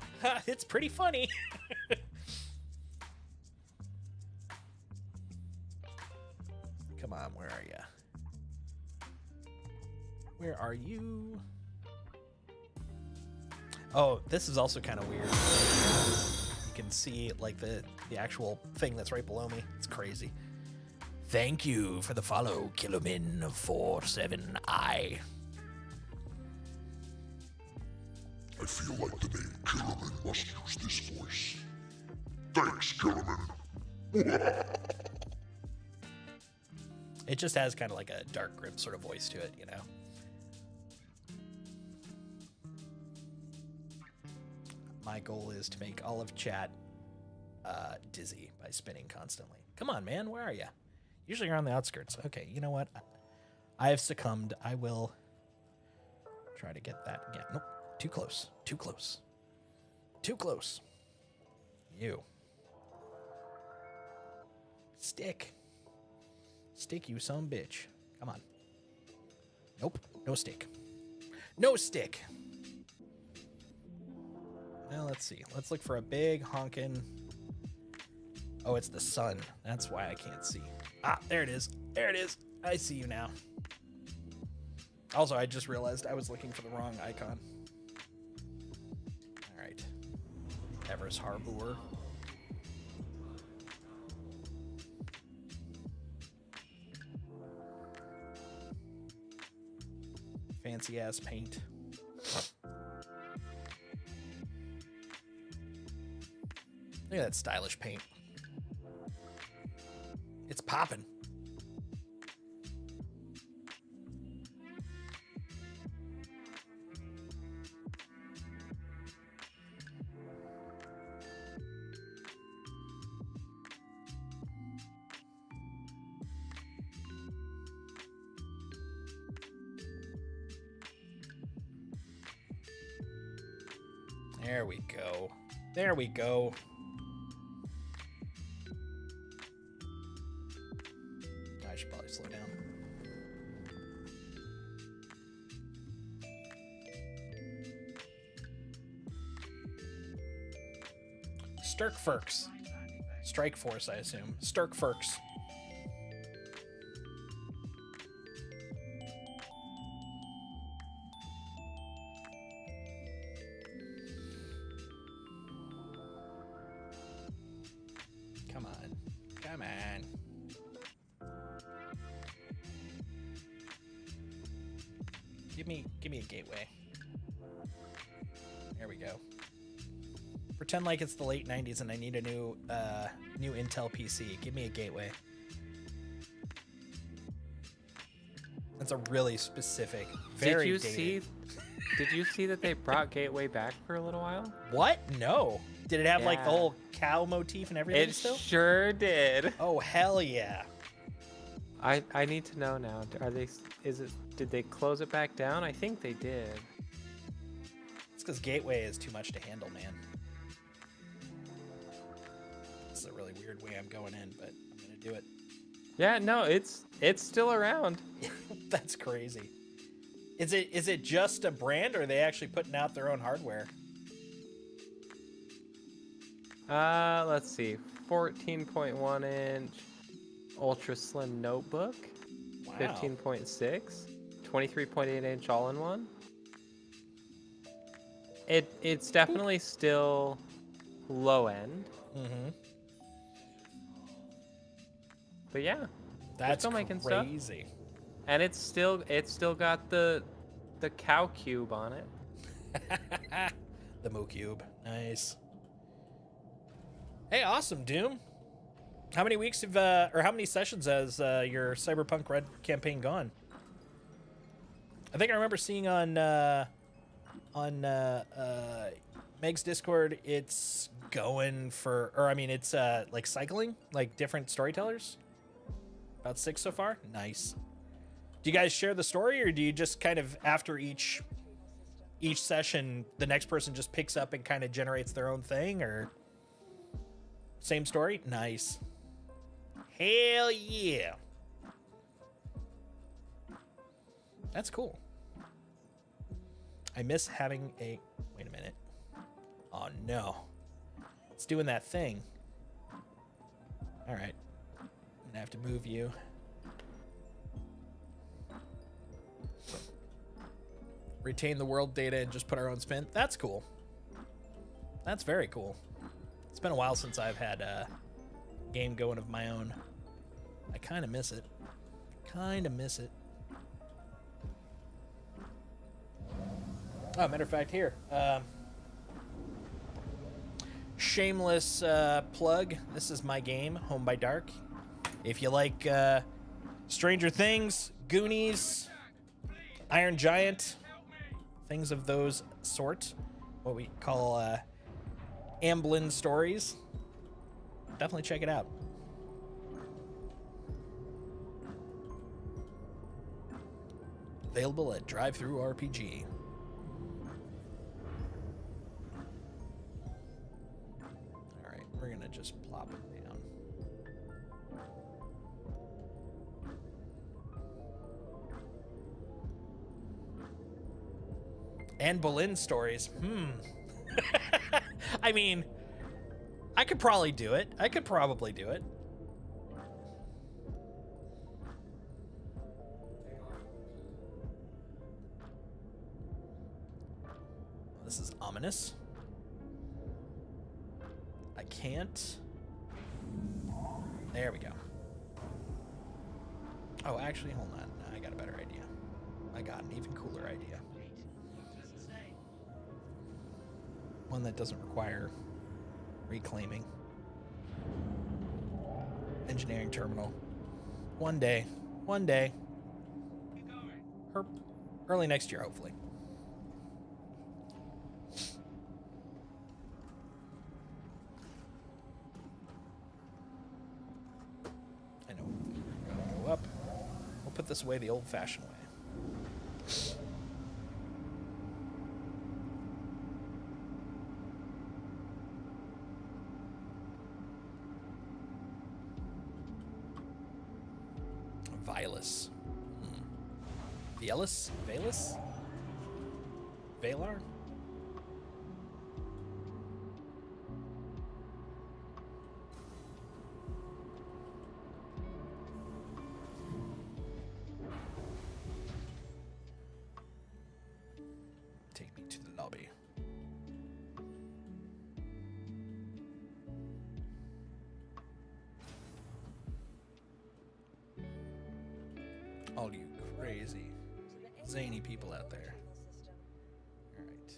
it's pretty funny. Come on, where are you? Where are you? Oh, this is also kind of weird. You can see like the actual thing that's right below me. It's crazy. Thank you for the follow, Killerman47i. I feel like the name Killerman must use this voice. Thanks, Killerman. It just has kind of like a dark, grim sort of voice to it, you know? My goal is to make all of chat dizzy by spinning constantly. Come on, man. Where are you? Usually you're on the outskirts. Okay, you know what? I have succumbed. I will try to get that again. Nope. Too close. Too close. Too close. You. Stick. Stick, you son of a bitch. Come on. Nope. No stick. No stick. Well, let's see. Let's look for a big honkin'. Oh, it's the sun. That's why I can't see. Ah, there it is. There it is. I see you now. Also, I just realized I was looking for the wrong icon. All right. Everest Harbor. Fancy ass paint. Look at that stylish paint. It's popping. There we go. There we go. I should probably slow down. Sturkfurks. Strike Force, I assume. Sturkfurks. Come on. Come on. Give me a gateway. There we go. Pretend like it's the late 90s and I need a new Intel PC. Give me a gateway. That's a really specific, very dated. Did you see that they brought Gateway back for a little while? What? No. Did it have like the Yeah. whole cow motif and everything It still? sure did. Oh, hell yeah. I need to know now. Did they close it back down? I think they did. It's because Gateway is too much to handle, man. This is a really weird way I'm going in, but I'm gonna do it. Yeah, no, it's still around. That's crazy. Is it just a brand, or are they actually putting out their own hardware? Let's see. 14.1 inch ultra slim notebook. Wow. 15.6. 23.8 inch all-in-one. It's definitely still low end. Mm-hmm. But yeah, That's still making stuff. crazy. and it's still got the cow cube on it. The Moo Cube. Nice. Hey, awesome, Doom. How many weeks have, or how many sessions has your Cyberpunk Red campaign gone? I think I remember seeing on Meg's Discord, it's going for, or I mean, it's like cycling, like different storytellers. About 6 so far. Nice. Do you guys share the story, or do you just kind of after each session, the next person just picks up and kind of generates their own thing, or same story? Nice. Hell yeah. That's cool. I miss having a... Wait a minute. Oh, no. It's doing that thing. All right. I'm going to have to move you. Retain the world data and just put our own spin. That's cool. That's very cool. It's been a while since I've had a game going of my own. I kind of miss it. Kind of miss it. Oh, matter of fact, here. shameless plug. This is my game, Home by Dark. If you like Stranger Things, Goonies, Iron Giant, things of those sort, what we call Amblin stories, definitely check it out. Available at Drive-Thru RPG. All right, we're gonna just plop it down. And Boleyn stories. I mean, I could probably do it. This is ominous. I can't. There we go. Oh, actually, hold on. I got a better idea. I got an even cooler idea. One that doesn't require reclaiming. Engineering terminal. One day. Early next year, hopefully. I know. Go up. We'll put this away the old-fashioned way. Vilas. Vielis? Valis? Valar? Take me to the lobby. All you crazy, zany people out there. All right.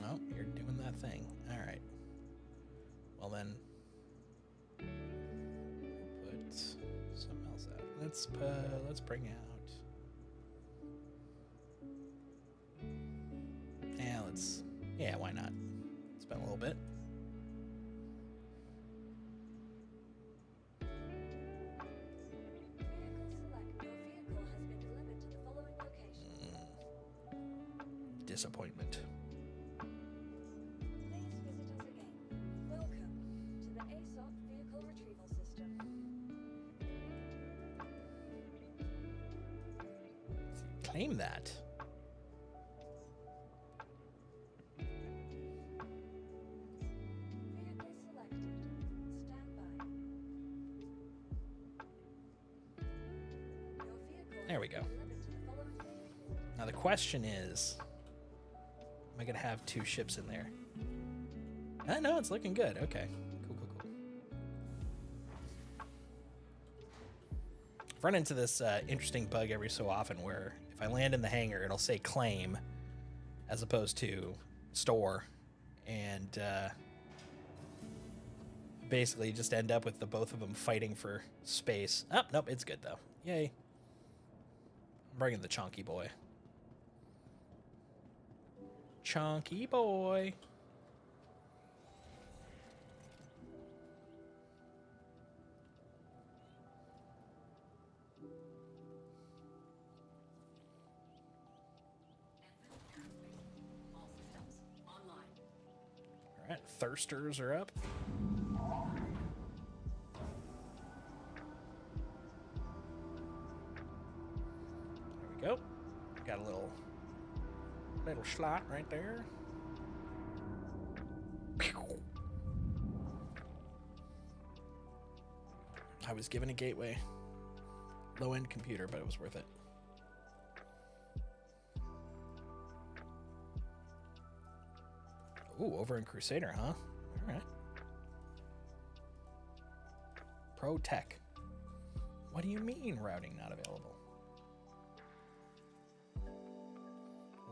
Oh, you're doing that thing. All right. Well then, put something else out. Let's bring out. Yeah, why not? Spend a little bit. Disappointment. Please visit us again. Welcome to the ASOP vehicle retrieval system. Claim that. Vehicle selected. Stand by. Your vehicle There we go. has been delivered to the following location. Now the question is, am I gonna have two ships in there? No, it's looking good. Okay, cool. I've run into this interesting bug every so often where if I land in the hangar, it'll say claim as opposed to store, and basically just end up with the both of them fighting for space. Oh, nope, it's good though. Yay. I'm bringing the chonky boy. Chonky boy. All right, thirsters are up. There we go. Got a little slot right there. I was given a gateway. Low-end computer, but it was worth it. Ooh, over in Crusader, huh? All right. Pro Tech. What do you mean routing not available?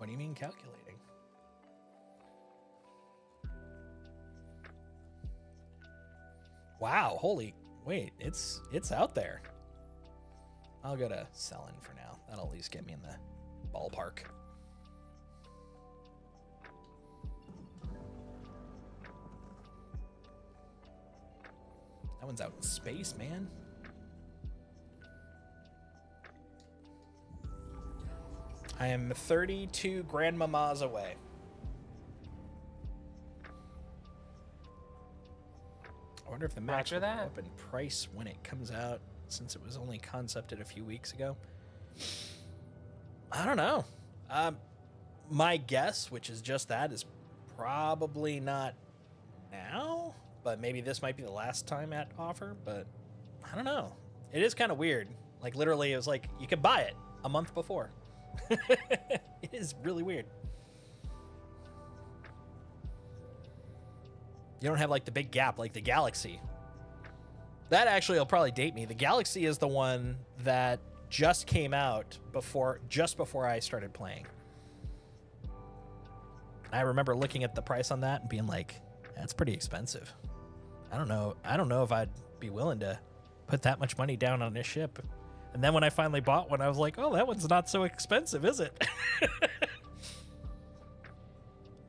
What do you mean calculating? Wow, holy, wait, it's out there. I'll go to selling for now. That'll at least get me in the ballpark. That one's out in space, man. I am 32 grandmamas away. I wonder if the match will go up in price when it comes out, since it was only concepted a few weeks ago. I don't know. My guess, which is just that, is probably not now, but maybe this might be the last time at offer, but I don't know. It is kind of weird. Like, literally, it was like, you could buy it a month before. It is really weird. You don't have like the big gap like the Galaxy. That actually will probably date me. The Galaxy is the one that just came out just before I started playing. I remember looking at the price on that and being like, that's pretty expensive. I don't know if I'd be willing to put that much money down on this ship. And then when I finally bought one, I was like, oh, that one's not so expensive, is it?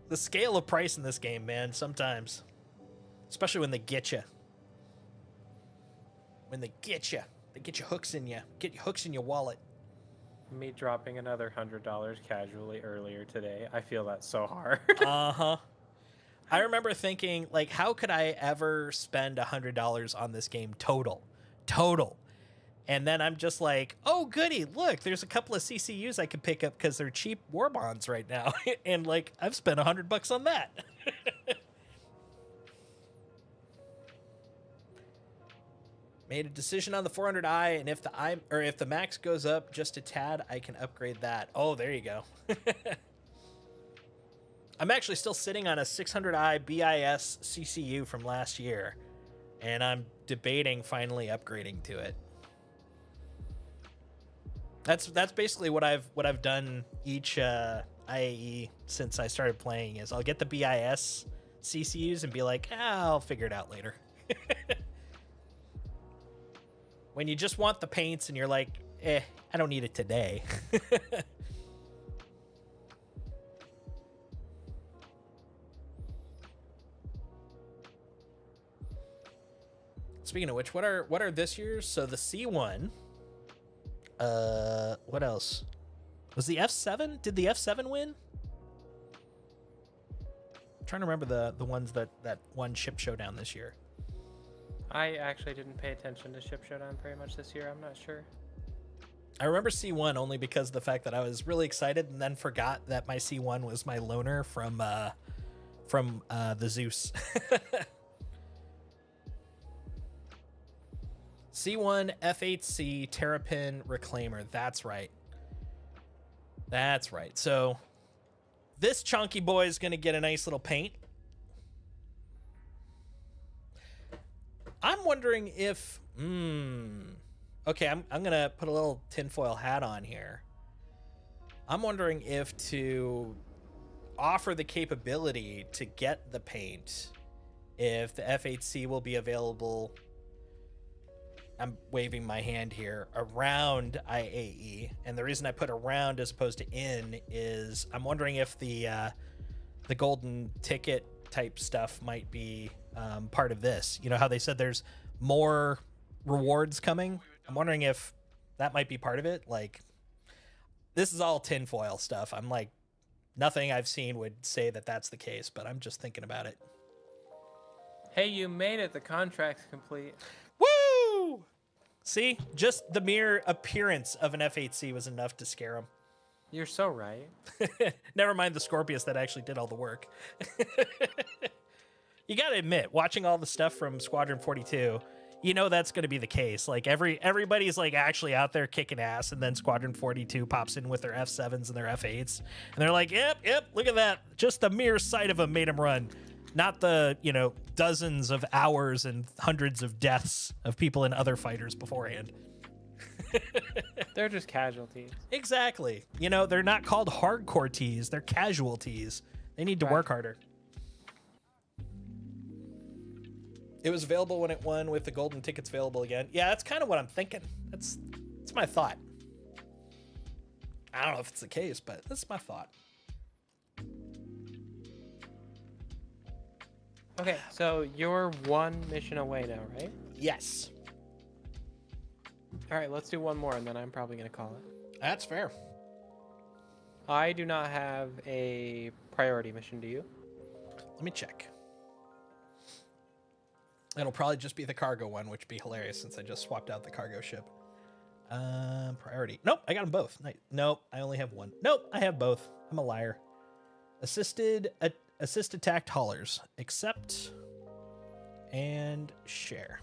The scale of price in this game, man, sometimes. Especially when they get you. When they get you hooks in you. Get hooks in your wallet. Me dropping another $100 casually earlier today. I feel that so hard. Uh-huh. I remember thinking, like, how could I ever spend $100 on this game total? And then I'm just like, oh, goody, look, there's a couple of CCUs I could pick up because they're cheap war bonds right now. And, like, I've spent $100 on that. Made a decision on the 400i, and if the max goes up just a tad, I can upgrade that. Oh, there you go. I'm actually still sitting on a 600i BIS CCU from last year, and I'm debating finally upgrading to it. That's basically what I've done each IAE since I started playing. Is I'll get the BIS CCUs and be like, I'll figure it out later. When you just want the paints and you're like, I don't need it today. Speaking of which, what are this year's? So the C1. What else? Was the F7? Did the F7 win? I'm trying to remember the ones that won Ship Showdown this year. I actually didn't pay attention to Ship Showdown very much this year. I'm not sure. I remember C1 only because of the fact that I was really excited and then forgot that my C1 was my loaner from the Zeus. C1, F8C, Terrapin, Reclaimer. That's right. So this chunky boy is going to get a nice little paint. I'm wondering if... Okay, I'm going to put a little tinfoil hat on here. I'm wondering if to offer the capability to get the paint, if the F8C will be available... I'm waving my hand here, around IAE. And the reason I put around as opposed to in is I'm wondering if the golden ticket type stuff might be part of this. You know how they said there's more rewards coming? I'm wondering if that might be part of it. Like, this is all tinfoil stuff. I'm like, nothing I've seen would say that that's the case, but I'm just thinking about it. Hey, you made it. The contract's complete. Woo! See, just the mere appearance of an F8C was enough to scare him. You're so right. Never mind the Scorpius that actually did all the work. You gotta admit, watching all the stuff from Squadron 42, you know that's gonna be the case. Like everybody's like actually out there kicking ass, and then Squadron 42 pops in with their F7s and their F8s, and they're like, yep, look at that. Just the mere sight of them made them run. Not the, dozens of hours and hundreds of deaths of people and other fighters beforehand. They're just casualties. Exactly. You know, they're not called hardcore tees. They're casualties. They need to Right. work harder. It was available when it won with the golden tickets available again. Yeah, that's kind of what I'm thinking. That's my thought. I don't know if it's the case, but that's my thought. Okay, so you're one mission away now, right? Yes. All right, let's do one more, and then I'm probably gonna call it. That's fair. I do not have a priority mission. Do you? Let me check. It'll probably just be the cargo one, which would be hilarious since I just swapped out the cargo ship. Priority. Nope, I got them both. Nope, I only have one. Nope, I have both. I'm a liar. Assist attacked haulers. Accept and share.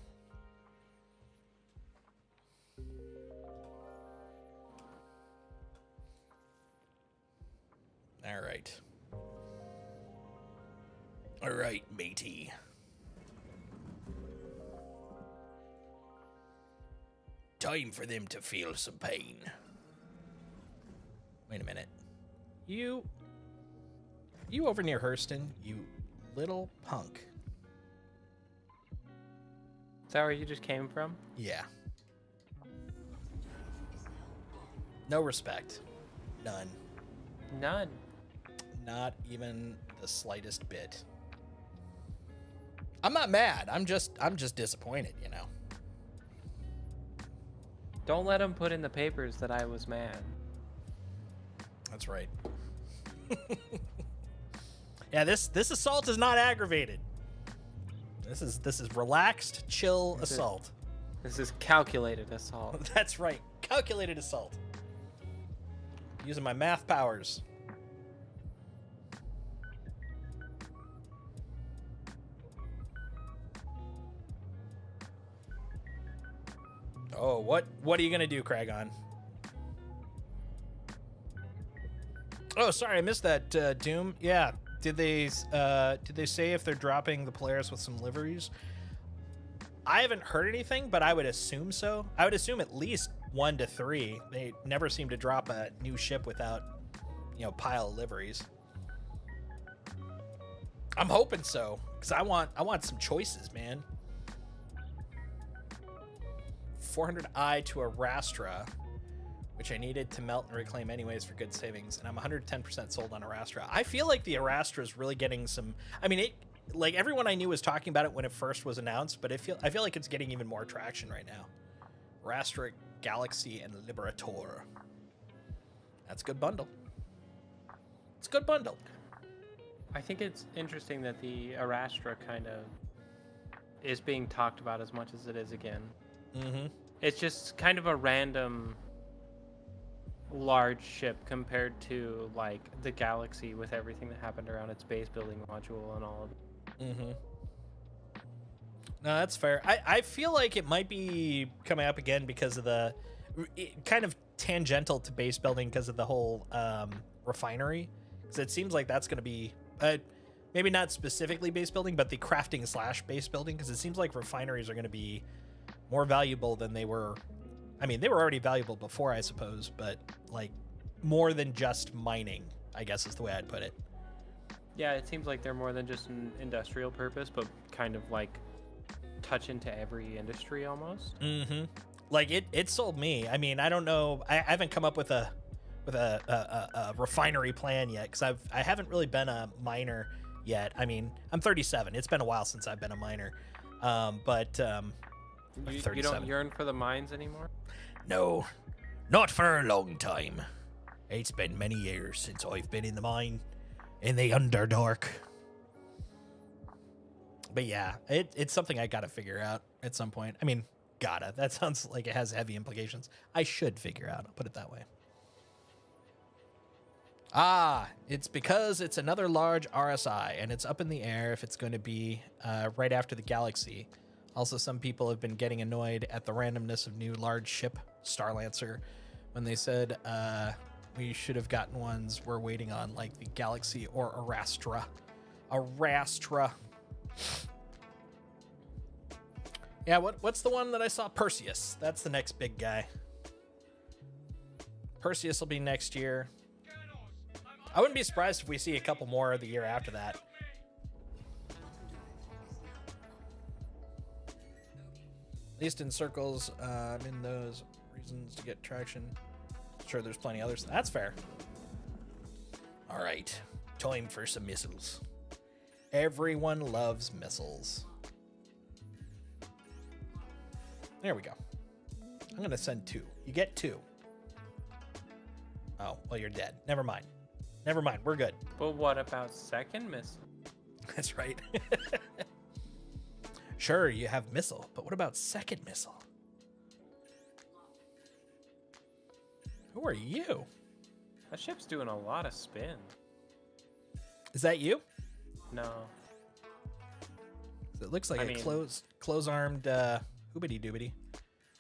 All right. All right, matey. Time for them to feel some pain. Wait a minute. You over near Hurston, you little punk. Is that where you just came from? Yeah. No respect. None. None. Not even the slightest bit. I'm not mad. I'm just disappointed, you know. Don't let him put in the papers that I was mad. That's right. Yeah, this assault is not aggravated. This is relaxed, chill assault. This is calculated assault. That's right. Calculated assault. Using my math powers. Oh, what are you gonna do, Kragon? Oh, sorry, I missed that, Doom. Yeah, did they say if they're dropping the Polaris with some liveries? I haven't heard anything, but I would assume so. I would assume at least 1 to 3. They never seem to drop a new ship without, pile of liveries. I'm hoping so, because I want some choices, man. 400i to a Rastra, which I needed to melt and reclaim anyways for good savings, and I'm 110% sold on Arastra. I feel like the Arastra is really getting some. I mean, like everyone I knew was talking about it when it first was announced, but I feel like it's getting even more traction right now. Arastra, Galaxy, and Liberator. That's a good bundle. It's a good bundle. I think it's interesting that the Arastra kind of is being talked about as much as it is again. Mm-hmm. It's just kind of a random large ship compared to like the Galaxy with everything that happened around its base building module and all of it. Mm-hmm. No, that's fair. I feel like it might be coming up again because of the kind of tangential to base building because of the whole refinery. Because it seems like that's going to be maybe not specifically base building, but the crafting / base building. Because it seems like refineries are going to be more valuable than they were. I mean, they were already valuable before, I suppose, but like more than just mining, I guess is the way I'd put it. Yeah, it seems like they're more than just an industrial purpose, but kind of like touch into every industry almost. Mm-hmm. Like it sold me. I mean, I don't know. I haven't come up with a refinery plan yet because I haven't really been a miner yet. I mean, I'm 37. It's been a while since I've been a miner. You don't yearn for the mines anymore? No, not for a long time. It's been many years since I've been in the mine, in the Underdark. But yeah, it's something I gotta figure out at some point. I mean, gotta. That sounds like it has heavy implications. I should figure out. I'll put it that way. It's because it's another large RSI, and it's up in the air if it's going to be right after the Galaxy. Also, some people have been getting annoyed at the randomness of new large ship Starlancer when they said we should have gotten ones we're waiting on, like the Galaxy or Arastra. Arastra. Yeah, what's the one that I saw? Perseus. That's the next big guy. Perseus will be next year. I wouldn't be surprised if we see a couple more the year after that. At least in circles, in those reasons to get traction. Sure, there's plenty others. That's fair. All right, time for some missiles. Everyone loves missiles. There we go. I'm going to send 2. You get 2. Oh, well, you're dead. Never mind. Never mind. We're good. But what about second missile? That's right. Sure, you have missile, but what about second missile? Who are you? That ship's doing a lot of spin. Is that you? No. It looks like I a mean- close-armed hoobity doobity.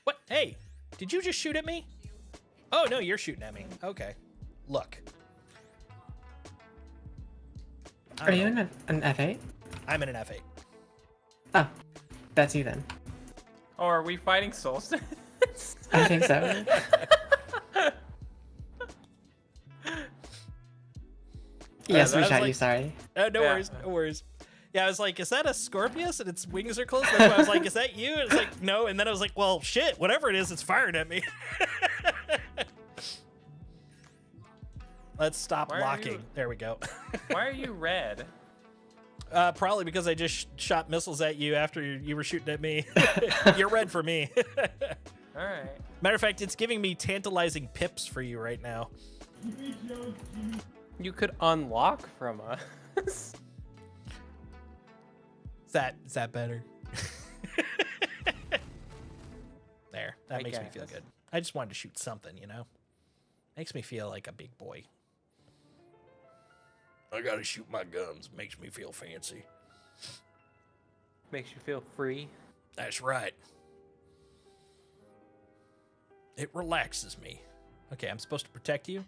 What? Hey, did you just shoot at me? Oh, no, you're shooting at me. Okay. Look. Are you in an F8? I'm in an F8. Oh, that's you then. Oh, are we fighting Solstice? I think so. Yes, we I was shot like- you, sorry. No Yeah. worries, no worries. Yeah, I was like, is that a Scorpius? And its wings are closed. That's why I was like, is that you? And it's like, no. And then I was like, well, shit, whatever it is, it's firing at me. Let's stop Why are locking. you- There we go. Why are you red? Probably because I just shot missiles at you after you were shooting at me. You're red for me. All right. Matter of fact, it's giving me tantalizing pips for you right now. You could unlock from us. Is that better? There. That I makes me feel guess. good. I just wanted to shoot something, you know? Makes me feel like a big boy. I gotta shoot my guns. Makes me feel fancy. Makes you feel free. That's right. It relaxes me. Okay, I'm supposed to protect you?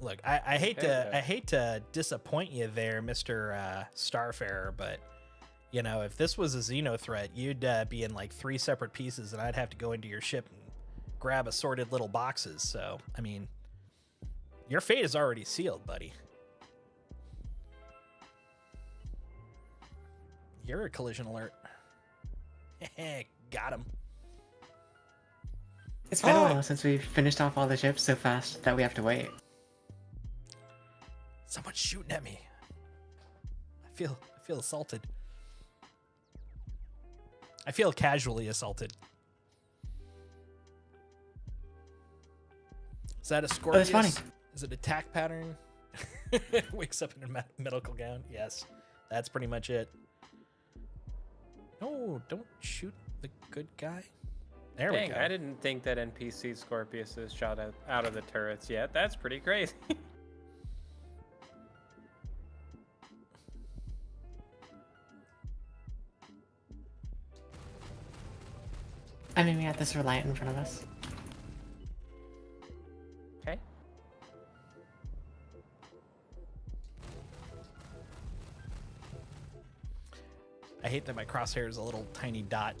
Look, I hate There you to go. I hate to disappoint you there, Mr. Starfarer, but you know, if this was a Xeno threat, you'd be in like 3 separate pieces, and I'd have to go into your ship and grab assorted little boxes. So, I mean, your fate is already sealed, buddy. You're a collision alert. Got him. It's been a while since we finished off all the ships so fast that we have to wait. Someone's shooting at me. I feel assaulted. I feel casually assaulted. Is that a Scorpius? funny. Is it attack pattern? Wakes up in a medical gown. Yes, that's pretty much it. No, don't shoot the good guy. There Dang, we go. I didn't think that NPC Scorpius is shot out of the turrets yet. That's pretty crazy. I mean, we got this Reliant in front of us. Okay. I hate that my crosshair is a little tiny dot.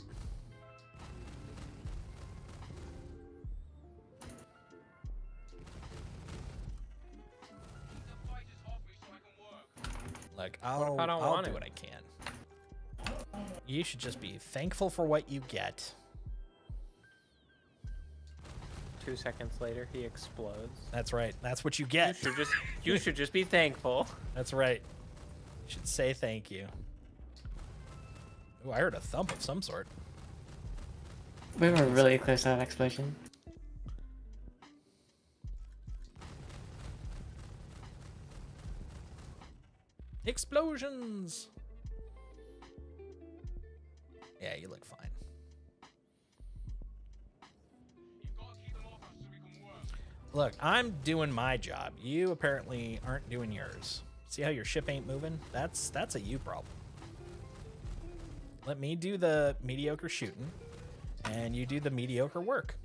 Look, I'll if I don't want do it? what I can. You should just be thankful for what you get. 2 seconds later, he explodes. That's right. That's what you You get. should just be thankful. That's right. You should say thank you. Ooh, I heard a thump of some sort. We were really close to that explosion. Explosions! Yeah, you look fine. Look, I'm doing my job. You apparently aren't doing yours. See how your ship ain't moving? That's a you problem. Let me do the mediocre shooting, and you do the mediocre work.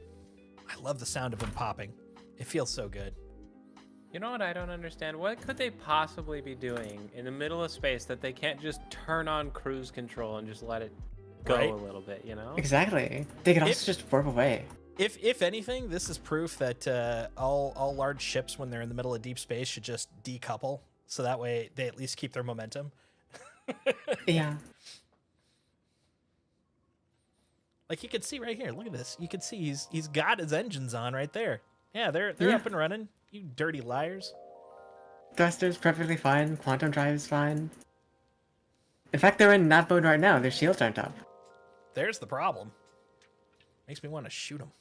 I love the sound of him popping. It feels so good. You know what I don't understand? What could they possibly be doing in the middle of space that they can't just turn on cruise control and just let it go Right. a little bit, you know? Exactly. They could also If- just warp away. If anything, this is proof that all large ships, when they're in the middle of deep space, should just decouple, so that way they at least keep their momentum. Yeah. Like you can see right here. Look at this. You can see he's got his engines on right there. Yeah, they're Yeah. up and running. You dirty liars. Thruster's perfectly fine. Quantum drive is fine. In fact, they're in nav mode right now. Their shields aren't up. There's the problem. Makes me want to shoot him.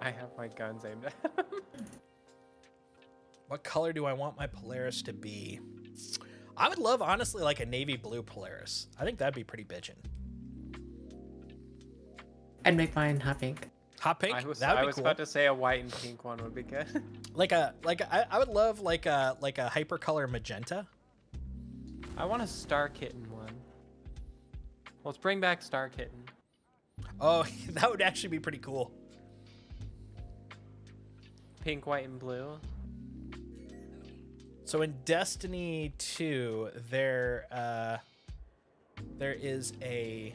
I have my guns aimed at him. What color do I want my Polaris to be? I would love, honestly, like a navy blue Polaris. I think that'd be pretty bitchin'. I'd make mine hot pink. Hot pink? I was That would be cool. about to say a white and pink one would be good. I would love like a hypercolor magenta. I want a Star Kitten one. Let's bring back Star Kitten. Oh, that would actually be pretty cool. Pink, white, and blue. So in Destiny 2, there is a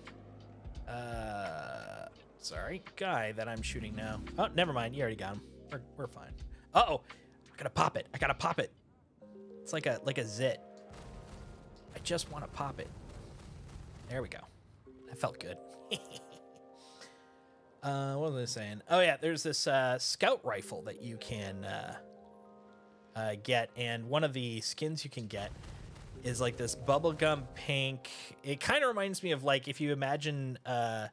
guy that I'm shooting now. Oh, never mind. You already got him. We're fine. Uh-oh. I gotta pop it. It's like a zit. I just want to pop it. There we go. That felt good. What was I saying? Oh yeah, there's this scout rifle that you can get, and one of the skins you can get is like this bubblegum pink. It kind of reminds me of like if you imagine a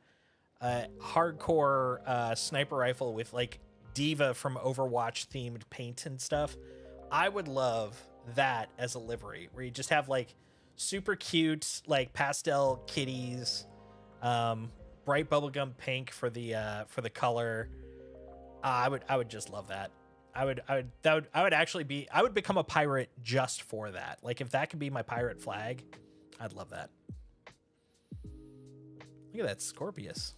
hardcore sniper rifle with like Diva from Overwatch themed paint and stuff. I would love that as a livery, where you just have like super cute like pastel kitties, bright bubblegum pink for the color. I would just love that. I would become a pirate just for that. Like if that could be my pirate flag, I'd love that. Look at that Scorpius.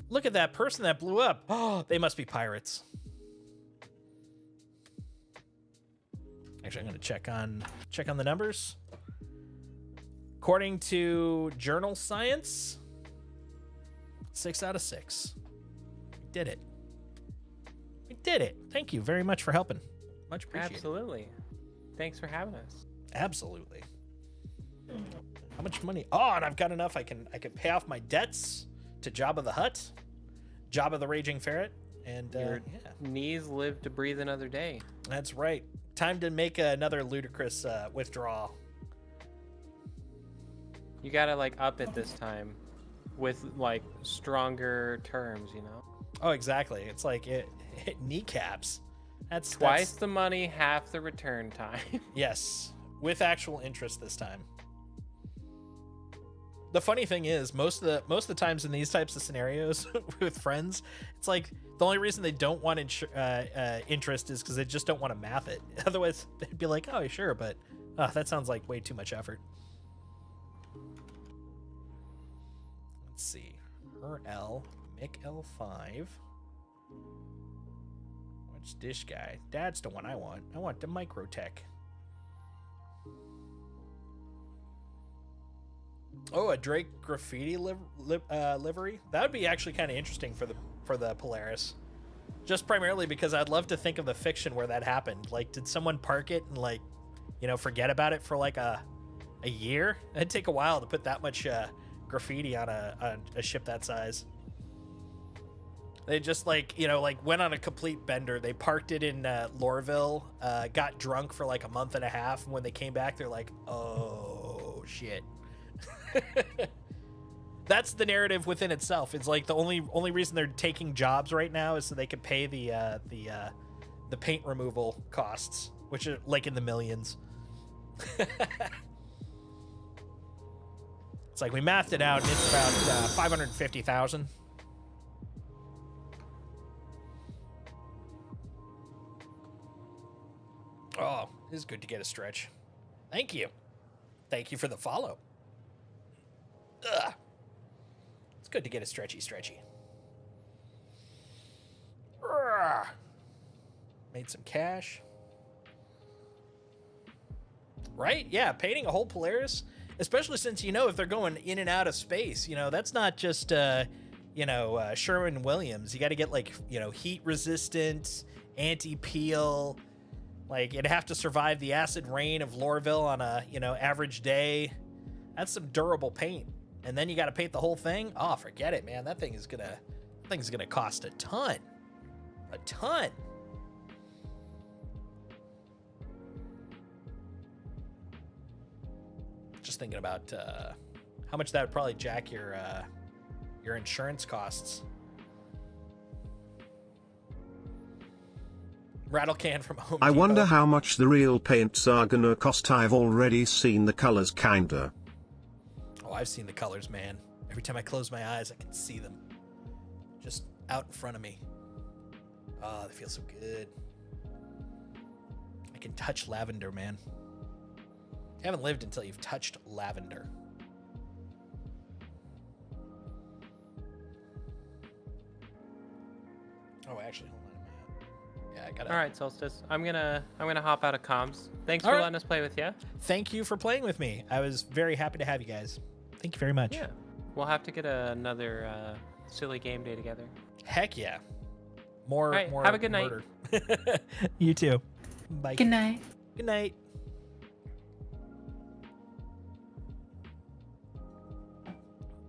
Look at that person that blew up. Oh, they must be pirates. Actually, I'm going to check on the numbers. According to Journal Science, 6 out of 6. We did it. We did it. Thank you very much for helping. Much appreciated. Absolutely. Thanks for having us. Absolutely. How much money? Oh, and I've got enough. I can pay off my debts to Jabba the Hutt, Jabba the Raging Ferret, and Your yeah, knees live to breathe another day. that's right. Time to make another ludicrous withdrawal. You gotta like up it this time with like stronger terms, you know? Oh, exactly. It's like it kneecaps. That's Twice the money, half the return time. Yes, with actual interest this time. The funny thing is, most of the times in these types of scenarios with friends, it's like the only reason they don't want interest is because they just don't want to math it. Otherwise, they'd be like, "Oh, sure," but that sounds like way too much effort. Let's see, her L, Mick L5. What's this guy? That's the one I want. I want the Microtech. Oh, a Drake graffiti livery. That would be actually kind of interesting for the Polaris. Just primarily because I'd love to think of the fiction where that happened. Like, did someone park it and like, forget about it for like a year? It'd take a while to put that much graffiti on a ship that size. They just like went on a complete bender. They parked it in Lorville, got drunk for like a month and a half, and when they came back, they're like, "Oh shit." That's the narrative within itself. It's like the only reason they're taking jobs right now is so they can pay the paint removal costs, which are like in the millions. It's like we mathed it out, and it's about 550,000. Oh, it is good to get a stretch. Thank you. Thank you for the follow. Ugh. It's good to get a stretchy. Urgh. Made some cash. Right? Yeah, painting a whole Polaris. Especially since, if they're going in and out of space, that's not just, Sherwin-Williams. You got to get, like, heat resistant, anti-peel. Like, it'd have to survive the acid rain of Lorville on a, average day. That's some durable paint. And then you got to paint the whole thing. Oh, forget it, man. That thing's gonna cost a ton. A ton. Just thinking about how much that would probably jack your insurance costs. Rattle can from Home I Depot. wonder how much the real paints are gonna cost. I've already seen the colors kinda. Oh, I've seen the colors, man. Every time I close my eyes, I can see them. Just out in front of me. Oh, they feel so good. I can touch lavender, man. You haven't lived until you've touched lavender. Oh, actually, hold on a minute. Yeah, I gotta. All right, Solstice. I'm gonna hop out of comms. Thanks All for right. letting us play with you. Thank you for playing with me. I was very happy to have you guys. Thank you very much. Yeah, we'll have to get another silly game day together. Heck yeah. More. All right, more. have a good night. Murder. You too. Bye. Good night. Good night.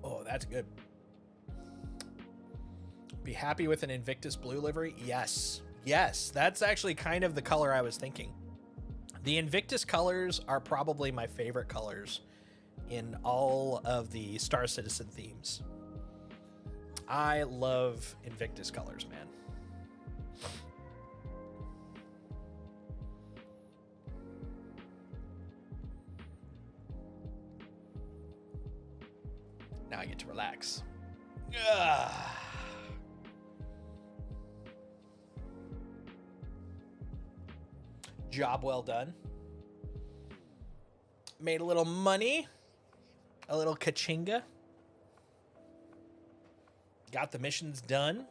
Oh, that's good. Be happy with an Invictus blue livery? Yes. Yes, that's actually kind of the color I was thinking. The Invictus colors are probably my favorite colors in all of the Star Citizen themes. I love Invictus colors, man. Now I get to relax. Ugh. Job well done. Made a little money. A little kachinga. Got the missions done.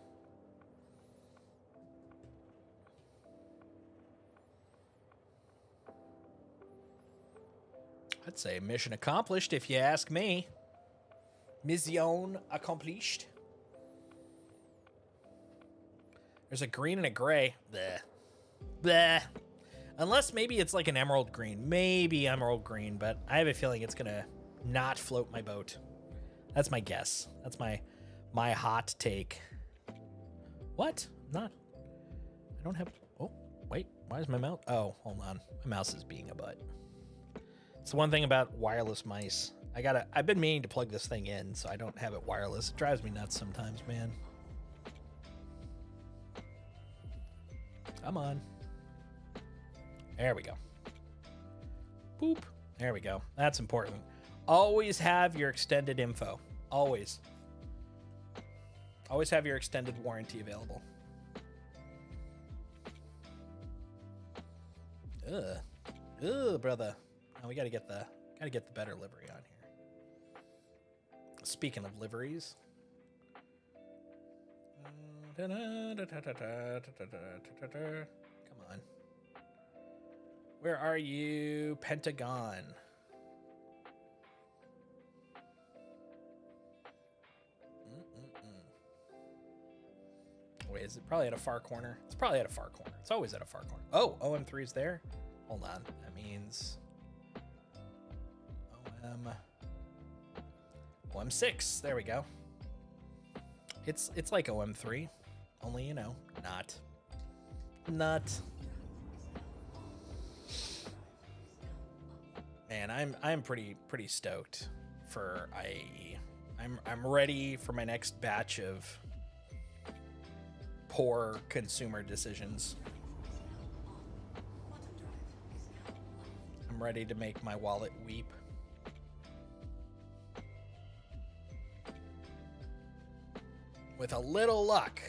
I'd say mission accomplished if you ask me. Mission accomplished. There's a green and a gray. Bleh. Bleh. Unless maybe it's like an emerald green. Maybe emerald green, but I have a feeling it's going to not float my boat. That's my guess. That's my hot take. What? Not. I don't have. Oh, wait. Why is my mouse? Oh, hold on. My mouse is being a butt. It's the one thing about wireless mice. I've been meaning to plug this thing in so I don't have it wireless. It drives me nuts sometimes, man. Come on. There we go. Boop. There we go. That's important. Always have your extended info. Always. Always have your extended warranty available. Ugh. Ugh, brother. Now we gotta get the better livery on here. Speaking of liveries. Come on. Where are you, Pentagon? Wait, is it probably at a far corner? It's probably at a far corner. It's always at a far corner. Oh, OM3 is there? Hold on. That means OM6. There we go. It's like OM3, only not. Man, I'm pretty stoked for IAE. I'm ready for my next batch of poor consumer decisions. I'm ready to make my wallet weep. With a little luck,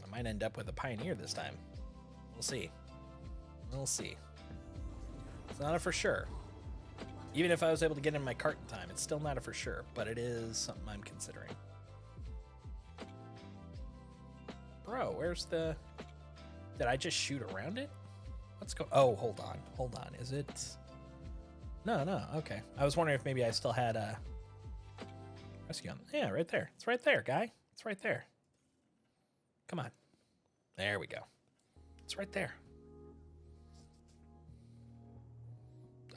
I might end up with a Pioneer this time. We'll see. We'll see. It's not a for sure. Even if I was able to get in my cart in time, it's still not a for sure, but it is something I'm considering. Bro, where's the... Did I just shoot around it? Let's go... Oh, hold on. Hold on. Is it... No, no, okay. I was wondering if maybe I still had a rescue on. Yeah, right there. It's right there, guy. It's right there. Come on. There we go. It's right there.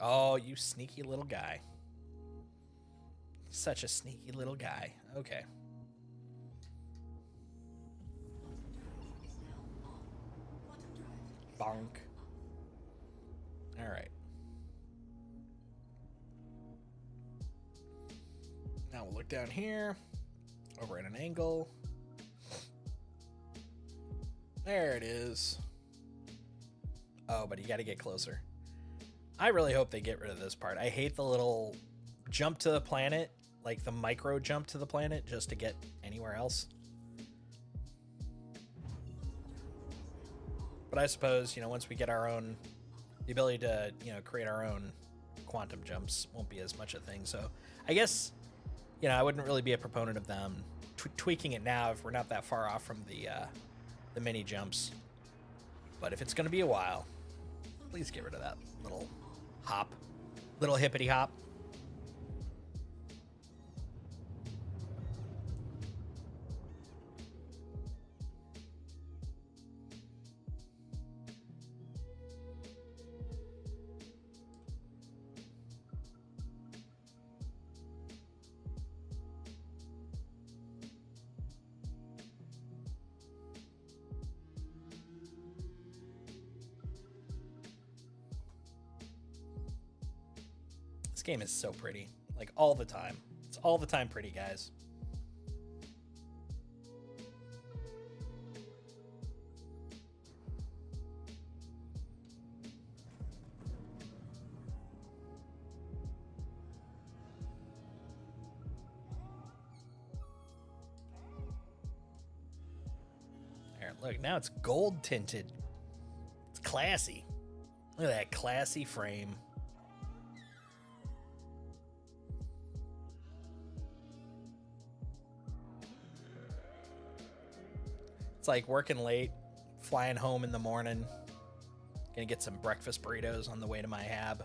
Oh, you sneaky little guy. Such a sneaky little guy. Okay. Bonk. All right. Now we'll look down here, over at an angle. There it is. Oh, but you got to get closer. I really hope they get rid of this part. I hate the little jump to the planet, like the micro jump to the planet just to get anywhere else. But I suppose, you know, once we get our own, the ability to, you know, create our own quantum jumps won't be as much a thing. So I guess, you know, I wouldn't really be a proponent of them tweaking it now if we're not that far off from the mini jumps. But if it's going to be a while, please get rid of that little hop, little hippity hop. This game is so pretty, like all the time. It's all the time pretty, guys. There, look, now it's gold tinted. It's classy. Look at that classy frame. It's like working late, flying home in the morning, gonna get some breakfast burritos on the way to my hab.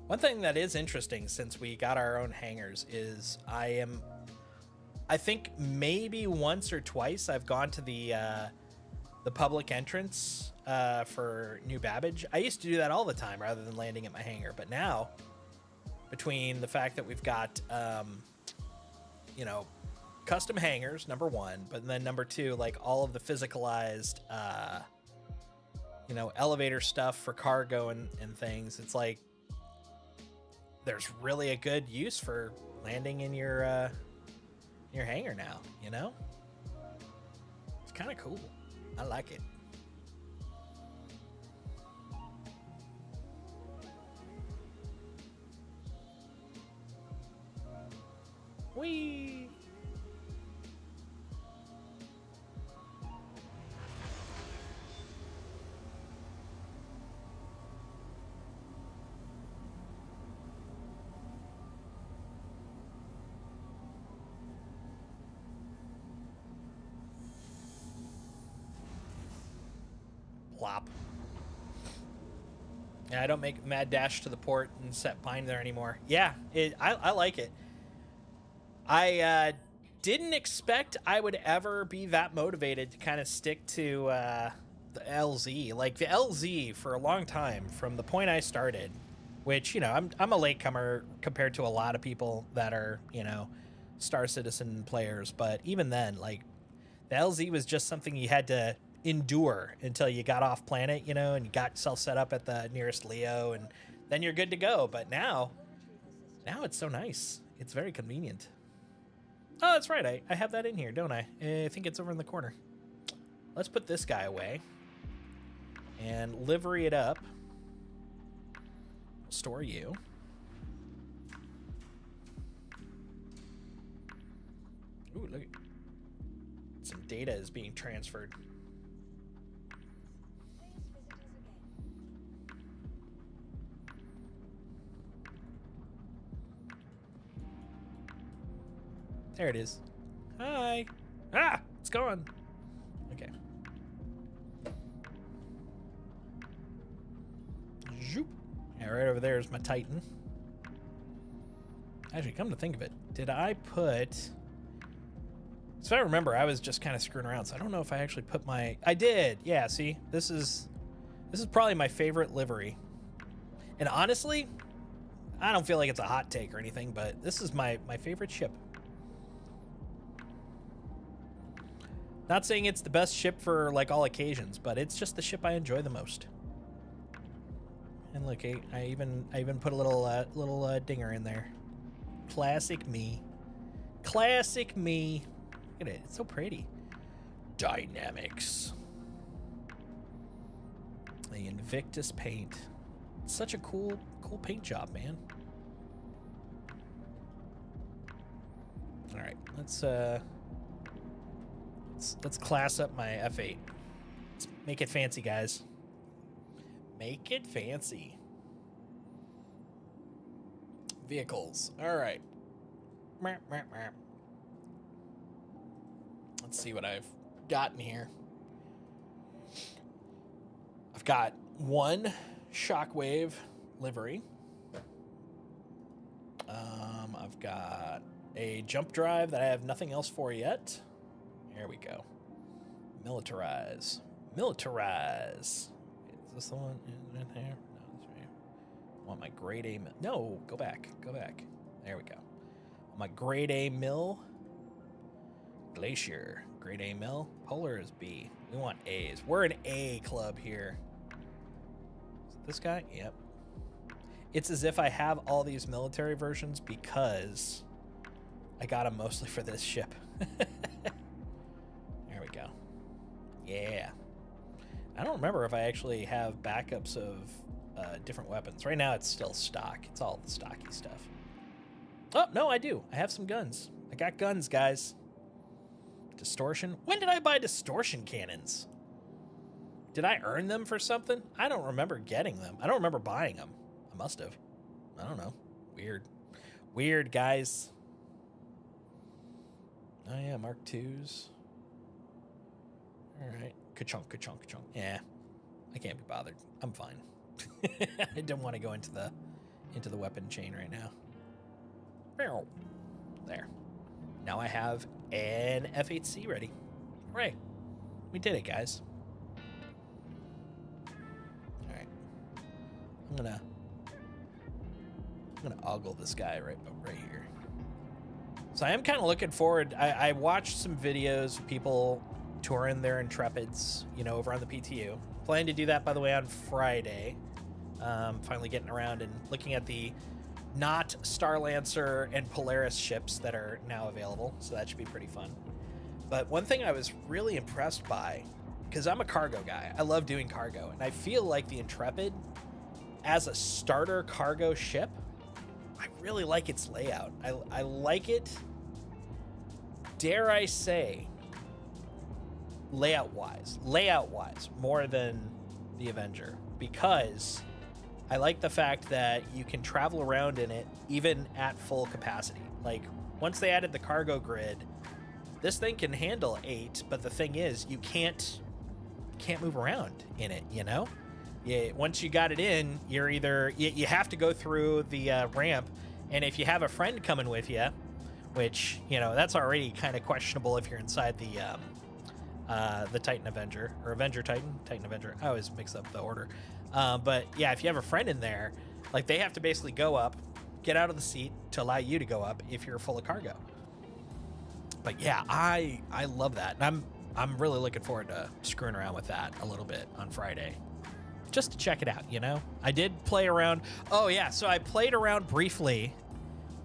One thing that is interesting since we got our own hangars is I think maybe once or twice I've gone to the public entrance for New Babbage. I used to do that all the time rather than landing at my hangar, but now between the fact that we've got you know, custom hangars, number one, but then number two, like all of the physicalized you know, elevator stuff for cargo and things, it's like there's really a good use for landing in your hangar now, you know? It's kind of cool. I like it. Whee! Plop. Yeah, I don't make mad dash to the port and set pine there anymore. Yeah, I like it. I didn't expect I would ever be that motivated to kind of stick to the LZ. Like the LZ for a long time, from the point I started, which, you know, I'm a latecomer compared to a lot of people that are, you know, Star Citizen players. But even then, like, the LZ was just something you had to endure until you got off planet, you know, and you got yourself set up at the nearest Leo, and then you're good to go. But now it's so nice. It's very convenient. Oh, that's right. I have that in here, don't I? I think it's over in the corner. Let's put this guy away and livery it up. Store you. Ooh, look. Some data is being transferred. There it is. Hi. Ah, it's gone. Okay. right over there is my Titan. Actually, come to think of it, did I put... So I remember I was just kind of screwing around, so I don't know if I actually put my... I did! Yeah, see? This is probably my favorite livery. And honestly, I don't feel like it's a hot take or anything, but this is my favorite ship. Not saying it's the best ship for like all occasions, but it's just the ship I enjoy the most. And look, I even put a little dinger in there. Classic me. Classic me. Look at it. It's so pretty. Dynamics. The Invictus paint. It's such a cool paint job, man. All right, let's class up my F8. Let's make it fancy, guys. Make it fancy. Vehicles. All right. Let's see what I've got in here. I've got one Shockwave livery. I've got a jump drive that I have nothing else for yet. There we go. Militarize. Militarize. Is this the one in there? No, this right here. I want my grade A mill. No, go back. Go back. There we go. My grade A mill. Glacier. Grade A mill. Polar is B. We want A's. We're an A club here. Is it this guy? Yep. It's as if I have all these military versions because I got them mostly for this ship. There we go. Yeah. I don't remember if I actually have backups of different weapons. Right now it's still stock. It's all the stocky stuff. Oh, no, I do. I have some guns. I got guns, guys. Distortion. When did I buy distortion cannons? Did I earn them for something? I don't remember getting them. I don't remember buying them. I must have. I don't know. Weird. Weird, guys. Oh, yeah, Mark IIs. All right. Ka-chunk, ka-chunk, ka-chunk. Yeah. I can't be bothered. I'm fine. I don't want to go into the weapon chain right now. There. Now I have an F8C ready. Hooray. We did it, guys. All right. I'm gonna ogle this guy right here. So I am kind of looking forward. I watched some videos of people touring their Intrepids, over on the PTU. Plan to do that, by the way, on Friday. Finally getting around and looking at the not Starlancer and Polaris ships that are now available, so that should be pretty fun. But one thing I was really impressed by, because I'm a cargo guy, I love doing cargo, and I feel like the Intrepid, as a starter cargo ship, I really like its layout. I like it, dare I say, layout-wise, more than the Avenger, because I like the fact that you can travel around in it even at full capacity. Like, once they added the cargo grid, this thing can handle 8, but the thing is, you can't move around in it, Yeah, once you got it in, you're either... You have to go through the ramp, and if you have a friend coming with you, which, that's already kind of questionable if you're inside the Titan Avenger, or Avenger Titan Avenger. I always mix up the order. But yeah, if you have a friend in there, like, they have to basically go up, get out of the seat to allow you to go up if you're full of cargo. But yeah, I love that. And I'm really looking forward to screwing around with that a little bit on Friday, just to check it out, I did play around. Oh yeah, so I played around briefly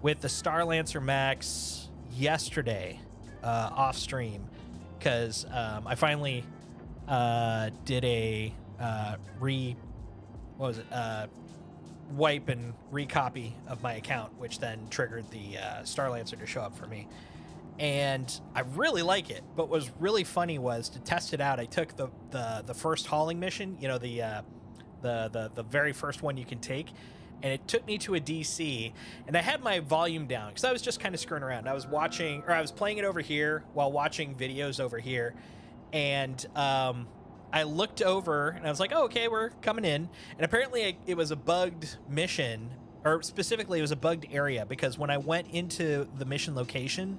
with the Starlancer Max yesterday, off stream, because I finally did a wipe and recopy of my account, which then triggered the Starlancer to show up for me. And I really like it, but what was really funny was, to test it out, I took the first hauling mission, the very first one you can take, and it took me to a DC, and I had my volume down because I was just kind of screwing around. I was playing it over here while watching videos over here, and I looked over and I was like, oh, okay, we're coming in. And apparently it was a bugged mission, or specifically it was a bugged area, because when I went into the mission location,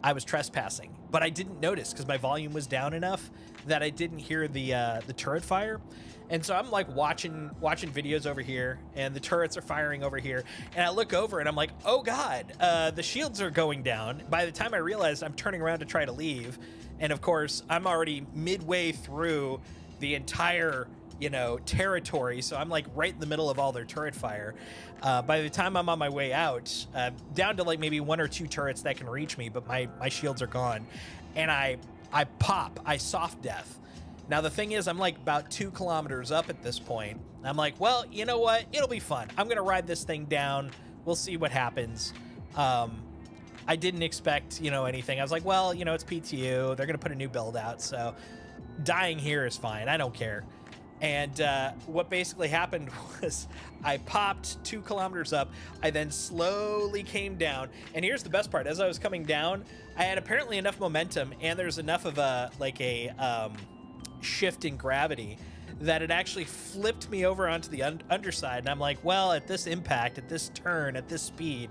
I was trespassing, but I didn't notice because my volume was down enough that I didn't hear the turret fire. And so I'm like watching videos over here, and the turrets are firing over here. And I look over and I'm like, oh God, the shields are going down. By the time I realized, I'm turning around to try to leave. And of course, I'm already midway through the entire, territory. So I'm like right in the middle of all their turret fire. By the time I'm on my way out, down to like maybe 1 or 2 turrets that can reach me, but my shields are gone. And I soft death. Now, the thing is, I'm like about 2 kilometers up at this point. I'm like, well, you know what? It'll be fun. I'm going to ride this thing down. We'll see what happens. I didn't expect, anything. I was like, well, it's PTU. They're going to put a new build out. So dying here is fine. I don't care. And what basically happened was I popped 2 kilometers up. I then slowly came down. And here's the best part. As I was coming down, I had apparently enough momentum, and there's enough of a shift in gravity that it actually flipped me over onto the underside. And I'm like, well, at this impact, at this turn, at this speed,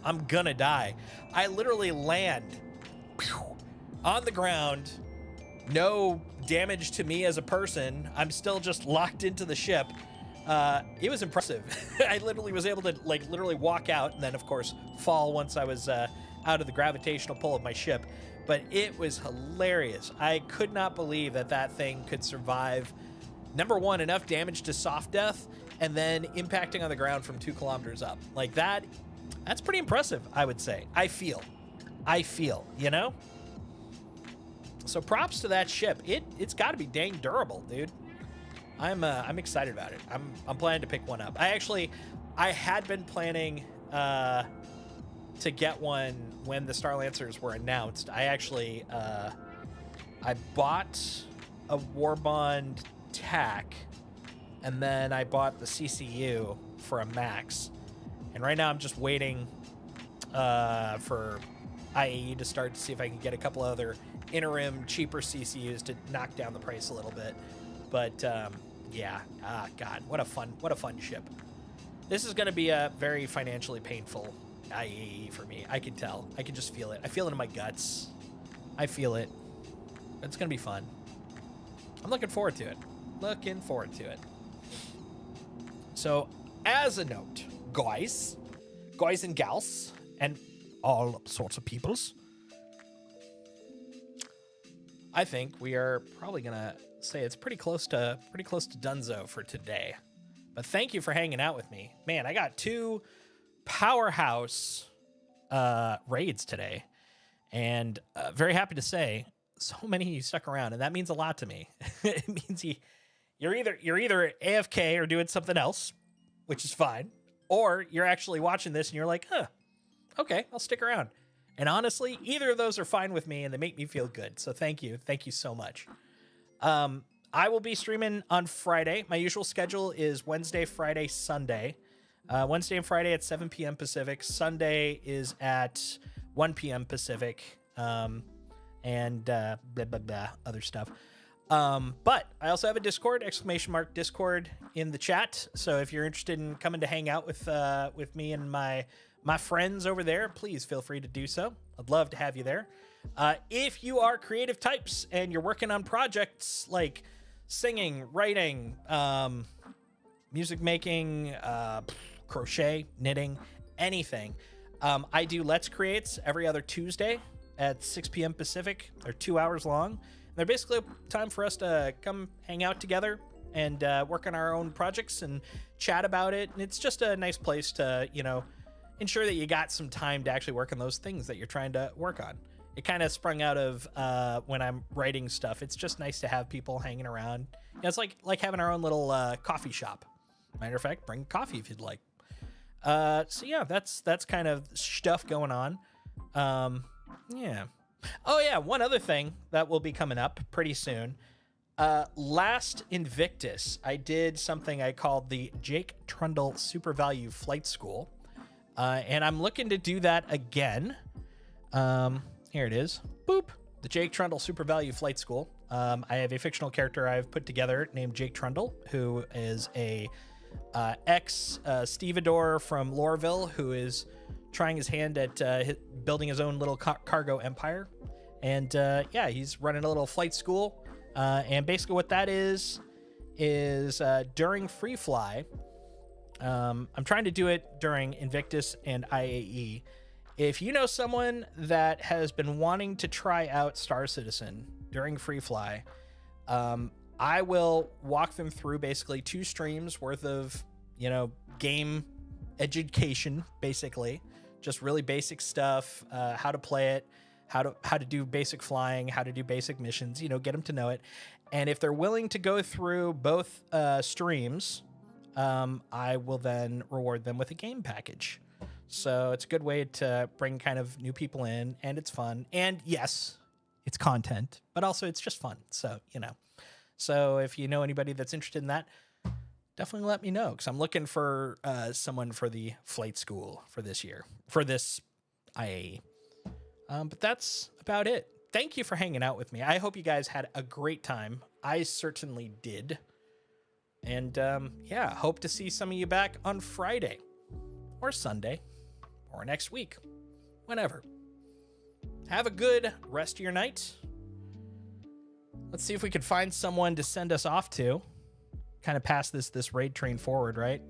I'm gonna die. I literally land on the ground. No damage to me as a person. I'm still just locked into the ship. It was impressive. I literally was able to literally walk out and then of course fall once I was out of the gravitational pull of my ship. But it was hilarious. I could not believe that thing could survive, number one, enough damage to soft death, and then impacting on the ground from 2 kilometers up. Like that's pretty impressive, I would say. I feel, So props to that ship. It's got to be dang durable, dude. I'm excited about it. I'm planning to pick one up. I had been planning to get one when the Star Lancers were announced. I bought a Warbond TAC, and then I bought the CCU for a Max. And right now I'm just waiting for IAE to start to see if I can get a couple other interim cheaper CCUs to knock down the price a little bit. But God, what a fun ship. This is going to be a very financially painful IAE for me. I can tell. I can just feel it. I feel it in my guts. I feel it. It's going to be fun. I'm looking forward to it. So, as a note, guys and gals, and all sorts of peoples, I think we are probably gonna say it's pretty close to Dunzo for today. But thank you for hanging out with me. Man, I got 2 powerhouse raids today, and very happy to say so many of you stuck around, and that means a lot to me. It means you're either AFK or doing something else, which is fine, or you're actually watching this and you're like, okay, I'll stick around. And honestly, either of those are fine with me, and they make me feel good. So thank you so much. I will be streaming on Friday. My usual schedule is Wednesday, Friday, Sunday. Wednesday and Friday at 7 p.m. Pacific. Sunday is at 1 p.m. Pacific. And blah, blah, blah, other stuff. But I also have a Discord, !Discord in the chat. So if you're interested in coming to hang out with me and my friends over there, please feel free to do so. I'd love to have you there. If you are creative types and you're working on projects like singing, writing, music making, crochet, knitting, anything, I do Let's Creates every other Tuesday at 6 p.m. Pacific. They're 2 hours long. They're basically a time for us to come hang out together and work on our own projects and chat about it. And it's just a nice place to, ensure that you got some time to actually work on those things that you're trying to work on. It kind of sprung out of when I'm writing stuff. It's just nice to have people hanging around. It's like having our own little coffee shop. Matter of fact, bring coffee if you'd like. So yeah, that's kind of stuff going on. Yeah. Oh yeah, one other thing that will be coming up pretty soon. Last Invictus, I did something I called the Jake Trundle Super Value Flight School. And I'm looking to do that again. Here it is. Boop. The Jake Trundle Super Value Flight School. I have a fictional character I've put together named Jake Trundle, who is a ex-stevedore from Loreville who is trying his hand at building his own little cargo empire. And yeah, he's running a little flight school. And basically what that is during Free Fly, I'm trying to do it during Invictus and IAE. If you know someone that has been wanting to try out Star Citizen during Free Fly, I will walk them through basically 2 streams worth of, game education, basically. Just really basic stuff, how to play it, how to do basic flying, how to do basic missions, get them to know it. And if they're willing to go through both streams, I will then reward them with a game package. So it's a good way to bring kind of new people in, and it's fun. And yes, it's content, but also it's just fun. So, So if you know anybody that's interested in that, definitely let me know, because I'm looking for someone for the flight school for this year, for this IAE. But that's about it. Thank you for hanging out with me. I hope you guys had a great time. I certainly did. And yeah, hope to see some of you back on Friday or Sunday or next week, whenever. Have a good rest of your night. Let's see if we can find someone to send us off to. Kind of pass this raid train forward, right?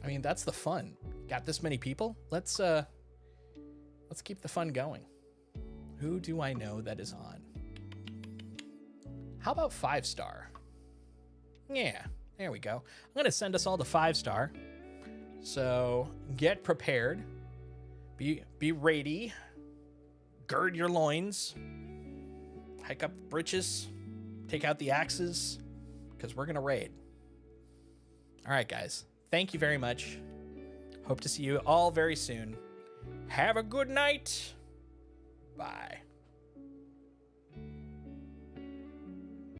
I mean, that's the fun. Got this many people. Let's keep the fun going. Who do I know that is on? How about 5-star? Yeah, there we go. I'm gonna send us all to 5-star. So get prepared. Be ready. Gird your loins. Hike up the britches. Take out the axes, because we're gonna raid. All right, guys. Thank you very much. Hope to see you all very soon. Have a good night. Bye.